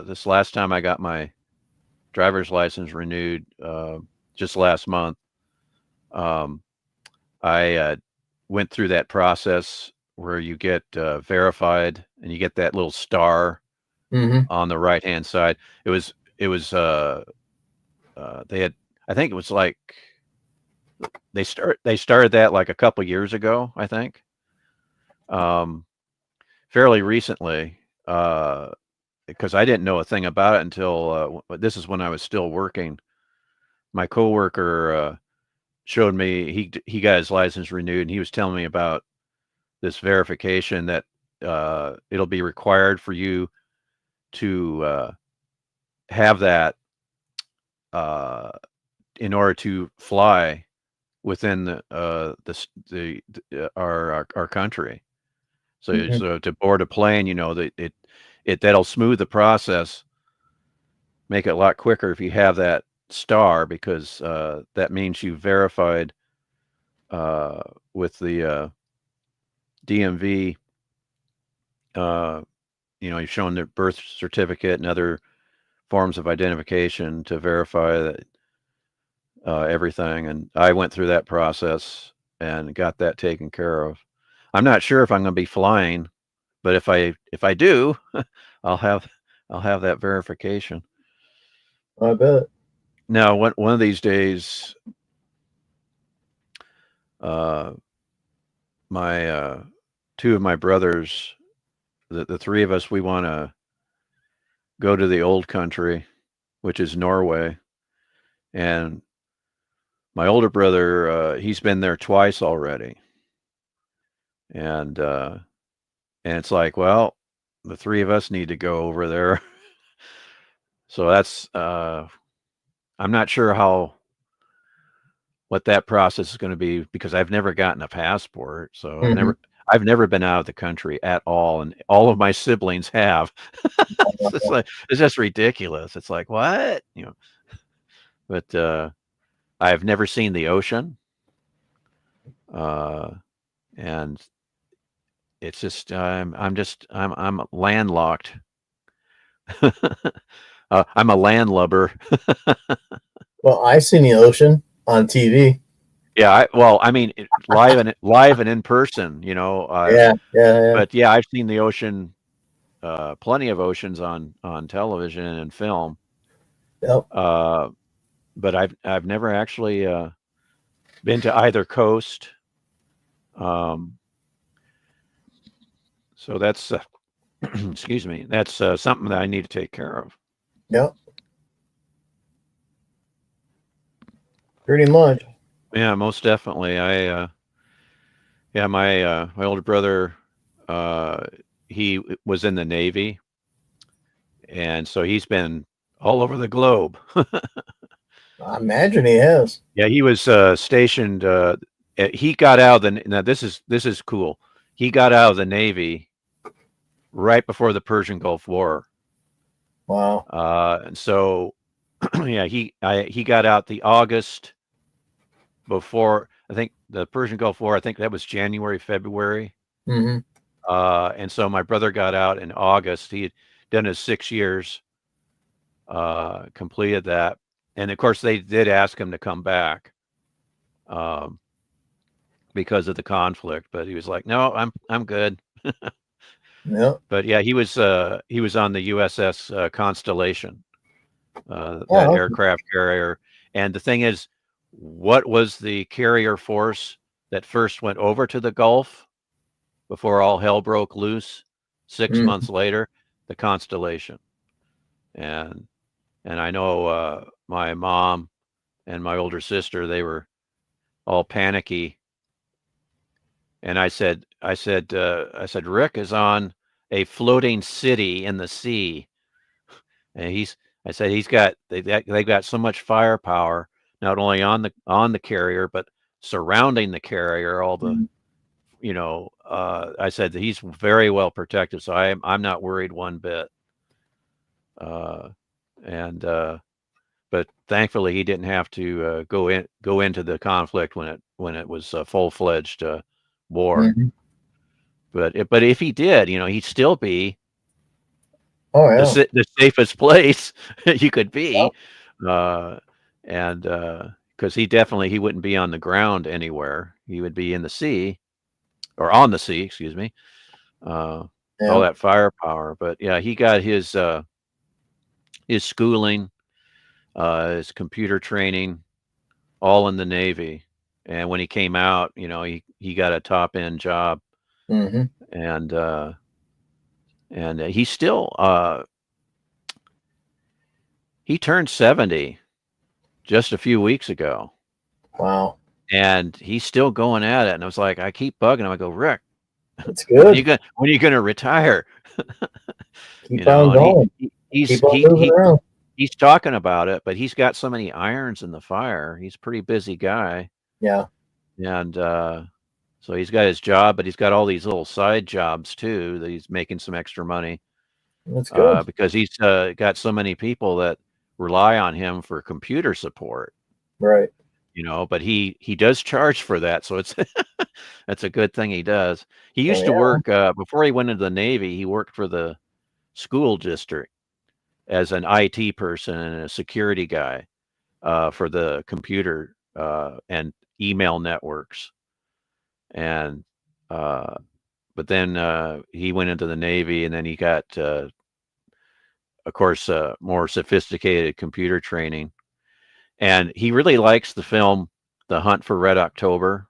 this last time I got my driver's license renewed, just last month, I went through that process where you get verified, and you get that little star on the right-hand side. It was they had, I think it was like they started that like a couple years ago, I think. Fairly recently, because I didn't know a thing about it until this is when I was still working. My coworker showed me he got his license renewed, and he was telling me about this verification that it'll be required for you to have that in order to fly within our country. So, so to board a plane, you know, that that'll smooth the process, make it a lot quicker if you have that star, because that means you verified with the DMV. You know, you've shown their birth certificate and other forms of identification to verify that everything. And I went through that process and got that taken care of. I'm not sure if I'm going to be flying, but if I do, I'll have that verification. I bet. Now, one of these days, my two of my brothers, the three of us, we want to go to the old country, which is Norway. And my older brother, he's been there twice already. And it's like, well, the three of us need to go over there. So that's, I'm not sure what that process is going to be, because I've never gotten a passport. So I've never been out of the country at all, and all of my siblings have. It's just ridiculous. It's like, what? You know, but I've never seen the ocean. And it's just I'm landlocked. I'm a landlubber. Well, I've seen the ocean on TV. Yeah, I mean, live and in person, you know. Yeah. But yeah, I've seen the ocean, plenty of oceans on television and film. Yep. But I've never actually been to either coast. So that's excuse me. That's something that I need to take care of. Yep. Pretty much. Yeah, most definitely. My older brother, he was in the Navy, and so he's been all over the globe. I imagine he has. Yeah, he was stationed. He got out of the. Now this is cool. He got out of the Navy right before the Persian Gulf War. Wow. And so, yeah, he got out the August before, I think, the Persian Gulf War. I think that was January, February. Mm-hmm. And so my brother got out in August. He had done his 6 years, completed that. And of course, they did ask him to come back because of the conflict. But he was like, "No, I'm good." Yep. But yeah, he was on the USS Constellation, that aircraft carrier. And the thing is, what was the carrier force that first went over to the Gulf before all hell broke loose 6 months later? The Constellation. And I know my mom and my older sister, they were all panicky. And I said, Rick is on a floating city in the sea, and they've got so much firepower, not only on the carrier, but surrounding the carrier, all the, you know, I said that he's very well protected, so I'm not worried one bit. But thankfully he didn't have to go into the conflict when it was a full-fledged war. Mm-hmm. But if he did, you know, he'd still be the safest place you could be. Yep. And because he wouldn't be on the ground anywhere. He would be in the sea, or on the sea, excuse me. All that firepower. But yeah, he got his schooling, his computer training, all in the Navy. And when he came out, you know, he got a top end job, Mm-hmm. and he's still he turned 70 just a few weeks ago, Wow. and he's still going at it. And I was like, I keep bugging him. I go, Rick, That's when good. are you gonna retire? Keep You know, on going. Keep on moving around. he's talking about it, but he's got so many irons in the fire. He's a pretty busy guy. Yeah. And so he's got his job, but he's got all these little side jobs too that he's making some extra money That's good. because he's got so many people that rely on him for computer support. Right. You know, but he does charge for that, so it's that's a good thing he does. He used to work before he went into the Navy. He worked for the school district as an IT person and a security guy for the computer and email networks. And but then he went into the Navy, and then he got of course more sophisticated computer training. And he really likes the film The Hunt for Red October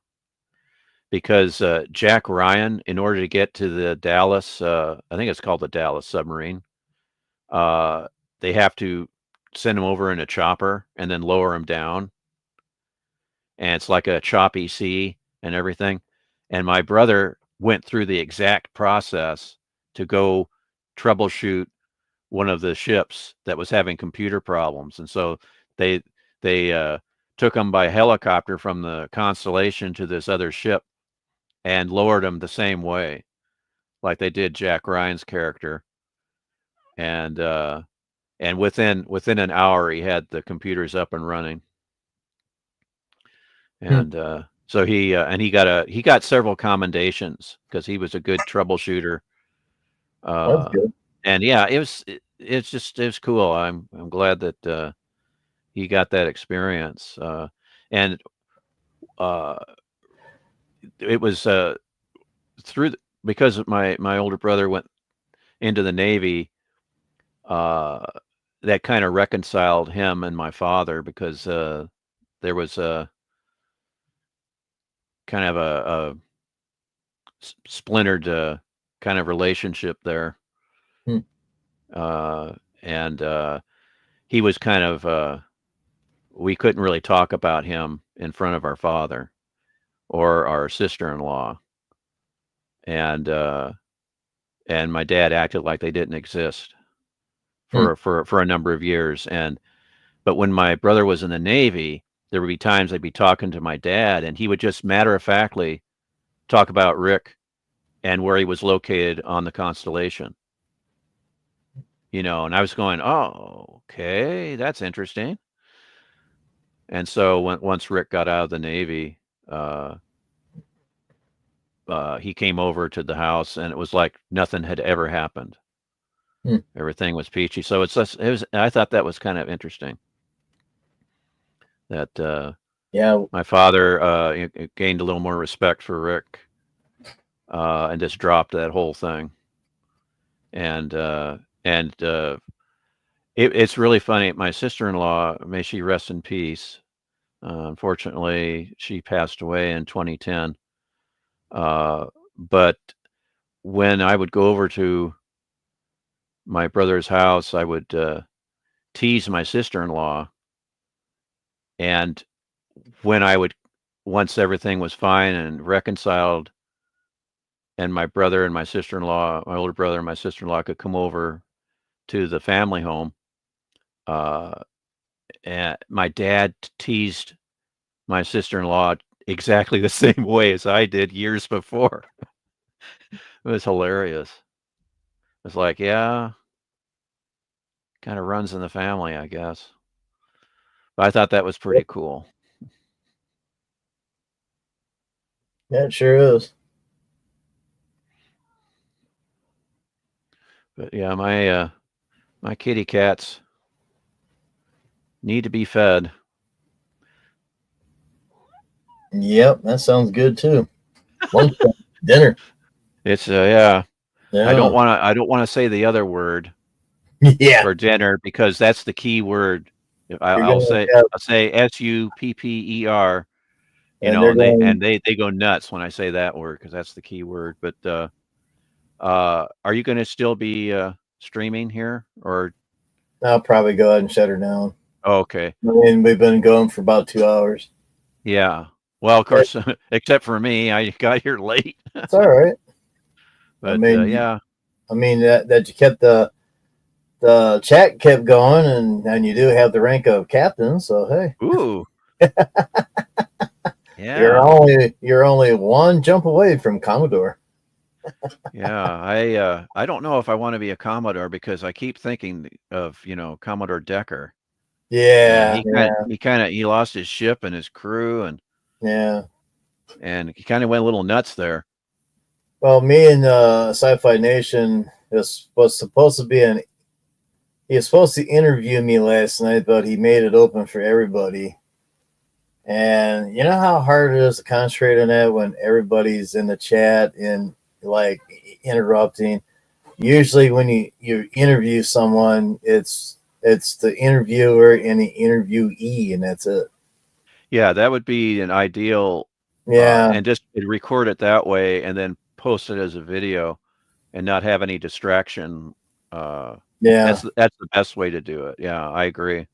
because Jack Ryan, in order to get to the Dallas, I think it's called the Dallas submarine, they have to send him over in a chopper and then lower him down. And it's like a choppy sea and everything. And my brother went through the exact process to go troubleshoot one of the ships that was having computer problems. And so they took him by helicopter from the Constellation to this other ship and lowered him the same way, like they did Jack Ryan's character. And within an hour, he had the computers up and running. And so he got several commendations because he was a good troubleshooter. That's good. And yeah, it was cool. I'm glad that he got that experience. And it was because my older brother went into the Navy. That kind of reconciled him and my father because there was a kind of a splintered kind of relationship there. And he was kind of we couldn't really talk about him in front of our father or our sister-in-law, and my dad acted like they didn't exist for a number of years. But when my brother was in the Navy, there would be times I'd be talking to my dad, and he would just matter-of-factly talk about Rick and where he was located on the Constellation. You know, and I was going, oh, okay, that's interesting. And so once Rick got out of the Navy, he came over to the house, and it was like nothing had ever happened. Everything was peachy. So I thought that was kind of interesting. That my father gained a little more respect for Rick, and just dropped that whole thing. And it's really funny. My sister-in-law, may she rest in peace. Unfortunately, she passed away in 2010. But when I would go over to my brother's house, I would tease my sister-in-law. And once everything was fine and reconciled, and my brother and my sister-in-law, my older brother and my sister-in-law could come over to the family home, and my dad teased my sister-in-law exactly the same way as I did years before. It was hilarious. It's like, yeah, kind of runs in the family, I guess. But I thought that was pretty cool. Yeah, it sure is. But yeah, my kitty cats need to be fed. Yep, that sounds good too. Lunchtime, dinner. It's yeah. I don't want to say the other word. Yeah. For dinner, because that's the key word. I'll say SUPPER, You And know, they're and they going, and they go nuts when I say that word because that's the key word. But are you going to still be streaming here or? I'll probably go ahead and shut her down. Oh, okay. I mean, we've been going for about 2 hours. Yeah. Well, of course, except for me, I got here late. It's all right. But yeah. I mean that you kept the chat kept going, and you do have the rank of captain. So hey, Ooh. Yeah. You're only one jump away from Commodore. Yeah, I don't know if I want to be a Commodore because I keep thinking of, Commodore Decker. Yeah, He lost his ship and his crew and he kind of went a little nuts there. Well, me and Sci-Fi Nation was supposed to be he was supposed to interview me last night, but he made it open for everybody. And you know how hard it is to concentrate on that when everybody's in the chat and like interrupting. Usually when you interview someone, it's the interviewer and the interviewee, and that's it. Yeah, that would be an ideal. Yeah. And just record it that way and then post it as a video and not have any distraction. That's the best way to do it. Yeah, I agree.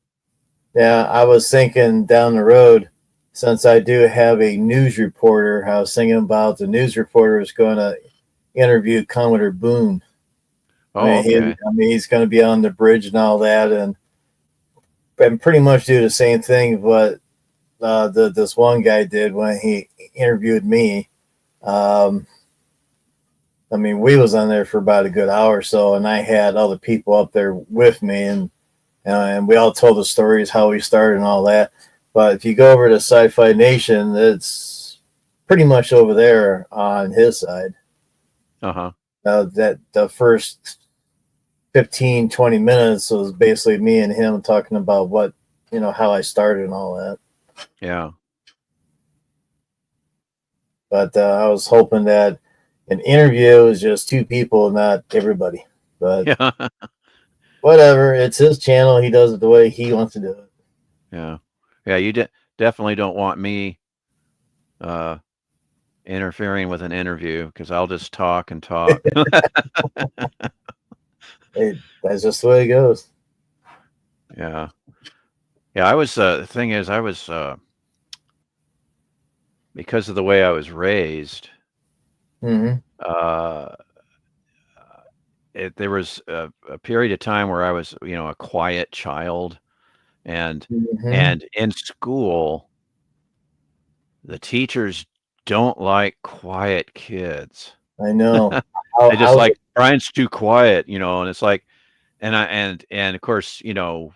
Yeah, I was thinking down the road, since I do have a news reporter, I was thinking about the news reporter is going to interview Commodore Boone. Okay. He's going to be on the bridge and all that, and pretty much do the same thing what this one guy did when he interviewed me. We was on there for about a good hour or so, and I had other people up there with me, and we all told the stories how we started and all that. But if you go over to Sci-Fi Nation, it's pretty much over there on his side. That the first 15, 20 minutes was basically me and him talking about what, how I started and all that. Yeah. But I was hoping that an interview is just two people, not everybody. But whatever, it's his channel. He does it the way he wants to do it. Yeah. Yeah, you definitely don't want me interfering with an interview because I'll just talk and talk. Hey, that's just the way it goes. Yeah. Yeah, I was the thing is I was because of the way I was raised, Mm-hmm. There was a period of time where I was, a quiet child, and in school, the teachers don't like quiet kids. I know. They just like Brian's too quiet, and it's like, and of course, when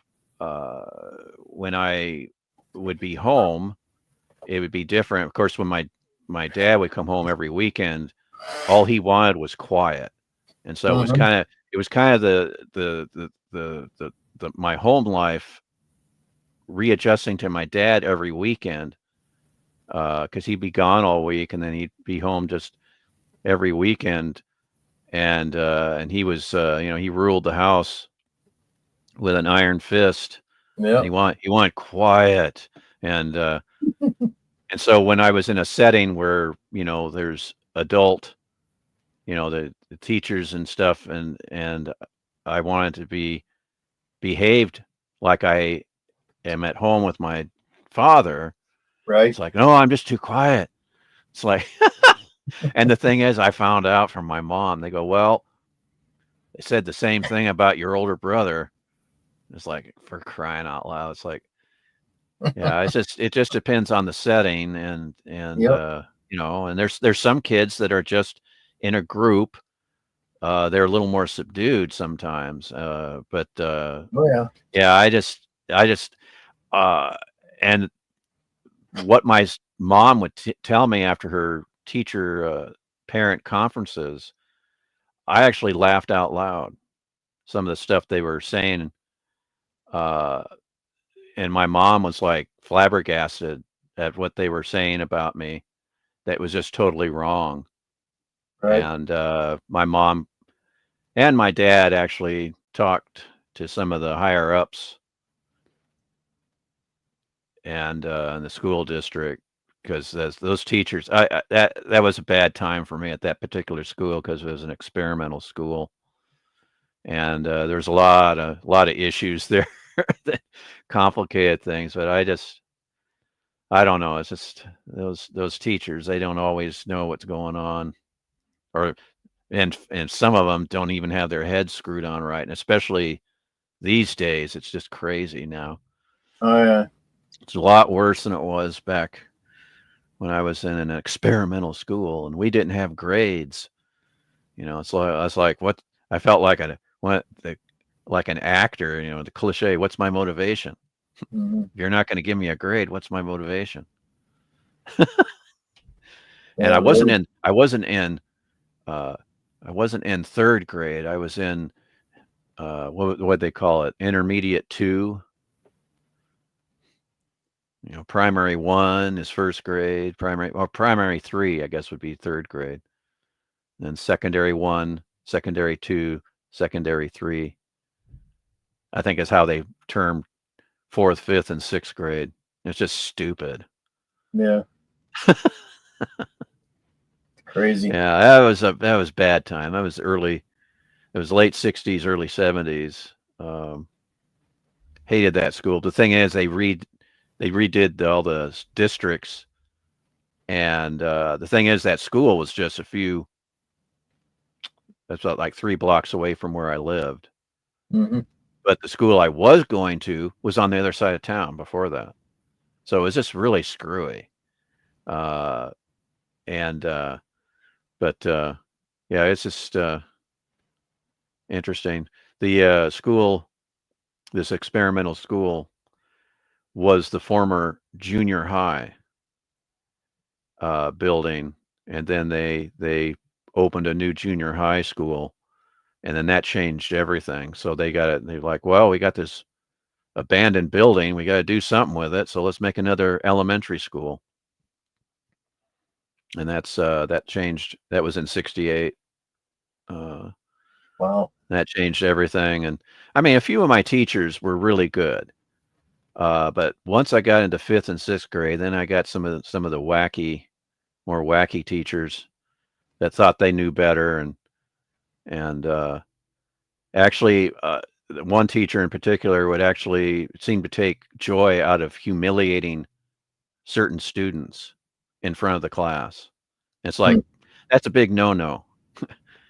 I would be home, it would be different. Of course, when my dad would come home every weekend, all he wanted was quiet, and so it was kind of the my home life readjusting to my dad every weekend, because he'd be gone all week and then he'd be home just every weekend, and he was he ruled the house with an iron fist. Yeah, he wanted quiet, and so when I was in a setting where there's adult, the teachers and stuff, and I wanted to be behaved like I am at home with my father, right? It's like, no, I'm just too quiet. It's like, and the thing is, I found out from my mom. They go, well, they said the same thing about your older brother. It's like, for crying out loud. It's like, yeah, it just depends on the setting, and and there's some kids that are just in a group. They're a little more subdued sometimes, but yeah, I just and what my mom would tell me after her teacher parent conferences, I actually laughed out loud. Some of the stuff they were saying, and my mom was like flabbergasted at what they were saying about me. That was just totally wrong. Right. And my mom and my dad actually talked to some of the higher ups and in the school district, because those teachers, that was a bad time for me at that particular school because it was an experimental school, and there's a lot of issues there that complicated things. But I don't know. It's just those teachers, they don't always know what's going on, or and some of them don't even have their heads screwed on right, and especially these days, it's just crazy now. Oh yeah. It's a lot worse than it was back when I was in an experimental school and we didn't have grades. You know, it's like I was like, what? I felt like like an actor. You know, the cliche. What's my motivation? Mm-hmm. You're not going to give me a grade. What's my motivation? Yeah, And I wasn't in third grade. I was in what they call it, intermediate 2. You know, primary 1 is first grade. Primary 3, I guess, would be third grade. Then secondary 1, secondary 2, secondary 3. I think is how they term 4th, 5th, and 6th grade. It's just stupid. Yeah. Crazy. Yeah, that was bad time. That was early. It was late 60s, early 70s. Hated that school. The thing is, they redid all the districts, and the thing is, that school was just that's about like 3 blocks away from where I lived. Mm-hmm. But the school I was going to was on the other side of town before that, so it was just really screwy. But yeah, it's just interesting. The school, this experimental school, was the former junior high building, and then they opened a new junior high school, and then that changed everything. So they're like, well, we got this abandoned building, we got to do something with it, so let's make another elementary school. And that changed. That was in 68. Wow. That changed everything. And I mean, a few of my teachers were really good. But once I got into 5th and 6th grade, then I got some of the more wacky teachers that thought they knew better. And actually, one teacher in particular would actually seem to take joy out of humiliating certain students in front of the class. It's like, that's a big no-no.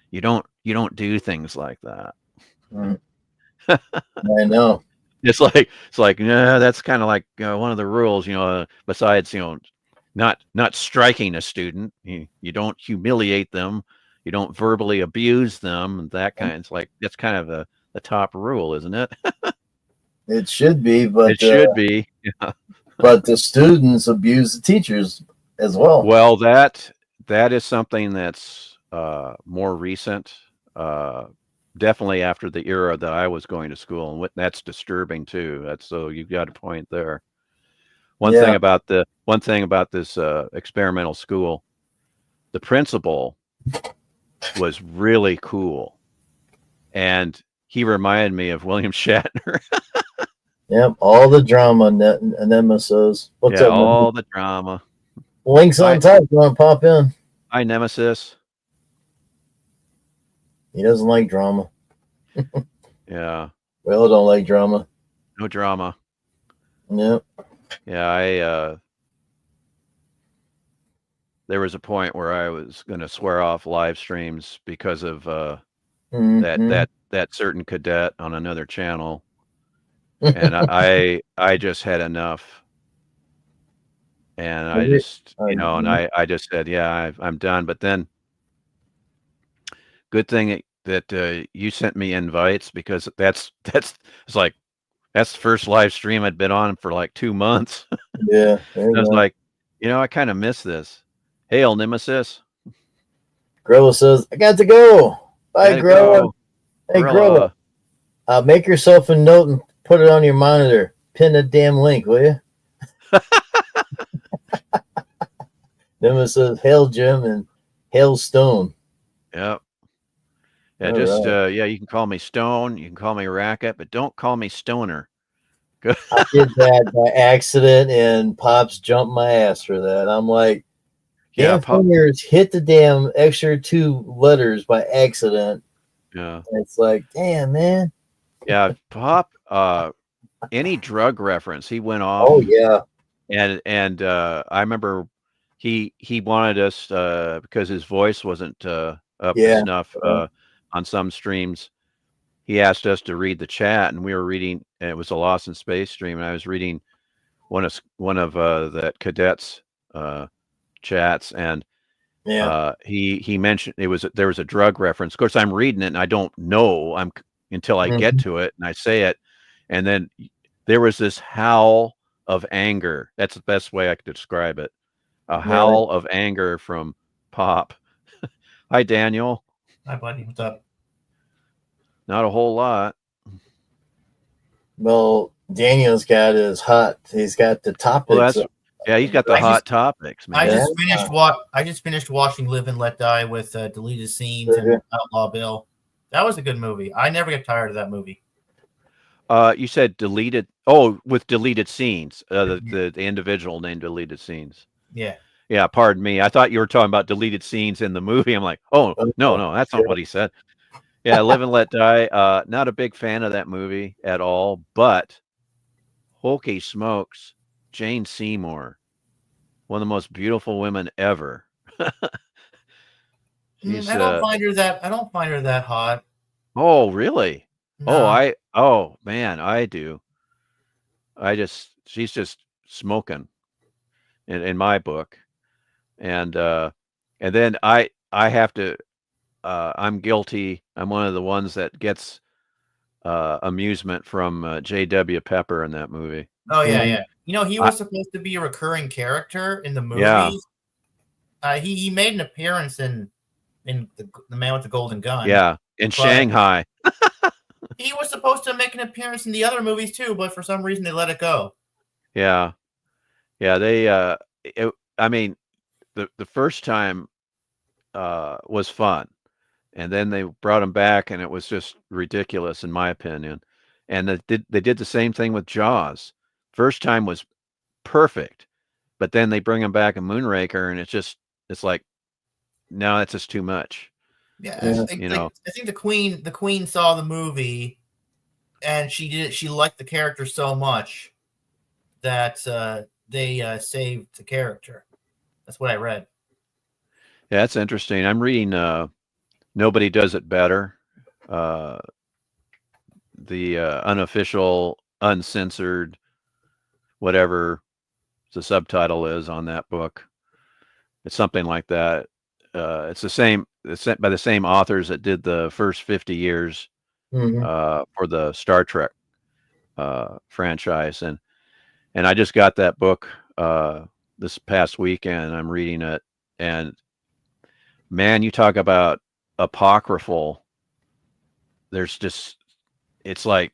You don't do things like that. I know. It's like, yeah, that's kind of like one of the rules, besides, not striking a student. You don't humiliate them. You don't verbally abuse them, and that kind. It's like, that's kind of the top rule, isn't it? It should be, but it should be. Yeah. But the students abuse the teachers as well. Well, that is something that's more recent. Definitely after the era that I was going to school, and that's disturbing too. So you've got a point there. One thing about this experimental school, the principal was really cool, and he reminded me of William Shatner. Yep, all the drama, Nemesis. What's up? All the drama. Links on top. You want to pop in? Hi, Nemesis. He doesn't like drama. Yeah. We all don't like drama. No drama. Yep. Yeah, there was a point where I was going to swear off live streams because of that certain cadet on another channel, and I just had enough, and I just I just said, yeah, I'm done. But then, good thing that you sent me invites, because it's like, that's the first live stream I'd been on for like 2 months. Yeah. I was like, I kind of miss this. Hail, Nemesis. Grilla says, I got to go. Bye, Grilla. Hey, Grilla. Make yourself a note and put it on your monitor. Pin the damn link, will you? Nemesis says, hail, Jim, and hail, Stone. Yep. Yeah, you can call me Stone. You can call me Racket, but don't call me Stoner. Good. I did that by accident, and Pops jumped my ass for that. I'm like, Yeah, damn fingers hit the damn extra 2 letters by accident. Yeah. And it's like, damn, man. Yeah, Pop. Any drug reference, he went off. Oh yeah. And I remember he wanted us because his voice wasn't up to snuff on some streams. He asked us to read the chat, and we were reading. And it was a Lost in Space stream, and I was reading one of that cadets chats, and he mentioned there was a drug reference. Of course, I'm reading it, and I don't know until I get to it, and I say it, and then there was this howl of anger. That's the best way I could describe it. A howl of anger from Pop. Hi, Daniel. Hi, buddy. What's up? Not a whole lot. Well, Daniel's got he's got the topics. Well, he's got the hot topics, man. I just finished watching Live and Let Die with deleted scenes and Outlaw Bill. That was a good movie. I never get tired of that movie. You said deleted. Oh, with deleted scenes. The individual named deleted scenes. Yeah. Yeah. Pardon me. I thought you were talking about deleted scenes in the movie. I'm like, oh no, that's not what he said. Yeah, Live and Let Die. Not a big fan of that movie at all. But holy smokes, Jane Seymour, one of the most beautiful women ever. I don't find her that hot. Oh, really? No. Oh man, I do. She's just smoking in my book. And then I have to I'm guilty. I'm one of the ones that gets amusement from J.W. Pepper in that movie. Oh yeah. You know, he was supposed to be a recurring character in the movies. Yeah. He made an appearance in the Man with the Golden Gun. Yeah, in Shanghai. He was supposed to make an appearance in the other movies too, but for some reason they let it go. Yeah. They I mean, the first time was fun, and then they brought him back, and it was just ridiculous in my opinion. And they did the same thing with Jaws. First time was perfect, but then they bring him back in Moonraker, and it's like, no, that's just too much. Yeah, I think the Queen saw the movie, and she liked the character so much that they saved the character. That's what I read. Yeah, that's interesting. I'm reading Nobody Does It Better. The unofficial, uncensored, whatever the subtitle is on that book. It's something like that. It's the same. It's sent by the same authors that did the first 50 years for the Star Trek franchise, and I just got that book this past weekend. I'm reading it, and man, you talk about apocryphal. It's like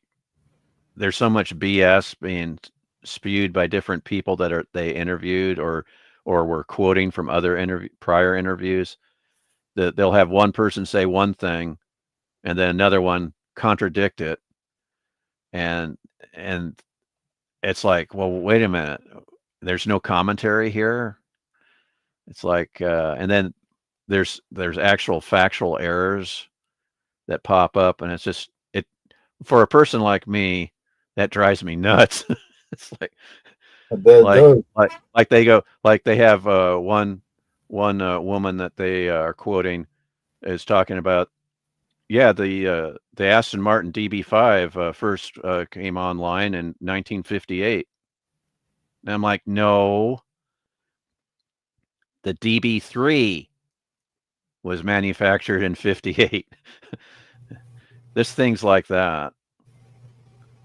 there's so much BS being spewed by different people that they interviewed or were quoting from other prior interviews. That they'll have one person say one thing, and then another one contradict it, and it's like, well, wait a minute, there's no commentary here. It's like, and then there's actual factual errors that pop up, and it's just for a person like me, that drives me nuts. It's like they go, like they have one woman that they are quoting is talking about, the Aston Martin DB5 first came online in 1958. And I'm like, no, the DB3 was manufactured in 58. There's things like that.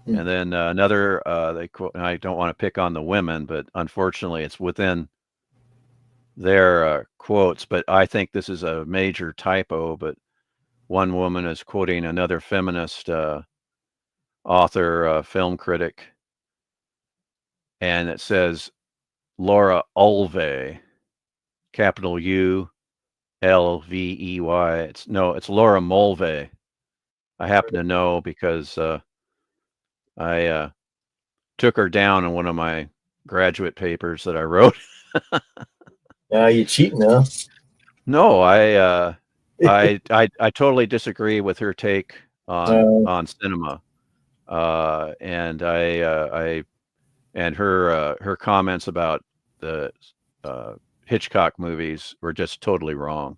And then another, they quote, and I don't want to pick on the women, but unfortunately it's within their quotes, but I think this is a major typo. But one woman is quoting another feminist author, film critic, and it says Laura Ulvey, capital U-L-V-E-Y. It's Laura Mulvey. I happen to know because I took her down in one of my graduate papers that I wrote. Now you cheating, huh? No, I totally disagree with her take on cinema, and and her comments about the Hitchcock movies were just totally wrong.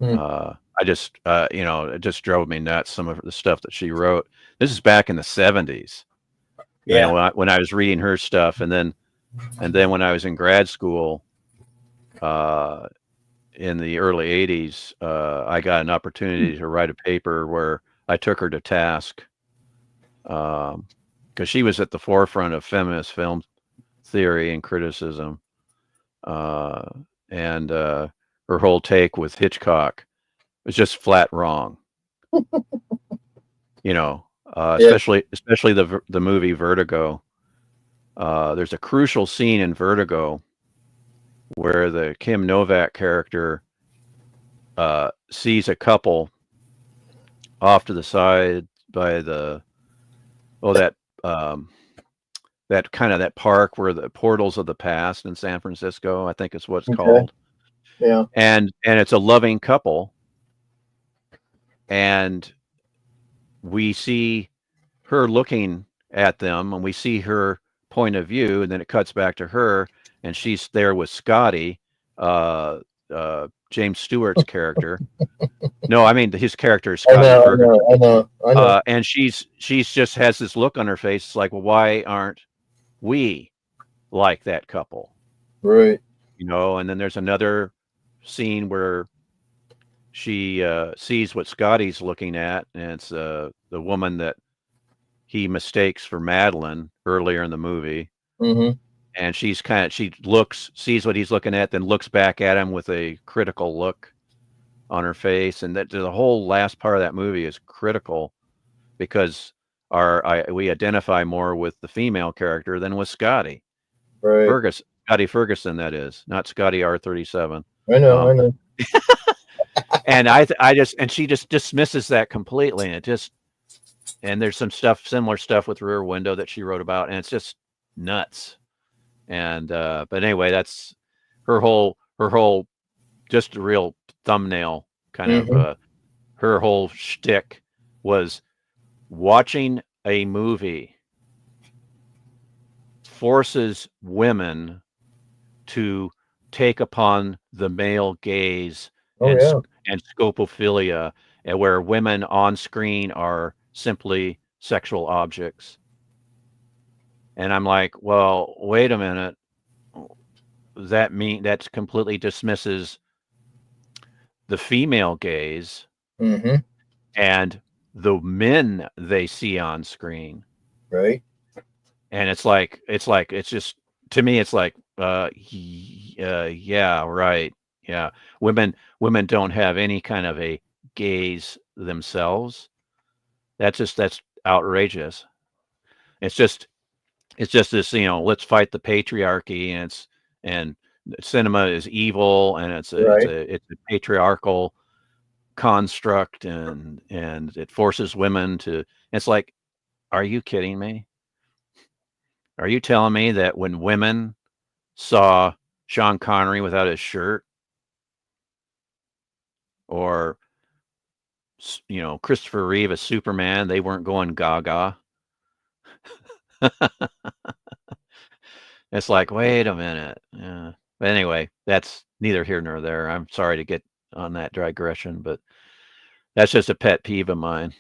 I just it just drove me nuts, some of the stuff that she wrote. This is back in the 70s. Yeah. You know, when I was reading her stuff, and then when I was in grad school, in the early 80s, I got an opportunity to write a paper where I took her to task, because she was at the forefront of feminist film theory and criticism, and her whole take with Hitchcock was just flat wrong. You know, especially the movie Vertigo. There's a crucial scene in Vertigo where the Kim Novak character sees a couple off to the side by that park where the Portals of the Past in San Francisco, I think is what it's called. Yeah. And it's a loving couple, and we see her looking at them, and we see her point of view, and then it cuts back to her, and she's there with Scotty, James Stewart's character. No, I mean his character is Scotty Ferguson. I know. And she's just has this look on her face. It's like, well, why aren't we like that couple? Right. You know, and then there's another scene where she sees what Scotty's looking at, and it's the woman that he mistakes for Madeline earlier in the movie. Mm-hmm. And she sees what he's looking at, then looks back at him with a critical look on her face. And that the whole last part of that movie is critical because we identify more with the female character than with Scotty. Right. Scotty Ferguson, that is, not Scotty R37. I know. And she just dismisses that completely. And there's some similar stuff with Rear Window that she wrote about, and it's just nuts. And but anyway, that's her whole just a real thumbnail kind of her whole shtick was watching a movie forces women to take upon the male gaze and scopophilia, and where women on screen are simply sexual objects. And I'm like, well, wait a minute. That completely dismisses the female gaze and the men they see on screen. Right. And it's just, to me, it's like, yeah, right. Yeah. Women don't have any kind of a gaze themselves. That's outrageous. It's just this, let's fight the patriarchy, and cinema is evil, and it's a patriarchal construct, and it forces women to. It's like, are you kidding me? Are you telling me that when women saw Sean Connery without his shirt, or Christopher Reeve as Superman, they weren't going gaga? It's like, wait a minute. Yeah. But anyway, that's neither here nor there. I'm sorry to get on that digression, but that's just a pet peeve of mine.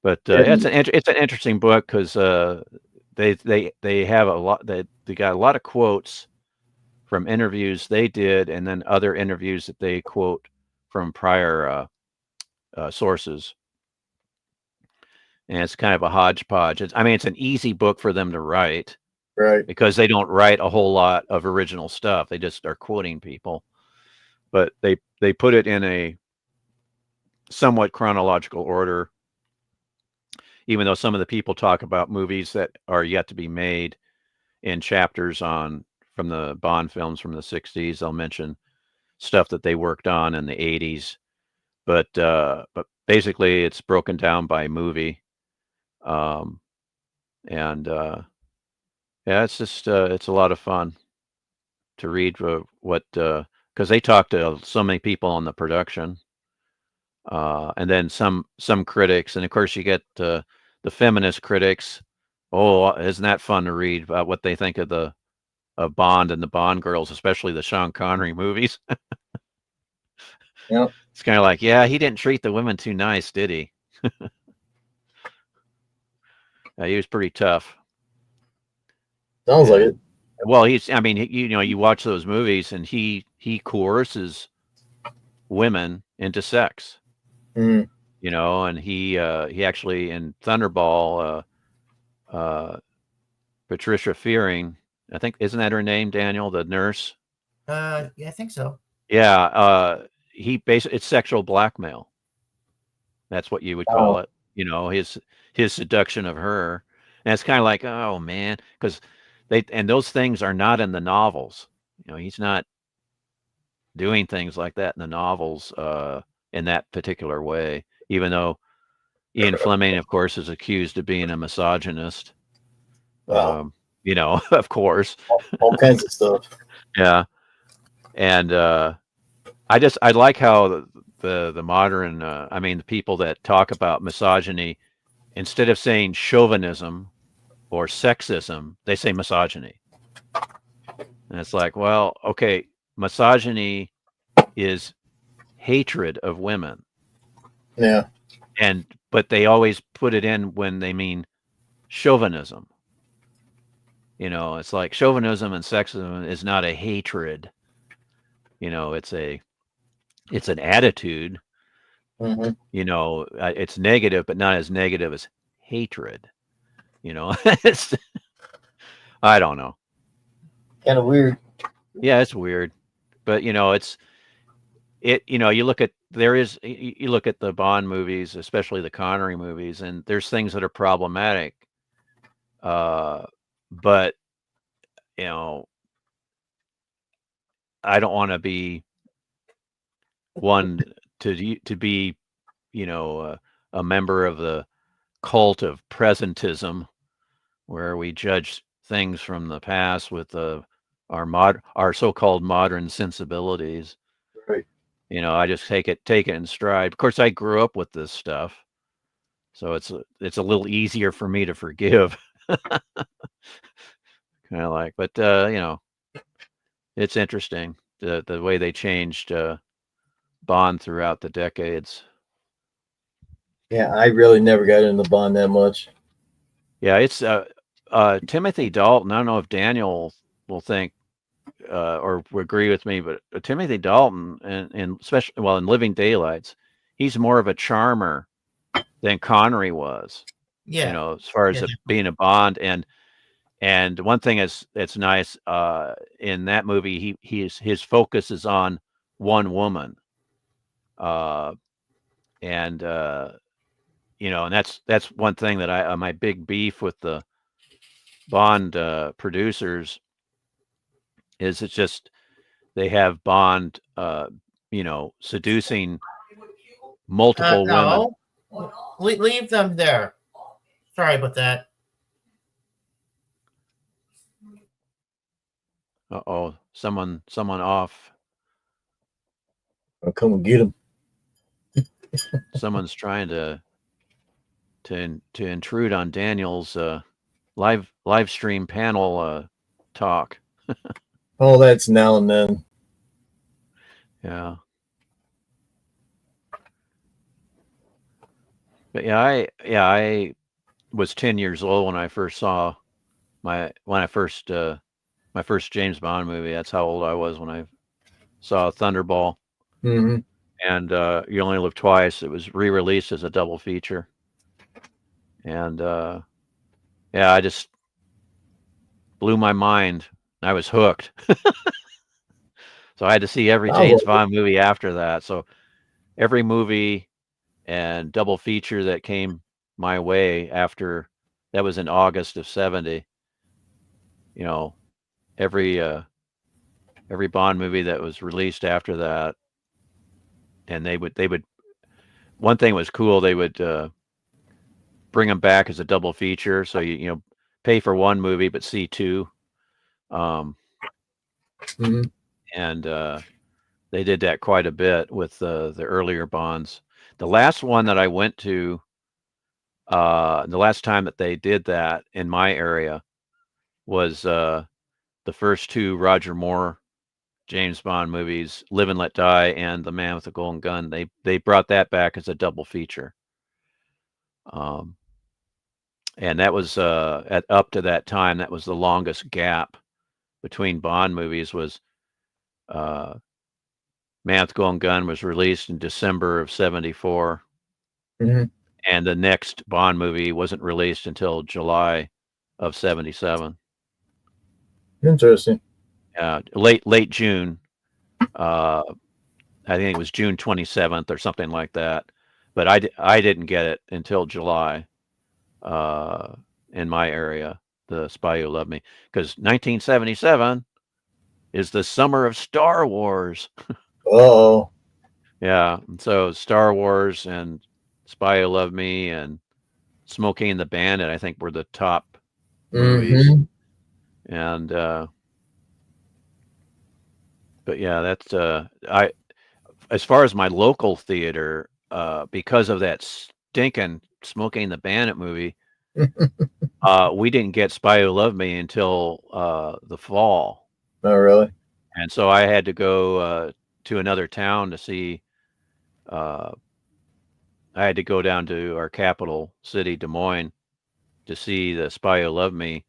But it's an interesting book because they have a lot. They got a lot of quotes from interviews they did, and then other interviews that they quote from prior sources. And it's kind of a hodgepodge. It's an easy book for them to write, right? Because they don't write a whole lot of original stuff. They just are quoting people, but they put it in a somewhat chronological order. Even though some of the people talk about movies that are yet to be made in chapters from the Bond films from the 60s, they'll mention stuff that they worked on in the 80s, but basically it's broken down by movie. And yeah, it's just it's a lot of fun to read what because they talk to so many people on the production, and then some critics, and of course you get the feminist critics. Oh, isn't that fun to read about what they think of Bond and the Bond girls, especially the Sean Connery movies. Yep. It's kind of like, yeah, he didn't treat the women too nice, did he? He was pretty tough. Sounds like it. Well, I mean, you watch those movies and he coerces women into sex, Mm. and he actually in Thunderball, Patricia Fearing, I think, isn't that her name, Daniel, the nurse? Yeah, I think so. Yeah. It's sexual blackmail. That's what you would call it. His seduction of her. And it's kind of like, oh man, because those things are not in the novels. He's not doing things like that in the novels in that particular way, even though Ian Fleming, of course, is accused of being a misogynist. Wow. Of course. All kinds of stuff. Yeah. And I like how the modern, the people that talk about misogyny, instead of saying chauvinism or sexism, they say misogyny. And it's like, well, okay, misogyny is hatred of women. Yeah. But they always put it in when they mean chauvinism. It's like chauvinism and sexism is not a hatred. It's an attitude. Mm-hmm. It's negative, but not as negative as hatred. I don't know. Kind of weird. Yeah, it's weird, but you look at you look at the Bond movies, especially the Connery movies, and there's things that are problematic. But I don't want to be one to be, a member of the cult of presentism, where we judge things from the past with our so-called modern sensibilities. Right. I just take it in stride. Of course, I grew up with this stuff, so it's a little easier for me to forgive. Kind of like, but it's interesting the way they changed Bond throughout the decades. Yeah, I really never got into Bond that much. Yeah, it's Timothy Dalton. I don't know if Daniel will think or will agree with me, but Timothy Dalton, and especially in Living Daylights, he's more of a charmer than Connery was. Yeah. As far as being a Bond, and one thing that's nice in that movie, his focus is on one woman, and that's one thing that my big beef with the Bond producers is it's just they have Bond seducing multiple women. Leave them there. Sorry about that. Uh-oh, someone off. I'll come and get him. Someone's trying to intrude on Daniel's live stream panel talk. Oh, that's now and then. Yeah. But I was 10 years old when I first saw my first James Bond movie. That's how old I was when I saw Thunderball. Mm-hmm. And You Only Live Twice. It was re-released as a double feature. And I just blew my mind. I was hooked. So I had to see every James Bond movie after that. So every movie and double feature that came my way after that was in August of 70. Every Bond movie that was released after that, and they would one thing was cool, they would bring them back as a double feature. So pay for one movie but see two. Mhm. And they did that quite a bit with the earlier Bonds. The last one that I went to, the last time that they did that in my area was the first two Roger Moore James Bond movies, Live and Let Die and The Man with the Golden Gun. They brought that back as a double feature. And that was up to that time, that was the longest gap between Bond movies. Was Man with the Golden Gun was released in December of '74, Mhm. and the next Bond movie wasn't released until July of '77. Interesting. Late June. I think it was June 27th or something like that. But I didn't get it until July in my area, The Spy Who Loved Me, because 1977 is the summer of Star Wars. Oh. Yeah, and so Star Wars and Spy Who Loved Me and Smokey and the Bandit, I think, were the top movies. Mhm. And but yeah, that's as far as my local theater, because of that stinking Smokey and the Bandit movie, we didn't get Spy Who Loved Me until the fall. Oh, really? And so I had to go to another town to see. I had to go down to our capital city, Des Moines, to see The Spy Who Loved Me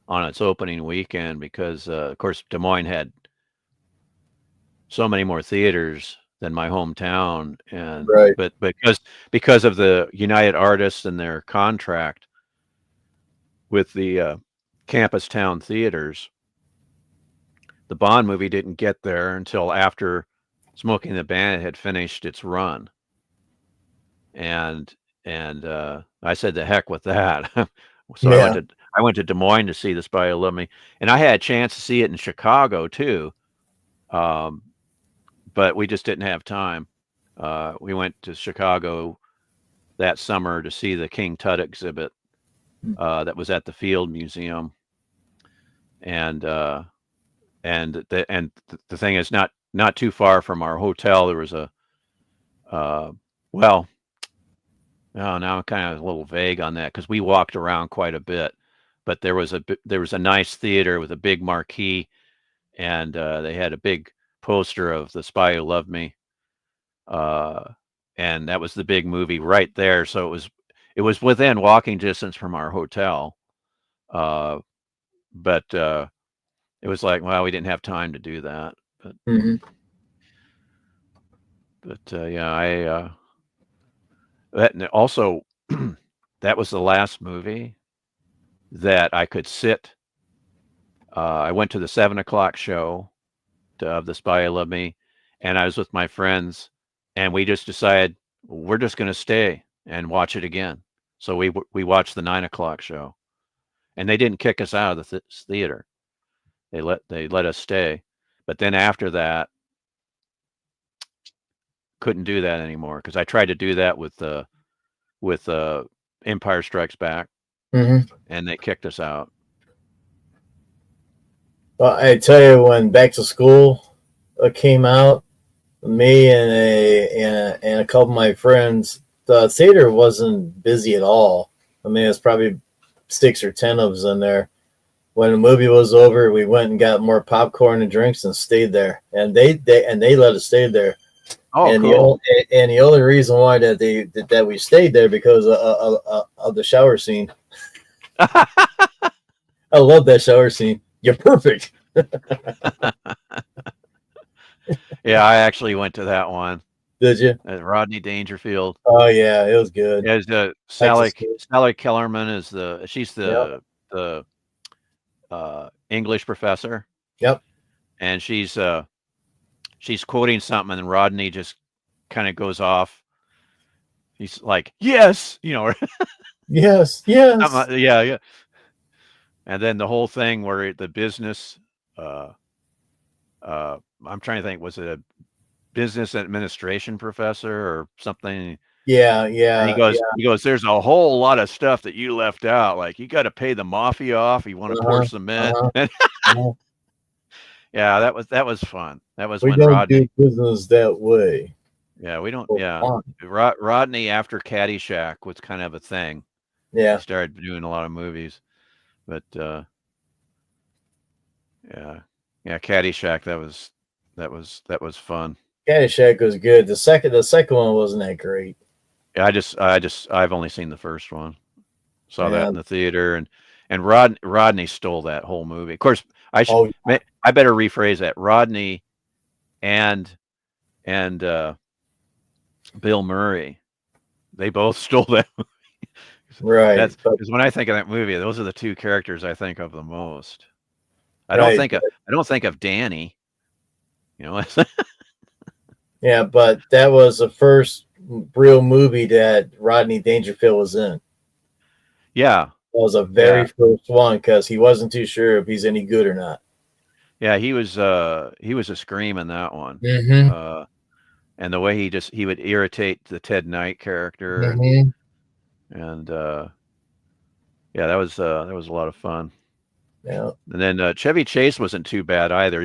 on its opening weekend because, of course, Des Moines had so many more theaters than my hometown, and Right. but because of the United Artists and their contract with the campus town theaters, the Bond movie didn't get there until after Smoking the Bandit had finished its run. And I said, the heck with that. So Yeah. I went to Des Moines to see The Spy Who Loved Me, and I had a chance to see it in Chicago too. But we just didn't have time. We went to Chicago that summer to see the King Tut exhibit that was at the Field Museum, and the thing is, not too far from our hotel, there was a well, oh, now I'm kind of a little vague on that because we walked around quite a bit, but there was a nice theater with a big marquee, and they had a big poster of The Spy Who Loved Me, and that was the big movie right there. So it was within walking distance from our hotel, but it was like, well, we didn't have time to do that. But Mhm. yeah, and also that was the last movie that I could sit. I went to the 7:00 show of The Spy Who Loved Me, and I was with my friends, and we just decided we're just going to stay and watch it again. So we watched the 9:00 show, and they didn't kick us out of the theater. They let us stay, but then after that, couldn't do that anymore because I tried to do that with Empire Strikes Back, Mhm. and they kicked us out. Well, I tell you, when Back to School came out, me and a couple of my friends, the theater wasn't busy at all. I mean, it was probably 6 or 10 of us in there. When the movie was over, we went and got more popcorn and drinks and stayed there. And they let us stay there. Oh, and cool. The only reason why that we stayed there because of the shower scene. I love that shower scene. You're perfect. Yeah, I actually went to that one. Did you? Rodney Dangerfield. Oh yeah, it was good. As Sally Kellerman is she's the English professor. Yep. And she's quoting something, and Rodney just kind of goes off. He's like, "Yes," Yes. Yeah. And then the whole thing where the business, I'm trying to think, was it a business administration professor or something? Yeah, And yeah. he goes, there's a whole lot of stuff that you left out. Like you got to pay the mafia off. You want to pour cement. Yeah, that was fun. That was We when don't Rodney. do business that way. Yeah, we don't. For Yeah, fun. Rodney after Caddyshack was kind of a thing. Yeah. He started doing a lot of movies, but yeah, Caddyshack. That was fun. Caddyshack was good. The second one wasn't that great. Yeah, I've only seen the first one. Saw that Yeah. in the theater, and Rodney stole that whole movie. Of course, I better rephrase that. Rodney and Bill Murray, they both stole that movie. Right. That's because when I think of that movie, those are the two characters I think of the most. I Right. don't think of Danny. You know. Yeah, but that was the first real movie that Rodney Dangerfield was in. Yeah. That was the very first one because he wasn't too sure if he's any good or not. Yeah, he was a scream in that one. Mm-hmm. And the way he would irritate the Ted Knight character, Mm-hmm. and yeah, that was a lot of fun. Yeah. And then Chevy Chase wasn't too bad either.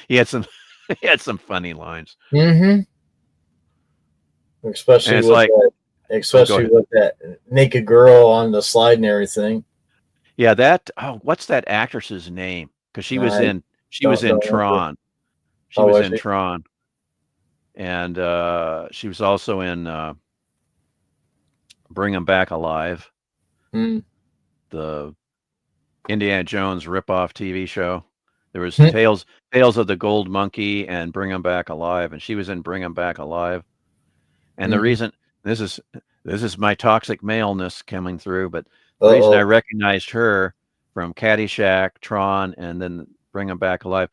He had some funny lines. Mm-hmm. Especially with that naked girl on the slide and everything. Yeah, what's that actress's name? Because she was in Tron. She was in Tron. And she was also in Bring 'Em Back Alive. The Indiana Jones ripoff TV show. There was Tales of the Gold Monkey and Bring 'Em Back Alive, and she was in Bring 'Em Back Alive. And the reason this is my toxic maleness coming through, but the reason I recognized her from Caddyshack, Tron, and then Bring 'Em Back Alive,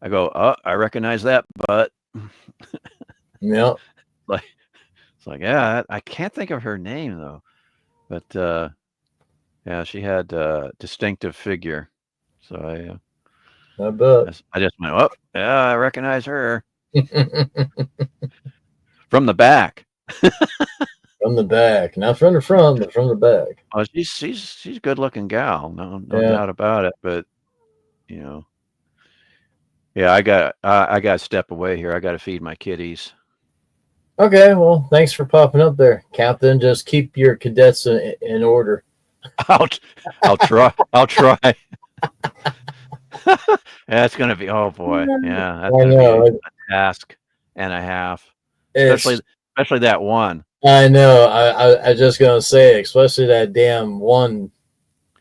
I go, oh, I recognize that butt. Yeah. It's like, yeah, I can't think of her name though, but yeah, she had a distinctive figure. So I bet. I just went, oh, yeah, I recognize her from the back. From the back, not from the front, but from the back. Oh, she's a good looking gal, no doubt about it. But you know, yeah, I got to step away here. I got to feed my kitties. Okay, well, thanks for popping up there, Captain. Just keep your cadets in order. I'll try. I'll try. That's gonna be, oh boy, yeah, that's gonna be a task and a half, especially that one. I know. I just gonna say, especially that damn one.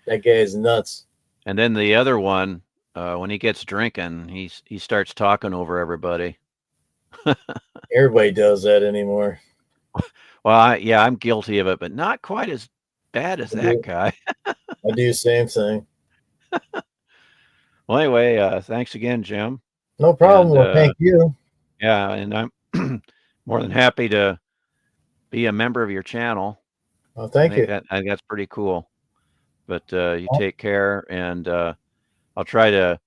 That guy's nuts. And then the other one, when he gets drinking, he starts talking over everybody. Everybody does that anymore. Well, I'm guilty of it, but not quite as bad as that guy. I do the same thing. Well, anyway, thanks again, Jim. No problem. Well, thank you. Yeah, and I'm more than happy to be a member of your channel. Oh, thank you. I think that's pretty cool. But you take care, and I'll try to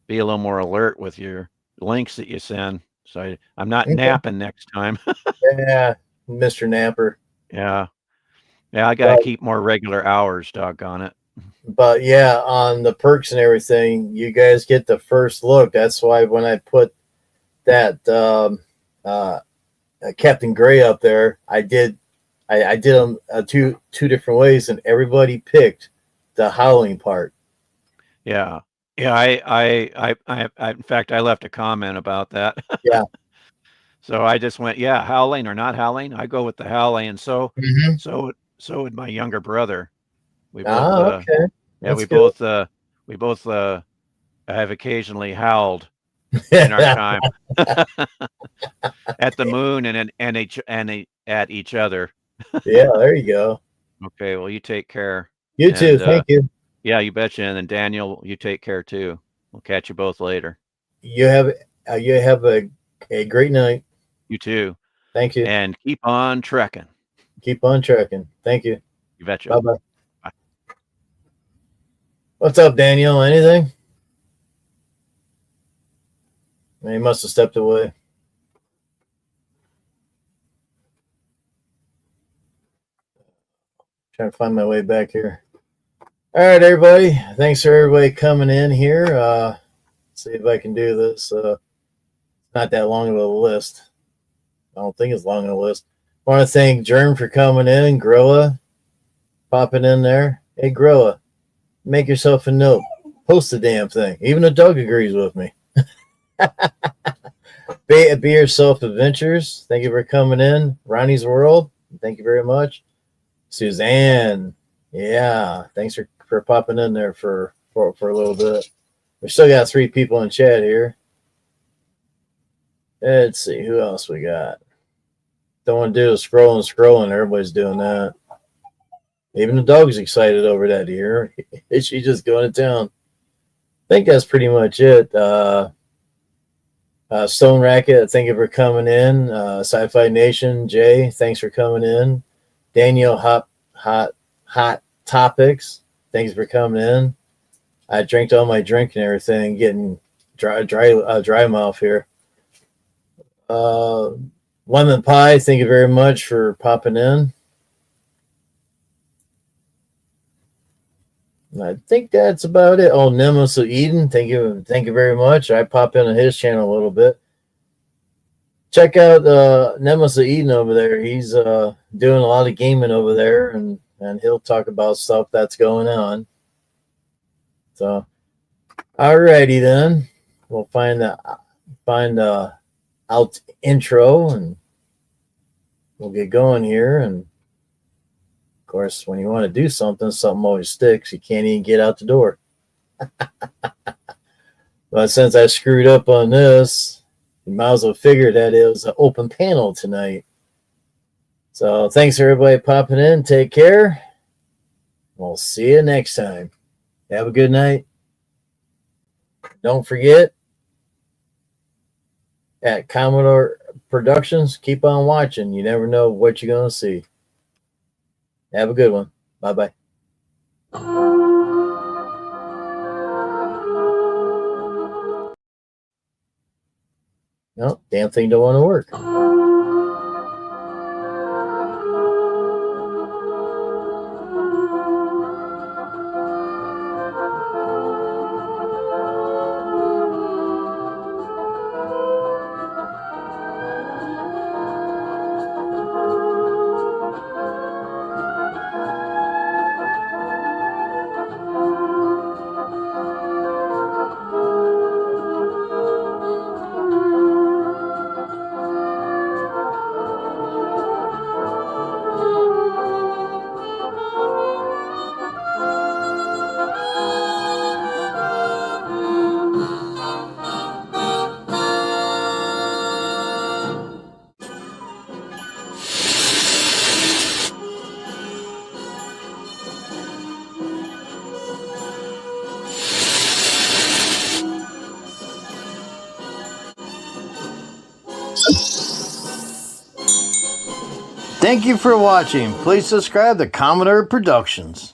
be a little more alert with your links that you send. So I'm not napping next time. Yeah, Mr. Napper. Yeah, I got to keep more regular hours, doggone it. But yeah, on the perks and everything, you guys get the first look. That's why when I put that Captain Gray up there, I did them two different ways, and everybody picked the howling part. Yeah. I in fact, I left a comment about that. Yeah. So I just went, yeah, howling or not howling. I go with the howling, and so would my younger brother. We both, okay. Yeah, we both have occasionally howled in our time at the moon and at each other. Yeah, there you go. Okay, well, you take care. You too. Thank you. Yeah, you betcha. And then Daniel, you take care too. We'll catch you both later. You have a great night. You too. Thank you. And keep on trekking. Keep on trekking. Thank you. You betcha. Bye-bye. Bye. What's up, Daniel? Anything? He must have stepped away. Trying to find my way back here. All right, everybody. Thanks for everybody coming in here. See if I can do this. Not that long of a list. I don't think it's long of a list. I want to thank Germ for coming in. Grilla popping in there. Hey, Grilla, make yourself a note. Post the damn thing. Even the dog agrees with me. Be Yourself Adventures. Thank you for coming in. Ronnie's World. Thank you very much. Suzanne. Yeah. Thanks for popping in there for a little bit. We still got 3 people in chat here. Let's see who else we got. Don't want to do the scrolling. Everybody's doing that. Even the dog's excited over that here. She's just going to town. I think that's pretty much it. Stone Racket, thank you for coming in. Sci-Fi Nation, Jay, thanks for coming in. Daniel Hot Topics, thanks for coming in. I drank all my drink and everything, getting dry mouth here. Lemon Pie, thank you very much for popping in. I think that's about it. Oh, Nemesis of Eden, thank you very much. I pop into his channel a little bit. Check out Nemesis of Eden over there. He's doing a lot of gaming over there, and he'll talk about stuff that's going on. So, alrighty then, we'll find out intro, and we'll get going here. And of course, when you want to do something always sticks. You can't even get out the door. But since I screwed up on this, you might as well figure that it was an open panel tonight. So thanks everybody popping in. Take care. We'll see you next time. Have a good night. Don't forget, at Commodore Productions, keep on watching. You never know what you're going to see. Have a good one. Bye-bye. No, damn thing don't want to work. Thank you for watching. Please subscribe to Commodore Productions.